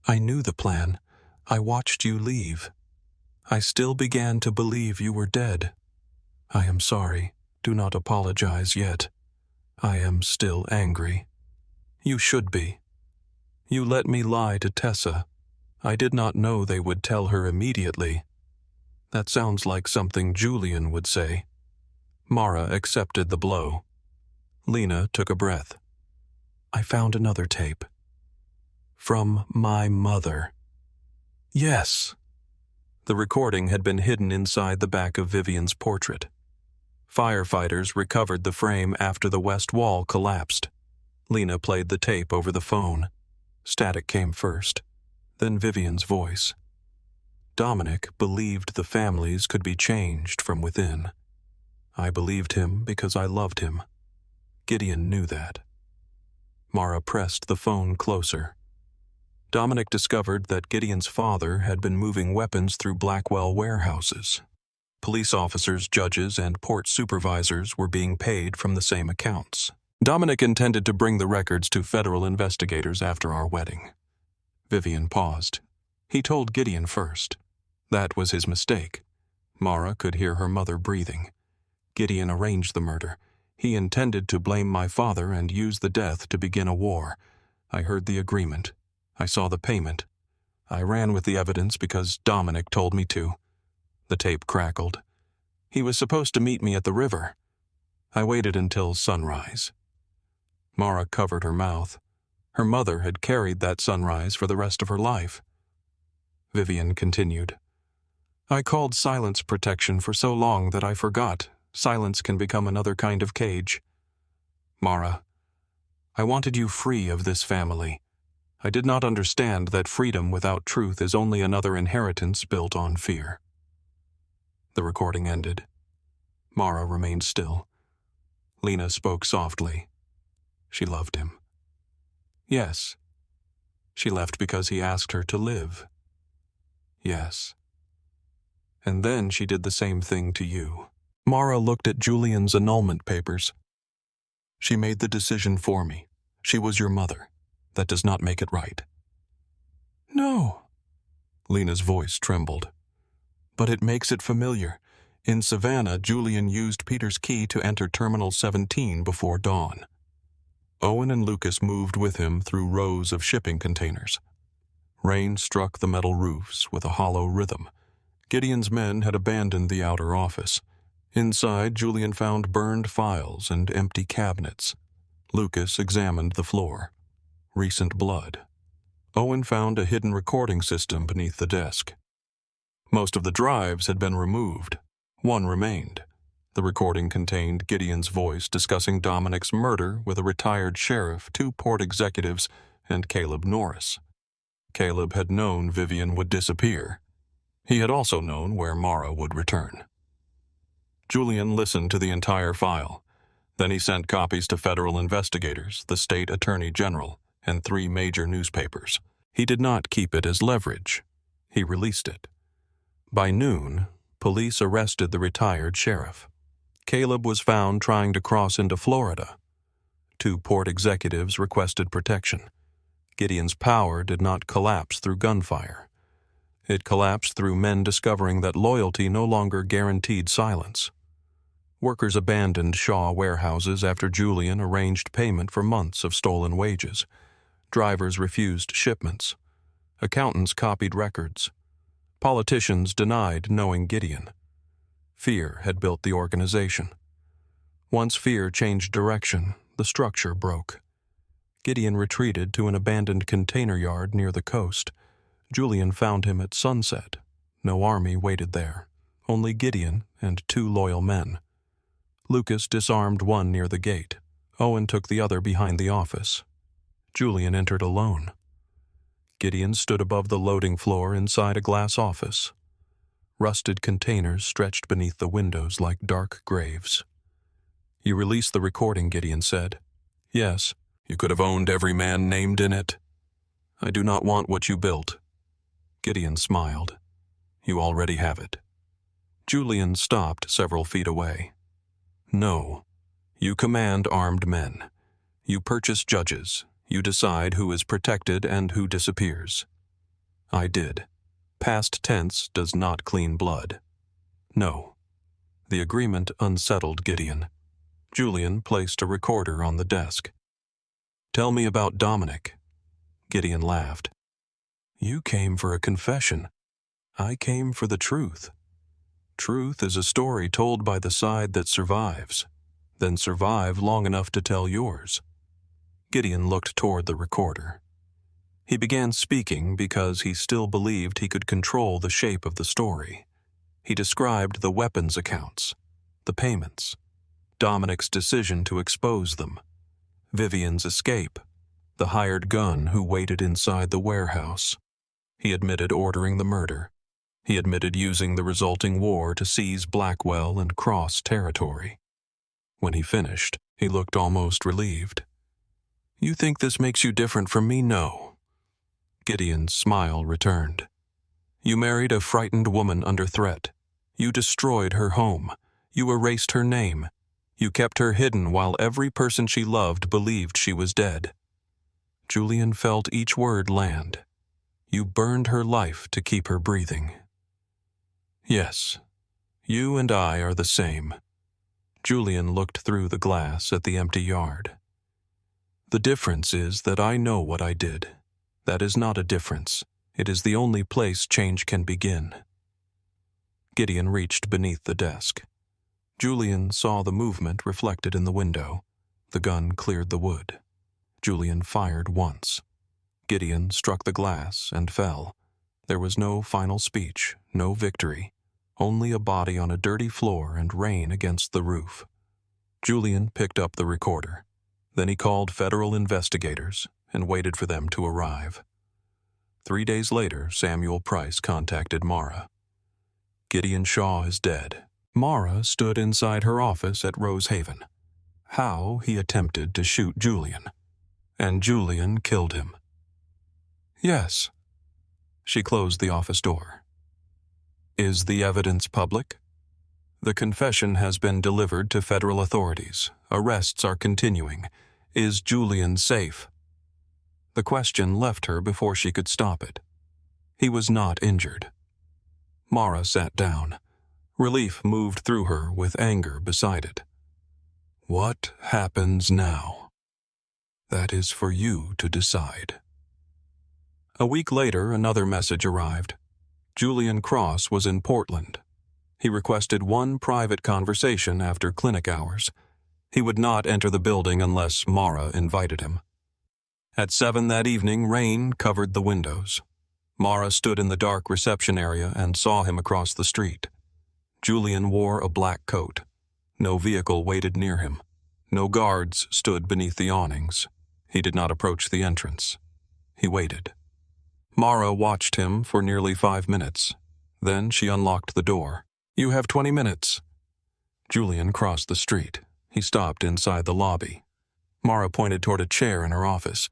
I knew the plan. I watched you leave. I still began to believe you were dead. I am sorry. Do not apologize yet. I am still angry. You should be. You let me lie to Tessa. I did not know they would tell her immediately. That sounds like something Julian would say. Mara accepted the blow. Lena took a breath. I found another tape. From my mother. Yes. The recording had been hidden inside the back of Vivian's portrait. Firefighters recovered the frame after the west wall collapsed. Lena played the tape over the phone. Static came first, then Vivian's voice. Dominic believed the families could be changed from within. I believed him because I loved him. Gideon knew that. Mara pressed the phone closer. Dominic discovered that Gideon's father had been moving weapons through Blackwell warehouses. Police officers, judges, and port supervisors were being paid from the same accounts. Dominic intended to bring the records to federal investigators after our wedding. Vivian paused. He told Gideon first. That was his mistake. Mara could hear her mother breathing. Gideon arranged the murder. He intended to blame my father and use the death to begin a war. I heard the agreement. I saw the payment. I ran with the evidence because Dominic told me to. The tape crackled. He was supposed to meet me at the river. I waited until sunrise. Mara covered her mouth. Her mother had carried that sunrise for the rest of her life. Vivian continued. I called silence protection for so long that I forgot silence can become another kind of cage. Mara, I wanted you free of this family. I did not understand that freedom without truth is only another inheritance built on fear. The recording ended. Mara remained still. Lena spoke softly. She loved him. Yes. She left because he asked her to live. Yes. And then she did the same thing to you. Mara looked at Julian's annulment papers. She made the decision for me. She was your mother. That does not make it right. No. Lena's voice trembled. But it makes it familiar. In Savannah, Julian used Peter's key to enter Terminal 17 before dawn. Owen and Lucas moved with him through rows of shipping containers. Rain struck the metal roofs with a hollow rhythm. Gideon's men had abandoned the outer office. Inside, Julian found burned files and empty cabinets. Lucas examined the floor. Recent blood. Owen found a hidden recording system beneath the desk. Most of the drives had been removed. One remained. The recording contained Gideon's voice discussing Dominic's murder with a retired sheriff, 2 port executives, and Caleb Norris. Caleb had known Vivian would disappear. He had also known where Mara would return. Julian listened to the entire file. Then he sent copies to federal investigators, the state attorney general, and 3 major newspapers. He did not keep it as leverage. He released it. By noon, police arrested the retired sheriff. Caleb was found trying to cross into Florida. 2 port executives requested protection. Gideon's power did not collapse through gunfire. It collapsed through men discovering that loyalty no longer guaranteed silence. Workers abandoned Shaw warehouses after Julian arranged payment for months of stolen wages. Drivers refused shipments. Accountants copied records. Politicians denied knowing Gideon. Fear had built the organization. Once fear changed direction, the structure broke. Gideon retreated to an abandoned container yard near the coast. Julian found him at sunset. No army waited there, only Gideon and 2 loyal men. Lucas disarmed one near the gate. Owen took the other behind the office. Julian entered alone. Gideon stood above the loading floor inside a glass office. Rusted containers stretched beneath the windows like dark graves. "You released the recording," Gideon said. "Yes. You could have owned every man named in it." "I do not want what you built." Gideon smiled. "You already have it." Julian stopped several feet away. "No. You command armed men. You purchase judges. You decide who is protected and who disappears. I did. Past tense does not clean blood." "No." The agreement unsettled Gideon. Julian placed a recorder on the desk. "Tell me about Dominic." Gideon laughed. "You came for a confession. I came for the truth. Truth is a story told by the side that survives, then survive long enough to tell yours." Gideon looked toward the recorder. He began speaking because he still believed he could control the shape of the story. He described the weapons accounts, the payments, Dominic's decision to expose them, Vivian's escape, the hired gun who waited inside the warehouse. He admitted ordering the murder. He admitted using the resulting war to seize Blackwell and Cross territory. When he finished, he looked almost relieved. "You think this makes you different from me? No." Gideon's smile returned. "You married a frightened woman under threat. You destroyed her home. You erased her name. You kept her hidden while every person she loved believed she was dead." Julian felt each word land. "You burned her life to keep her breathing." "Yes, you and I are the same." Julian looked through the glass at the empty yard. "The difference is that I know what I did. That is not a difference. It is the only place change can begin." Gideon reached beneath the desk. Julian saw the movement reflected in the window. The gun cleared the wood. Julian fired once. Gideon struck the glass and fell. There was no final speech, no victory, only a body on a dirty floor and rain against the roof. Julian picked up the recorder. Then he called federal investigators and waited for them to arrive. 3 days later, Samuel Price contacted Mara. "Gideon Shaw is dead." Mara stood inside her office at Rosehaven. "How he attempted to shoot Julian, and Julian killed him." "Yes." She closed the office door. "Is the evidence public?" "The confession has been delivered to federal authorities. Arrests are continuing. Is Julian safe?" The question left her before she could stop it. He was not injured. Mara sat down. Relief moved through her with anger beside it. "What happens now? That is for you to decide." A week later, another message arrived. Julian Cross was in Portland. He requested one private conversation after clinic hours. He would not enter the building unless Mara invited him. At 7 that evening, rain covered the windows. Mara stood in the dark reception area and saw him across the street. Julian wore a black coat. No vehicle waited near him. No guards stood beneath the awnings. He did not approach the entrance. He waited. Mara watched him for nearly 5 minutes. Then she unlocked the door. "You have 20 minutes." Julian crossed the street. He stopped inside the lobby. Mara pointed toward a chair in her office.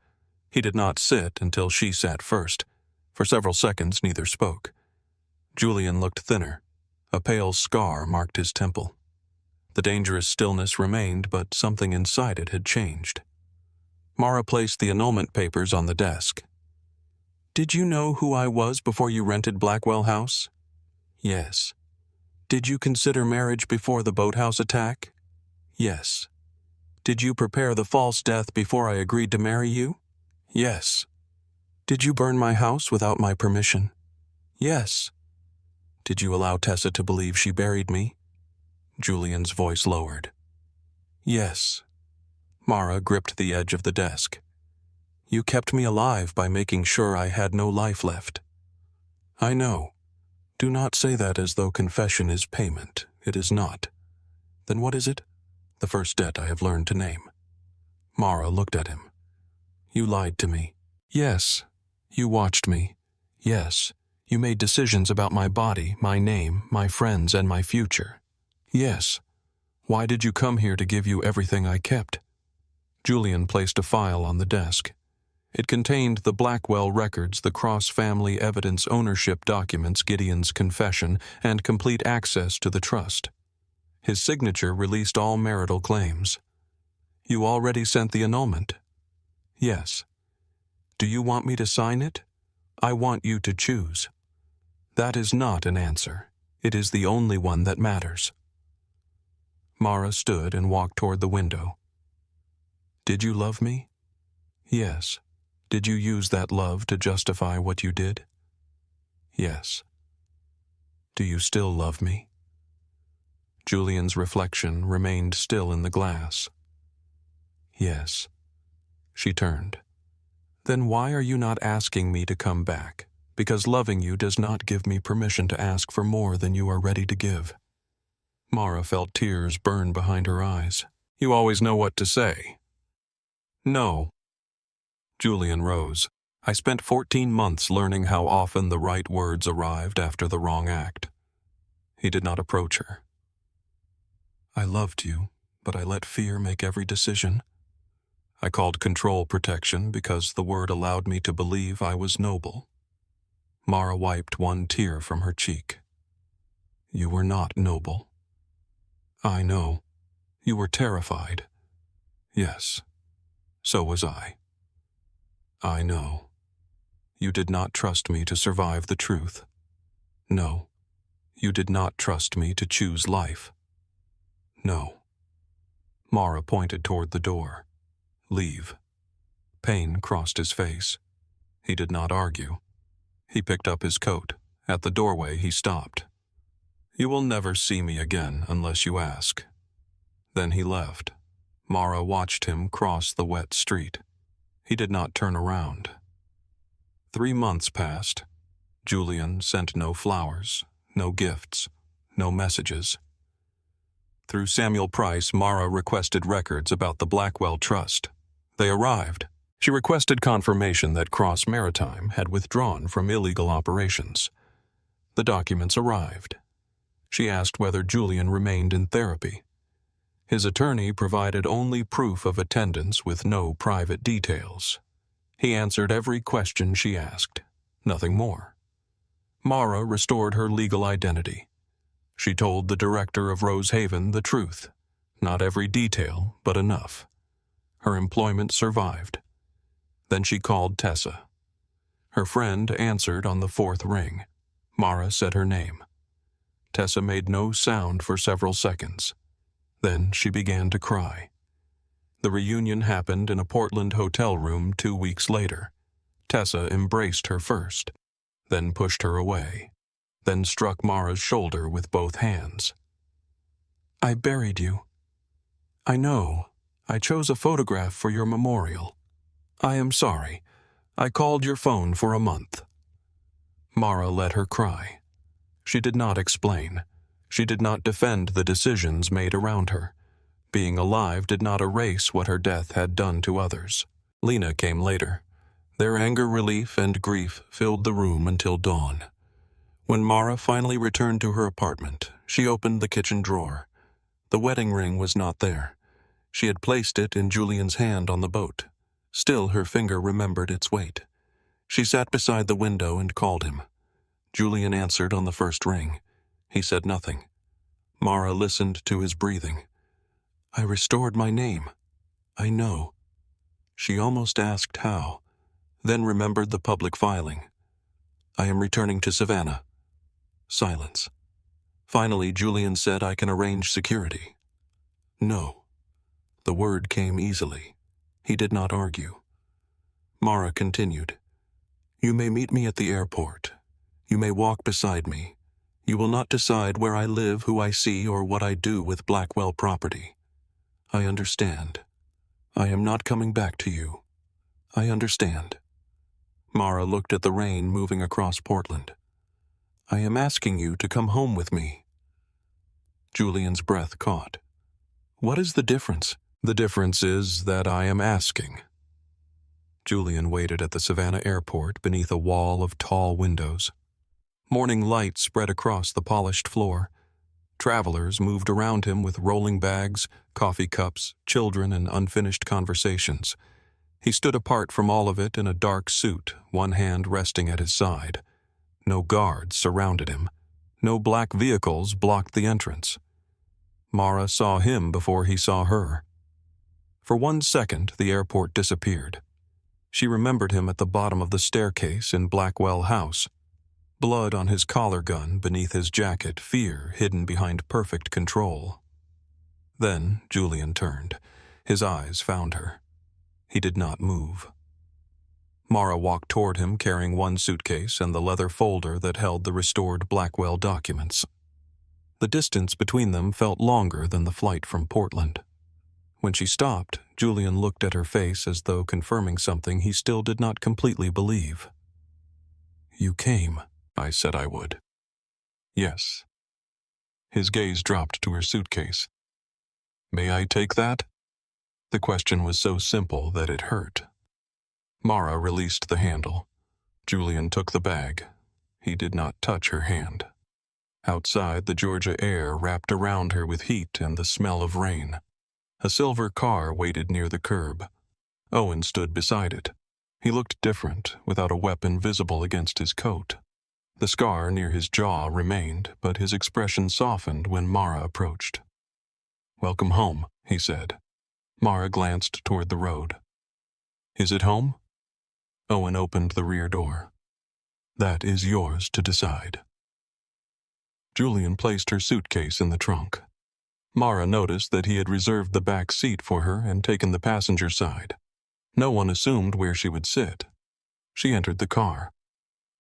He did not sit until she sat first. For several seconds, neither spoke. Julian looked thinner. A pale scar marked his temple. The dangerous stillness remained, but something inside it had changed. Mara placed the annulment papers on the desk. "Did you know who I was before you rented Blackwell House?" "Yes." "Did you consider marriage before the boathouse attack?" "Yes." "Did you prepare the false death before I agreed to marry you?" "Yes." "Did you burn my house without my permission?" "Yes." "Did you allow Tessa to believe she buried me?" Julian's voice lowered. "Yes." Mara gripped the edge of the desk. "You kept me alive by making sure I had no life left." "I know. Do not say that as though confession is payment. It is not." "Then what is it?" "The first debt I have learned to name." Mara looked at him. "You lied to me." "Yes." "You watched me." "Yes." "You made decisions about my body, my name, my friends, and my future." "Yes." "Why did you come here to give you everything I kept?" Julian placed a file on the desk. It contained the Blackwell records, the Cross family evidence ownership documents, Gideon's confession, and complete access to the trust. His signature released all marital claims. "You already sent the annulment?" "Yes." "Do you want me to sign it?" "I want you to choose." "That is not an answer. It is the only one that matters." Mara stood and walked toward the window. "Did you love me?" "Yes." "Did you use that love to justify what you did?" "Yes." "Do you still love me?" Julian's reflection remained still in the glass. "Yes." She turned. "Then why are you not asking me to come back? Because loving you does not give me permission to ask for more than you are ready to give." Mara felt tears burn behind her eyes. "You always know what to say." "No." Julian rose. "I spent 14 months learning how often the right words arrived after the wrong act." He did not approach her. "I loved you, but I let fear make every decision. I called control protection because the word allowed me to believe I was noble." Mara wiped one tear from her cheek. "You were not noble." "I know. You were terrified." "Yes. So was I." "I know. You did not trust me to survive the truth." "No. You did not trust me to choose life." "No." Mara pointed toward the door. "Leave." Pain crossed his face. He did not argue. He picked up his coat. At the doorway, he stopped. "You will never see me again unless you ask." Then he left. Mara watched him cross the wet street. He did not turn around. 3 months passed. Julian sent no flowers, no gifts, no messages. Through Samuel Price, Mara requested records about the Blackwell Trust. They arrived. She requested confirmation that Cross Maritime had withdrawn from illegal operations. The documents arrived. She asked whether Julian remained in therapy. His attorney provided only proof of attendance with no private details. He answered every question she asked, nothing more. Mara restored her legal identity. She told the director of Rosehaven the truth. Not every detail, but enough. Her employment survived. Then she called Tessa. Her friend answered on the 4th ring. Mara said her name. Tessa made no sound for several seconds. Then she began to cry. The reunion happened in a Portland hotel room 2 weeks later. Tessa embraced her first, then pushed her away, then struck Mara's shoulder with both hands. "I buried you. I know. I chose a photograph for your memorial." I am sorry. I called your phone for a month." Mara let her cry. She did not explain. She did not defend the decisions made around her. Being alive did not erase what her death had done to others. Lena came later. Their anger, relief, and grief filled the room until dawn. When Mara finally returned to her apartment, she opened the kitchen drawer. The wedding ring was not there. She had placed it in Julian's hand on the boat. Still, her finger remembered its weight. She sat beside the window and called him. Julian answered on the first ring. He said nothing. Mara listened to his breathing. "I restored my name. I know." She almost asked how, then remembered the public filing. "I am returning to Savannah." Silence. Finally, Julian said, "I can arrange security." "No." The word came easily. He did not argue. Mara continued, "You may meet me at the airport. You may walk beside me. You will not decide where I live, who I see, or what I do with Blackwell property. I understand. I am not coming back to you. I understand." Mara looked at the rain moving across Portland. "I am asking you to come home with me." Julian's breath caught. "What is the difference?" "The difference is that I am asking." Julian waited at the Savannah airport beneath a wall of tall windows. Morning light spread across the polished floor. Travelers moved around him with rolling bags, coffee cups, children, and unfinished conversations. He stood apart from all of it in a dark suit, one hand resting at his side. No guards surrounded him. No black vehicles blocked the entrance. Mara saw him before he saw her. For 1 second, the airport disappeared. She remembered him at the bottom of the staircase in Blackwell House. Blood on his collar gun beneath his jacket, fear hidden behind perfect control. Then Julian turned. His eyes found her. He did not move. Mara walked toward him carrying one suitcase and the leather folder that held the restored Blackwell documents. The distance between them felt longer than the flight from Portland. When she stopped, Julian looked at her face as though confirming something he still did not completely believe. "You came. I said I would." "Yes." His gaze dropped to her suitcase. "May I take that?" The question was so simple that it hurt. Mara released the handle. Julian took the bag. He did not touch her hand. Outside, the Georgia air wrapped around her with heat and the smell of rain. A silver car waited near the curb. Owen stood beside it. He looked different, without a weapon visible against his coat. The scar near his jaw remained, but his expression softened when Mara approached. "Welcome home," he said. Mara glanced toward the road. "Is it home?" Owen opened the rear door. "That is yours to decide." Julian placed her suitcase in the trunk. Mara noticed that he had reserved the back seat for her and taken the passenger side. No one assumed where she would sit. She entered the car.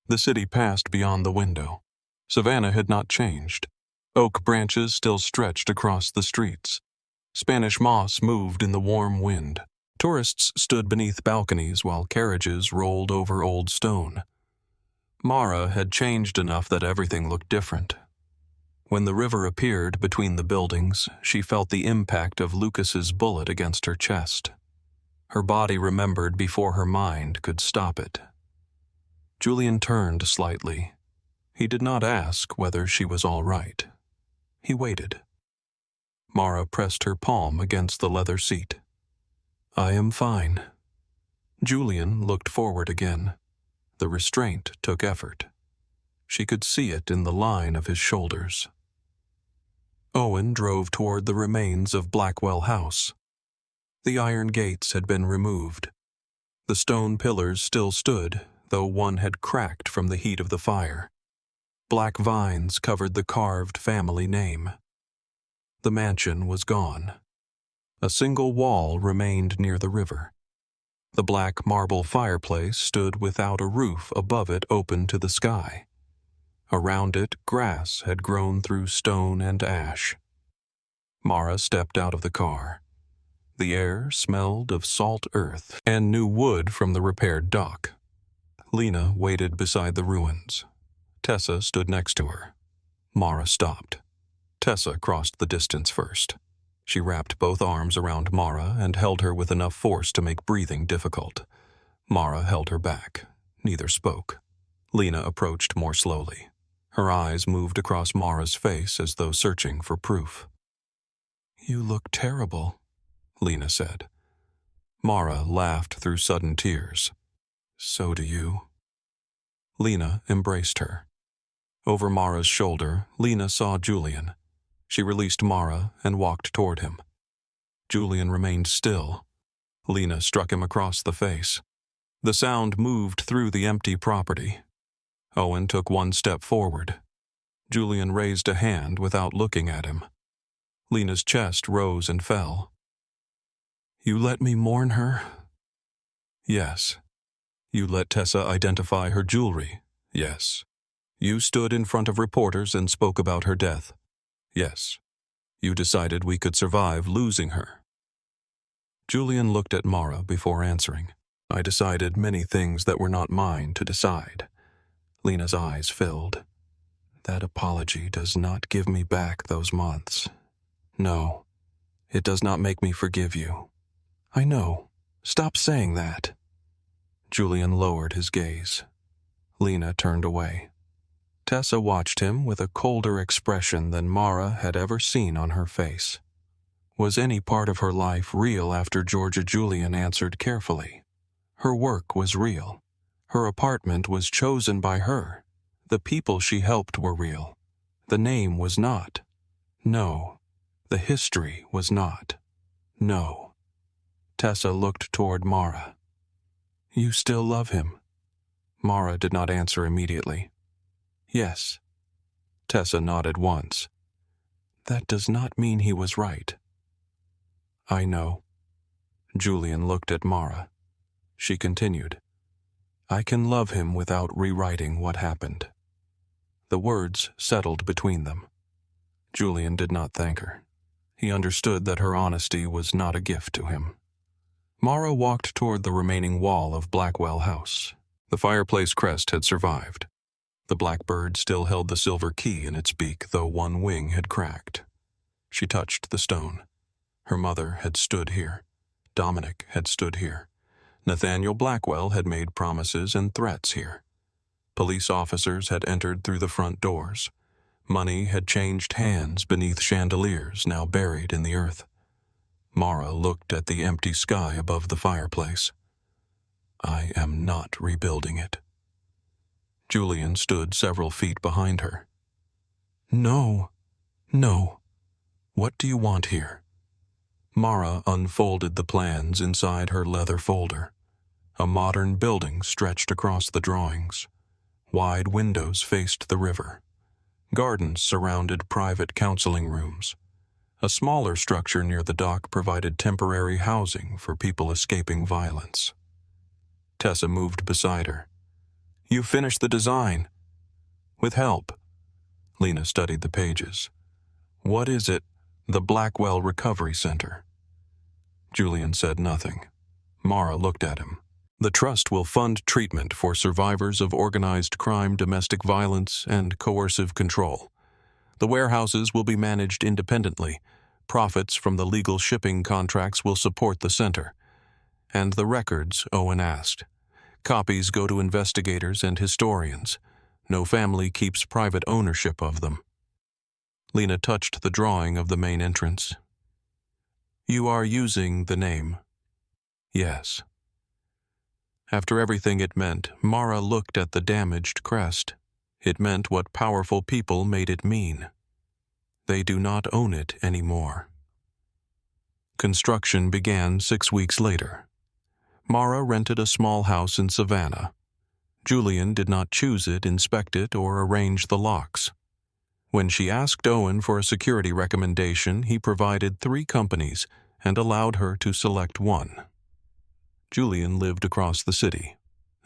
The city passed beyond the window. Savannah had not changed. Oak branches still stretched across the streets. Spanish moss moved in the warm wind. Tourists stood beneath balconies while carriages rolled over old stone. Mara had changed enough that everything looked different. When the river appeared between the buildings, she felt the impact of Lucas's bullet against her chest. Her body remembered before her mind could stop it. Julian turned slightly. He did not ask whether she was all right. He waited. Mara pressed her palm against the leather seat. "I am fine." Julian looked forward again. The restraint took effort. She could see it in the line of his shoulders. Owen drove toward the remains of Blackwell House. The iron gates had been removed. The stone pillars still stood, though one had cracked from the heat of the fire. Black vines covered the carved family name. The mansion was gone. A single wall remained near the river. The black marble fireplace stood without a roof above it open to the sky. Around it, grass had grown through stone and ash. Mara stepped out of the car. The air smelled of salt earth and new wood from the repaired dock. Lena waited beside the ruins. Tessa stood next to her. Mara stopped. Tessa crossed the distance first. She wrapped both arms around Mara and held her with enough force to make breathing difficult. Mara held her back. Neither spoke. Lena approached more slowly. Her eyes moved across Mara's face as though searching for proof. "You look terrible," Lena said. Mara laughed through sudden tears. "So do you." Lena embraced her. Over Mara's shoulder, Lena saw Julian. She released Mara and walked toward him. Julian remained still. Lena struck him across the face. The sound moved through the empty property. Owen took one step forward. Julian raised a hand without looking at him. Lena's chest rose and fell. "You let me mourn her?" "Yes." "You let Tessa identify her jewelry?" "Yes." "You stood in front of reporters and spoke about her death?" "Yes." "You decided we could survive losing her?" Julian looked at Mara before answering. "I decided many things that were not mine to decide." Lena's eyes filled. "That apology does not give me back those months. No, it does not make me forgive you." "I know. Stop saying that." Julian lowered his gaze. Lena turned away. Tessa watched him with a colder expression than Mara had ever seen on her face. Was any part of her life real after Georgia Julian answered carefully? Her work was real. Her apartment was chosen by her. The people she helped were real. The name was not. No. The history was not. No. Tessa looked toward Mara. "You still love him?" Mara did not answer immediately. "Yes." Tessa nodded once. "That does not mean he was right." "I know." Julian looked at Mara. She continued, "I can love him without rewriting what happened." The words settled between them. Julian did not thank her. He understood that her honesty was not a gift to him. Mara walked toward the remaining wall of Blackwell House. The fireplace crest had survived. The blackbird still held the silver key in its beak, though one wing had cracked. She touched the stone. Her mother had stood here. Dominic had stood here. Nathaniel Blackwell had made promises and threats here. Police officers had entered through the front doors. Money had changed hands beneath chandeliers now buried in the earth. Mara looked at the empty sky above the fireplace. "I am not rebuilding it." Julian stood several feet behind her. "No, no. What do you want here?" Mara unfolded the plans inside her leather folder. A modern building stretched across the drawings. Wide windows faced the river. Gardens surrounded private counseling rooms. A smaller structure near the dock provided temporary housing for people escaping violence. Tessa moved beside her. "You finished the design." "With help." Lena studied the pages. "What is it?" "The Blackwell Recovery Center." Julian said nothing. Mara looked at him. "The trust will fund treatment for survivors of organized crime, domestic violence, and coercive control. The warehouses will be managed independently. Profits from the legal shipping contracts will support the center. And the records, Owen asked. Copies go to investigators and historians. No family keeps private ownership of them." Lena touched the drawing of the main entrance. "You are using the name?" "Yes." After everything it meant, Mara looked at the damaged crest. It meant what powerful people made it mean. They do not own it anymore. Construction began 6 weeks later. Mara rented a small house in Savannah. Julian did not choose it, inspect it, or arrange the locks. When she asked Owen for a security recommendation, he provided 3 companies and allowed her to select one. Julian lived across the city.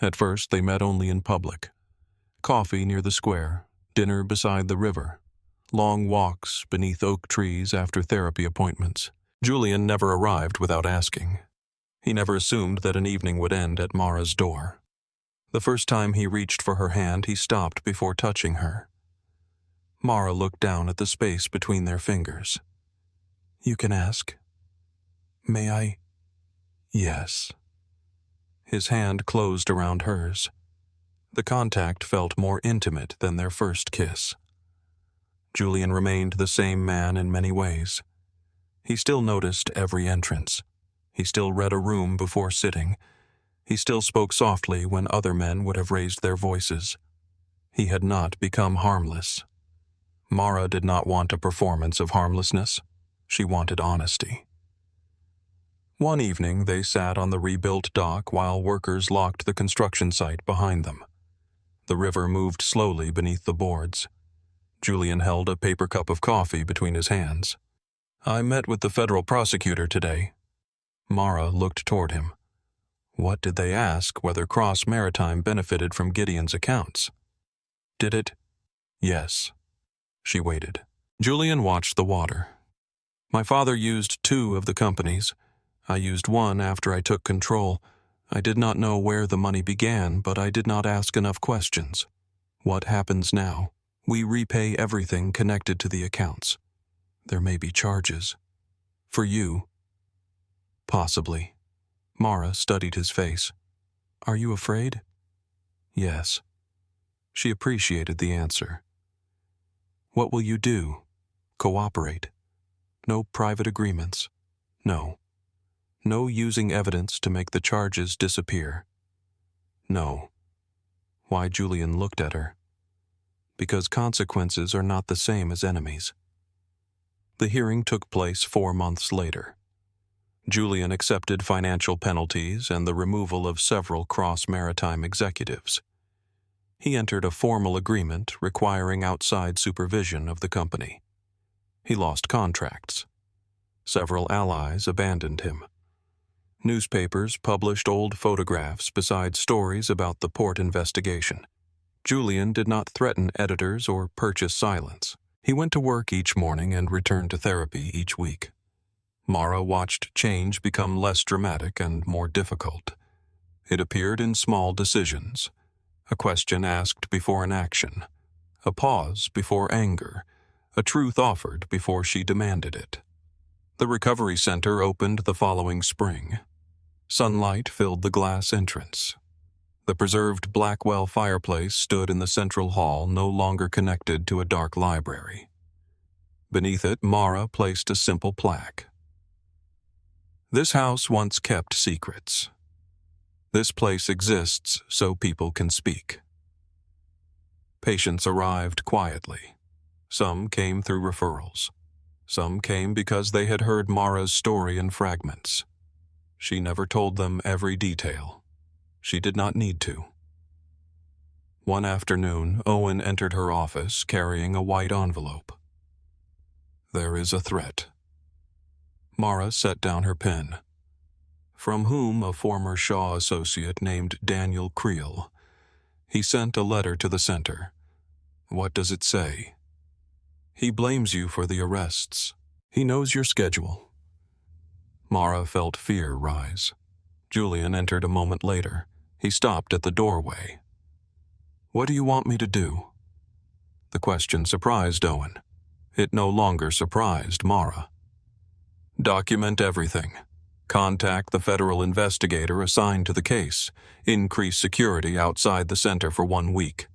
At first, they met only in public. Coffee near the square, dinner beside the river, long walks beneath oak trees after therapy appointments. Julian never arrived without asking. He never assumed that an evening would end at Mara's door. The first time he reached for her hand, he stopped before touching her. Mara looked down at the space between their fingers. "You can ask." "May I?" "Yes." His hand closed around hers. The contact felt more intimate than their first kiss. Julian remained the same man in many ways. He still noticed every entrance. He still read a room before sitting. He still spoke softly when other men would have raised their voices. He had not become harmless. Mara did not want a performance of harmlessness. She wanted honesty. One evening, they sat on the rebuilt dock while workers locked the construction site behind them. The river moved slowly beneath the boards. Julian held a paper cup of coffee between his hands. "I met with the federal prosecutor today." Mara looked toward him. What did they ask whether Cross Maritime benefited from Gideon's accounts? "Did it?" "Yes." She waited. Julian watched the water. "My father used 2 of the companies. I used one after I took control. I did not know where the money began, but I did not ask enough questions. What happens now? We repay everything connected to the accounts. There may be charges. For you?" "Possibly." Mara studied his face. "Are you afraid?" "Yes." She appreciated the answer. "What will you do? Cooperate? No private agreements? No. No using evidence to make the charges disappear? No." Why Julian looked at her. Because consequences are not the same as enemies. The hearing took place 4 months later. Julian accepted financial penalties and the removal of several Cross Maritime executives. He entered a formal agreement requiring outside supervision of the company. He lost contracts. Several allies abandoned him. Newspapers published old photographs beside stories about the port investigation. Julian did not threaten editors or purchase silence. He went to work each morning and returned to therapy each week. Mara watched change become less dramatic and more difficult. It appeared in small decisions. A question asked before an action. A pause before anger. A truth offered before she demanded it. The recovery center opened the following spring. Sunlight filled the glass entrance. The preserved Blackwell fireplace stood in the central hall, no longer connected to a dark library. Beneath it, Mara placed a simple plaque. "This house once kept secrets. This place exists so people can speak." Patients arrived quietly. Some came through referrals. Some came because they had heard Mara's story in fragments. She never told them every detail. She did not need to. One afternoon, Owen entered her office carrying a white envelope. "There is a threat." Mara set down her pen. "From whom a former Shaw associate named Daniel Creel. He sent a letter to the center. What does it say?" "He blames you for the arrests. He knows your schedule." Mara felt fear rise. Julian entered a moment later. He stopped at the doorway. "What do you want me to do?" The question surprised Owen. It no longer surprised Mara. "Document everything. Contact the federal investigator assigned to the case. Increase security outside the center for 1 week."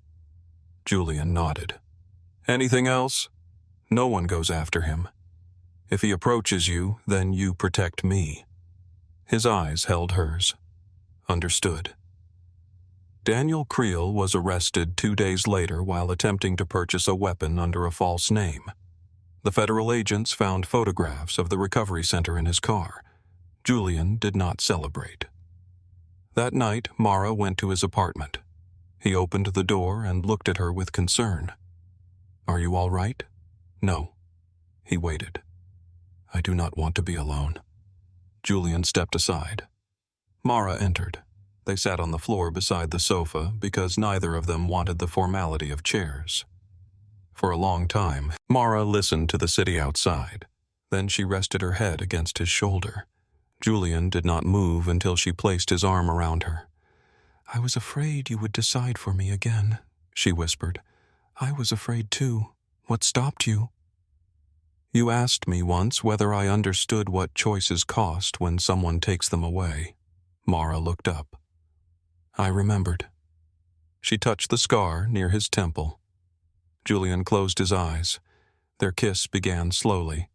Julian nodded. "Anything else?" "No one goes after him. If he approaches you, then you protect me." His eyes held hers. "Understood." Daniel Creel was arrested 2 days later while attempting to purchase a weapon under a false name. The federal agents found photographs of the recovery center in his car. Julian did not celebrate. That night, Mara went to his apartment. He opened the door and looked at her with concern. "Are you all right?" "No." He waited. "I do not want to be alone." Julian stepped aside. Mara entered. They sat on the floor beside the sofa because neither of them wanted the formality of chairs. For a long time, Mara listened to the city outside. Then she rested her head against his shoulder. Julian did not move until she placed his arm around her. "I was afraid you would decide for me again," she whispered. "I was afraid too. What stopped you?" "You asked me once whether I understood what choices cost when someone takes them away." Mara looked up. "I remembered." She touched the scar near his temple. Julian closed his eyes. Their kiss began slowly.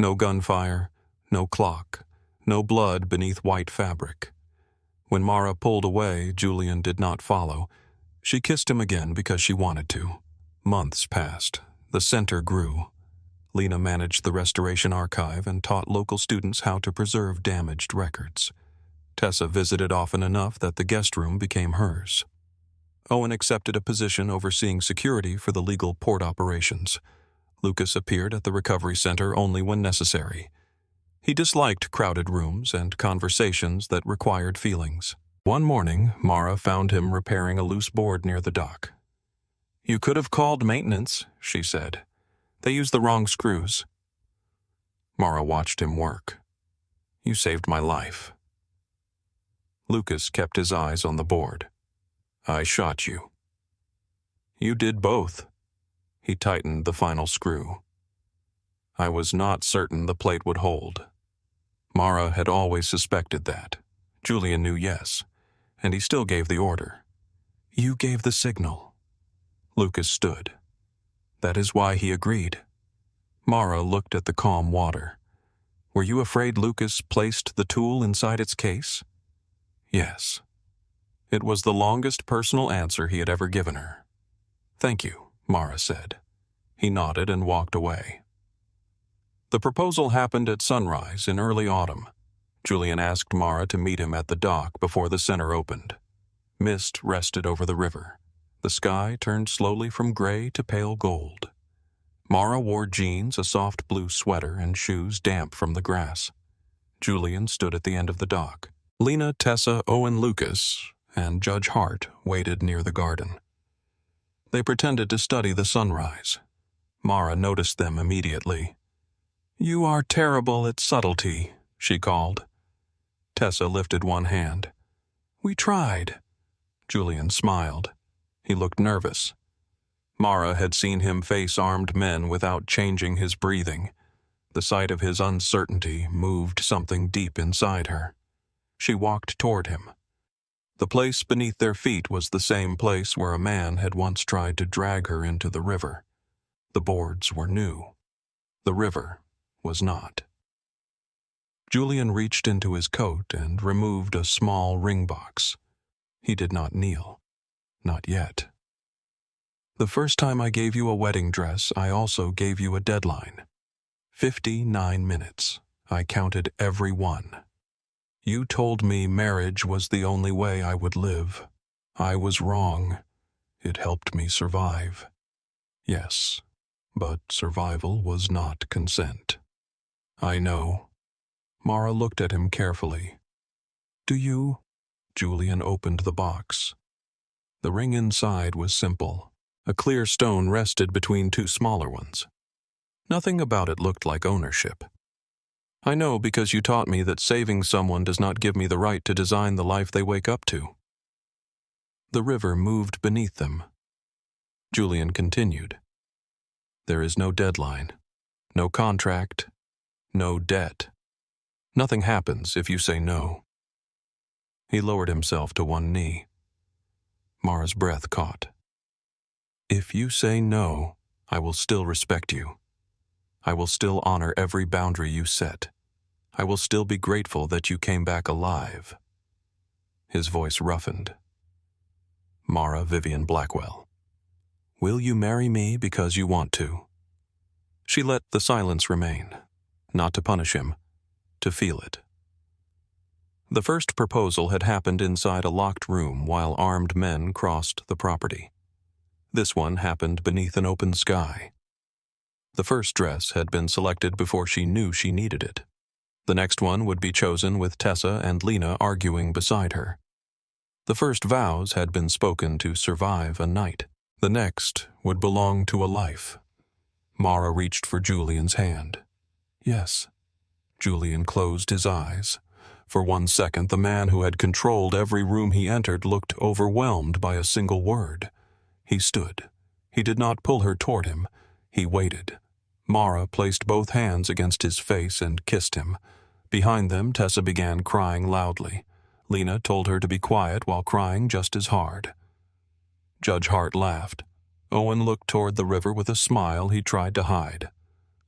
No gunfire, no clock, no blood beneath white fabric. When Mara pulled away, Julian did not follow. She kissed him again because she wanted to. Months passed. The center grew. Lena managed the restoration archive and taught local students how to preserve damaged records. Tessa visited often enough that the guest room became hers. Owen accepted a position overseeing security for the legal port operations. Lucas appeared at the recovery center only when necessary. He disliked crowded rooms and conversations that required feelings. One morning, Mara found him repairing a loose board near the dock. "You could have called maintenance," she said. "They used the wrong screws." Mara watched him work. "You saved my life." Lucas kept his eyes on the board. "I shot you." "You did both." He tightened the final screw. "I was not certain the plate would hold." Mara had always suspected that. Julian knew yes, and he still gave the order. "You gave the signal." Lucas stood. "That is why he agreed." Mara looked at the calm water. "Were you afraid Lucas placed the tool inside its case?" "Yes." It was the longest personal answer he had ever given her. "Thank you," Mara said. He nodded and walked away. The proposal happened at sunrise in early autumn. Julian asked Mara to meet him at the dock before the center opened. Mist rested over the river. The sky turned slowly from gray to pale gold. Mara wore jeans, a soft blue sweater, and shoes damp from the grass. Julian stood at the end of the dock. Lena, Tessa, Owen, Lucas, and Judge Hart waited near the garden. They pretended to study the sunrise. Mara noticed them immediately. "You are terrible at subtlety," she called. Tessa lifted one hand. "We tried." Julian smiled. He looked nervous. Mara had seen him face armed men without changing his breathing. The sight of his uncertainty moved something deep inside her. She walked toward him. The place beneath their feet was the same place where a man had once tried to drag her into the river. The boards were new. The river was not. Julian reached into his coat and removed a small ring box. He did not kneel. Not yet. "The first time I gave you a wedding dress, I also gave you a deadline. 59 minutes. I counted every one. You told me marriage was the only way I would live. I was wrong. It helped me survive. Yes, but survival was not consent." "I know." Mara looked at him carefully. "Do you?" Julian opened the box. The ring inside was simple. A clear stone rested between two smaller ones. Nothing about it looked like ownership. "I know because you taught me that saving someone does not give me the right to design the life they wake up to." The river moved beneath them. Julian continued. "There is no deadline, no contract, no debt. Nothing happens if you say no." He lowered himself to one knee. Mara's breath caught. "If you say no, I will still respect you. I will still honor every boundary you set. I will still be grateful that you came back alive." His voice roughened. "Mara Vivian Blackwell, will you marry me because you want to?" She let the silence remain, not to punish him, to feel it. The first proposal had happened inside a locked room while armed men crossed the property. This one happened beneath an open sky. The first dress had been selected before she knew she needed it. The next one would be chosen with Tessa and Lena arguing beside her. The first vows had been spoken to survive a night. The next would belong to a life. Mara reached for Julian's hand. Yes. Julian closed his eyes. For 1 second, the man who had controlled every room he entered looked overwhelmed by a single word. He stood. He did not pull her toward him. He waited. Mara placed both hands against his face and kissed him. Behind them, Tessa began crying loudly. Lena told her to be quiet while crying just as hard. Judge Hart laughed. Owen looked toward the river with a smile he tried to hide.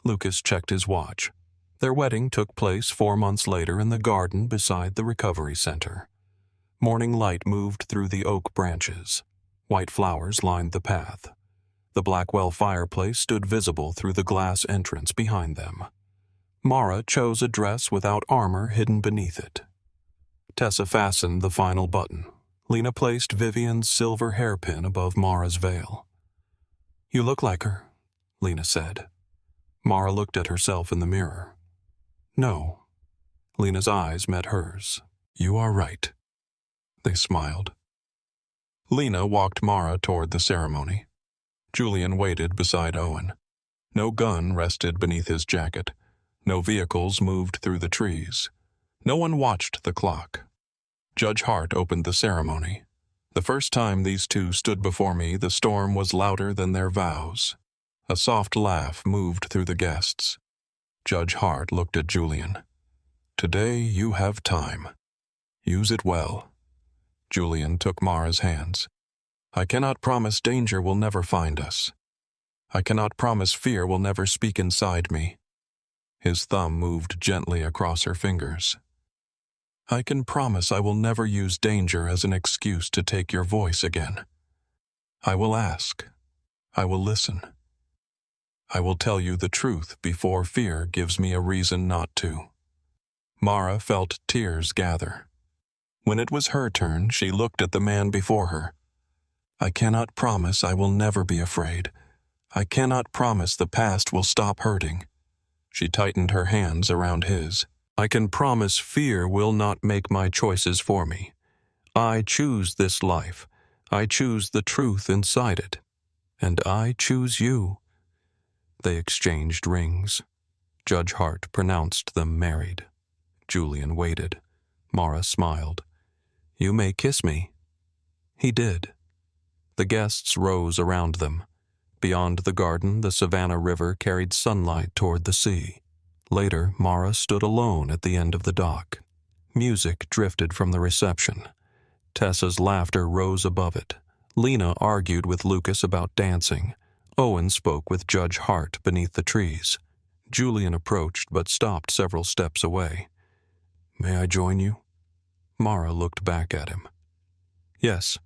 Lucas checked his watch. Their wedding took place 4 months later in the garden beside the recovery center. Morning light moved through the oak branches. White flowers lined the path. The Blackwell fireplace stood visible through the glass entrance behind them. Mara chose a dress without armor hidden beneath it. Tessa fastened the final button. Lena placed Vivian's silver hairpin above Mara's veil. "You look like her," Lena said. Mara looked at herself in the mirror. "No." Lena's eyes met hers. "You are right." They smiled. Lena walked Mara toward the ceremony. Julian waited beside Owen. No gun rested beneath his jacket. No vehicles moved through the trees. No one watched the clock. Judge Hart opened the ceremony. "The first time these two stood before me, the storm was louder than their vows." A soft laugh moved through the guests. Judge Hart looked at Julian. "Today you have time. Use it well." Julian took Mara's hands. "I cannot promise danger will never find us. I cannot promise fear will never speak inside me." His thumb moved gently across her fingers. "I can promise I will never use danger as an excuse to take your voice again. I will ask. I will listen. I will tell you the truth before fear gives me a reason not to." Mara felt tears gather. When it was her turn, she looked at the man before her. "I cannot promise I will never be afraid. I cannot promise the past will stop hurting." She tightened her hands around his. "I can promise fear will not make my choices for me. I choose this life. I choose the truth inside it. And I choose you." They exchanged rings. Judge Hart pronounced them married. Julian waited. Mara smiled. "You may kiss me." He did. The guests rose around them. Beyond the garden, the Savannah River carried sunlight toward the sea. Later, Mara stood alone at the end of the dock. Music drifted from the reception. Tessa's laughter rose above it. Lena argued with Lucas about dancing. Owen spoke with Judge Hart beneath the trees. Julian approached but stopped several steps away. "May I join you?" Mara looked back at him. "Yes."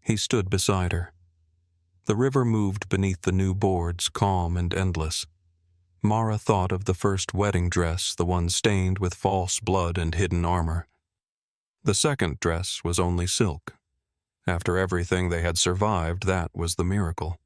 He stood beside her. The river moved beneath the new boards, calm and endless. Mara thought of the first wedding dress, the one stained with false blood and hidden armor. The second dress was only silk. After everything they had survived, that was the miracle.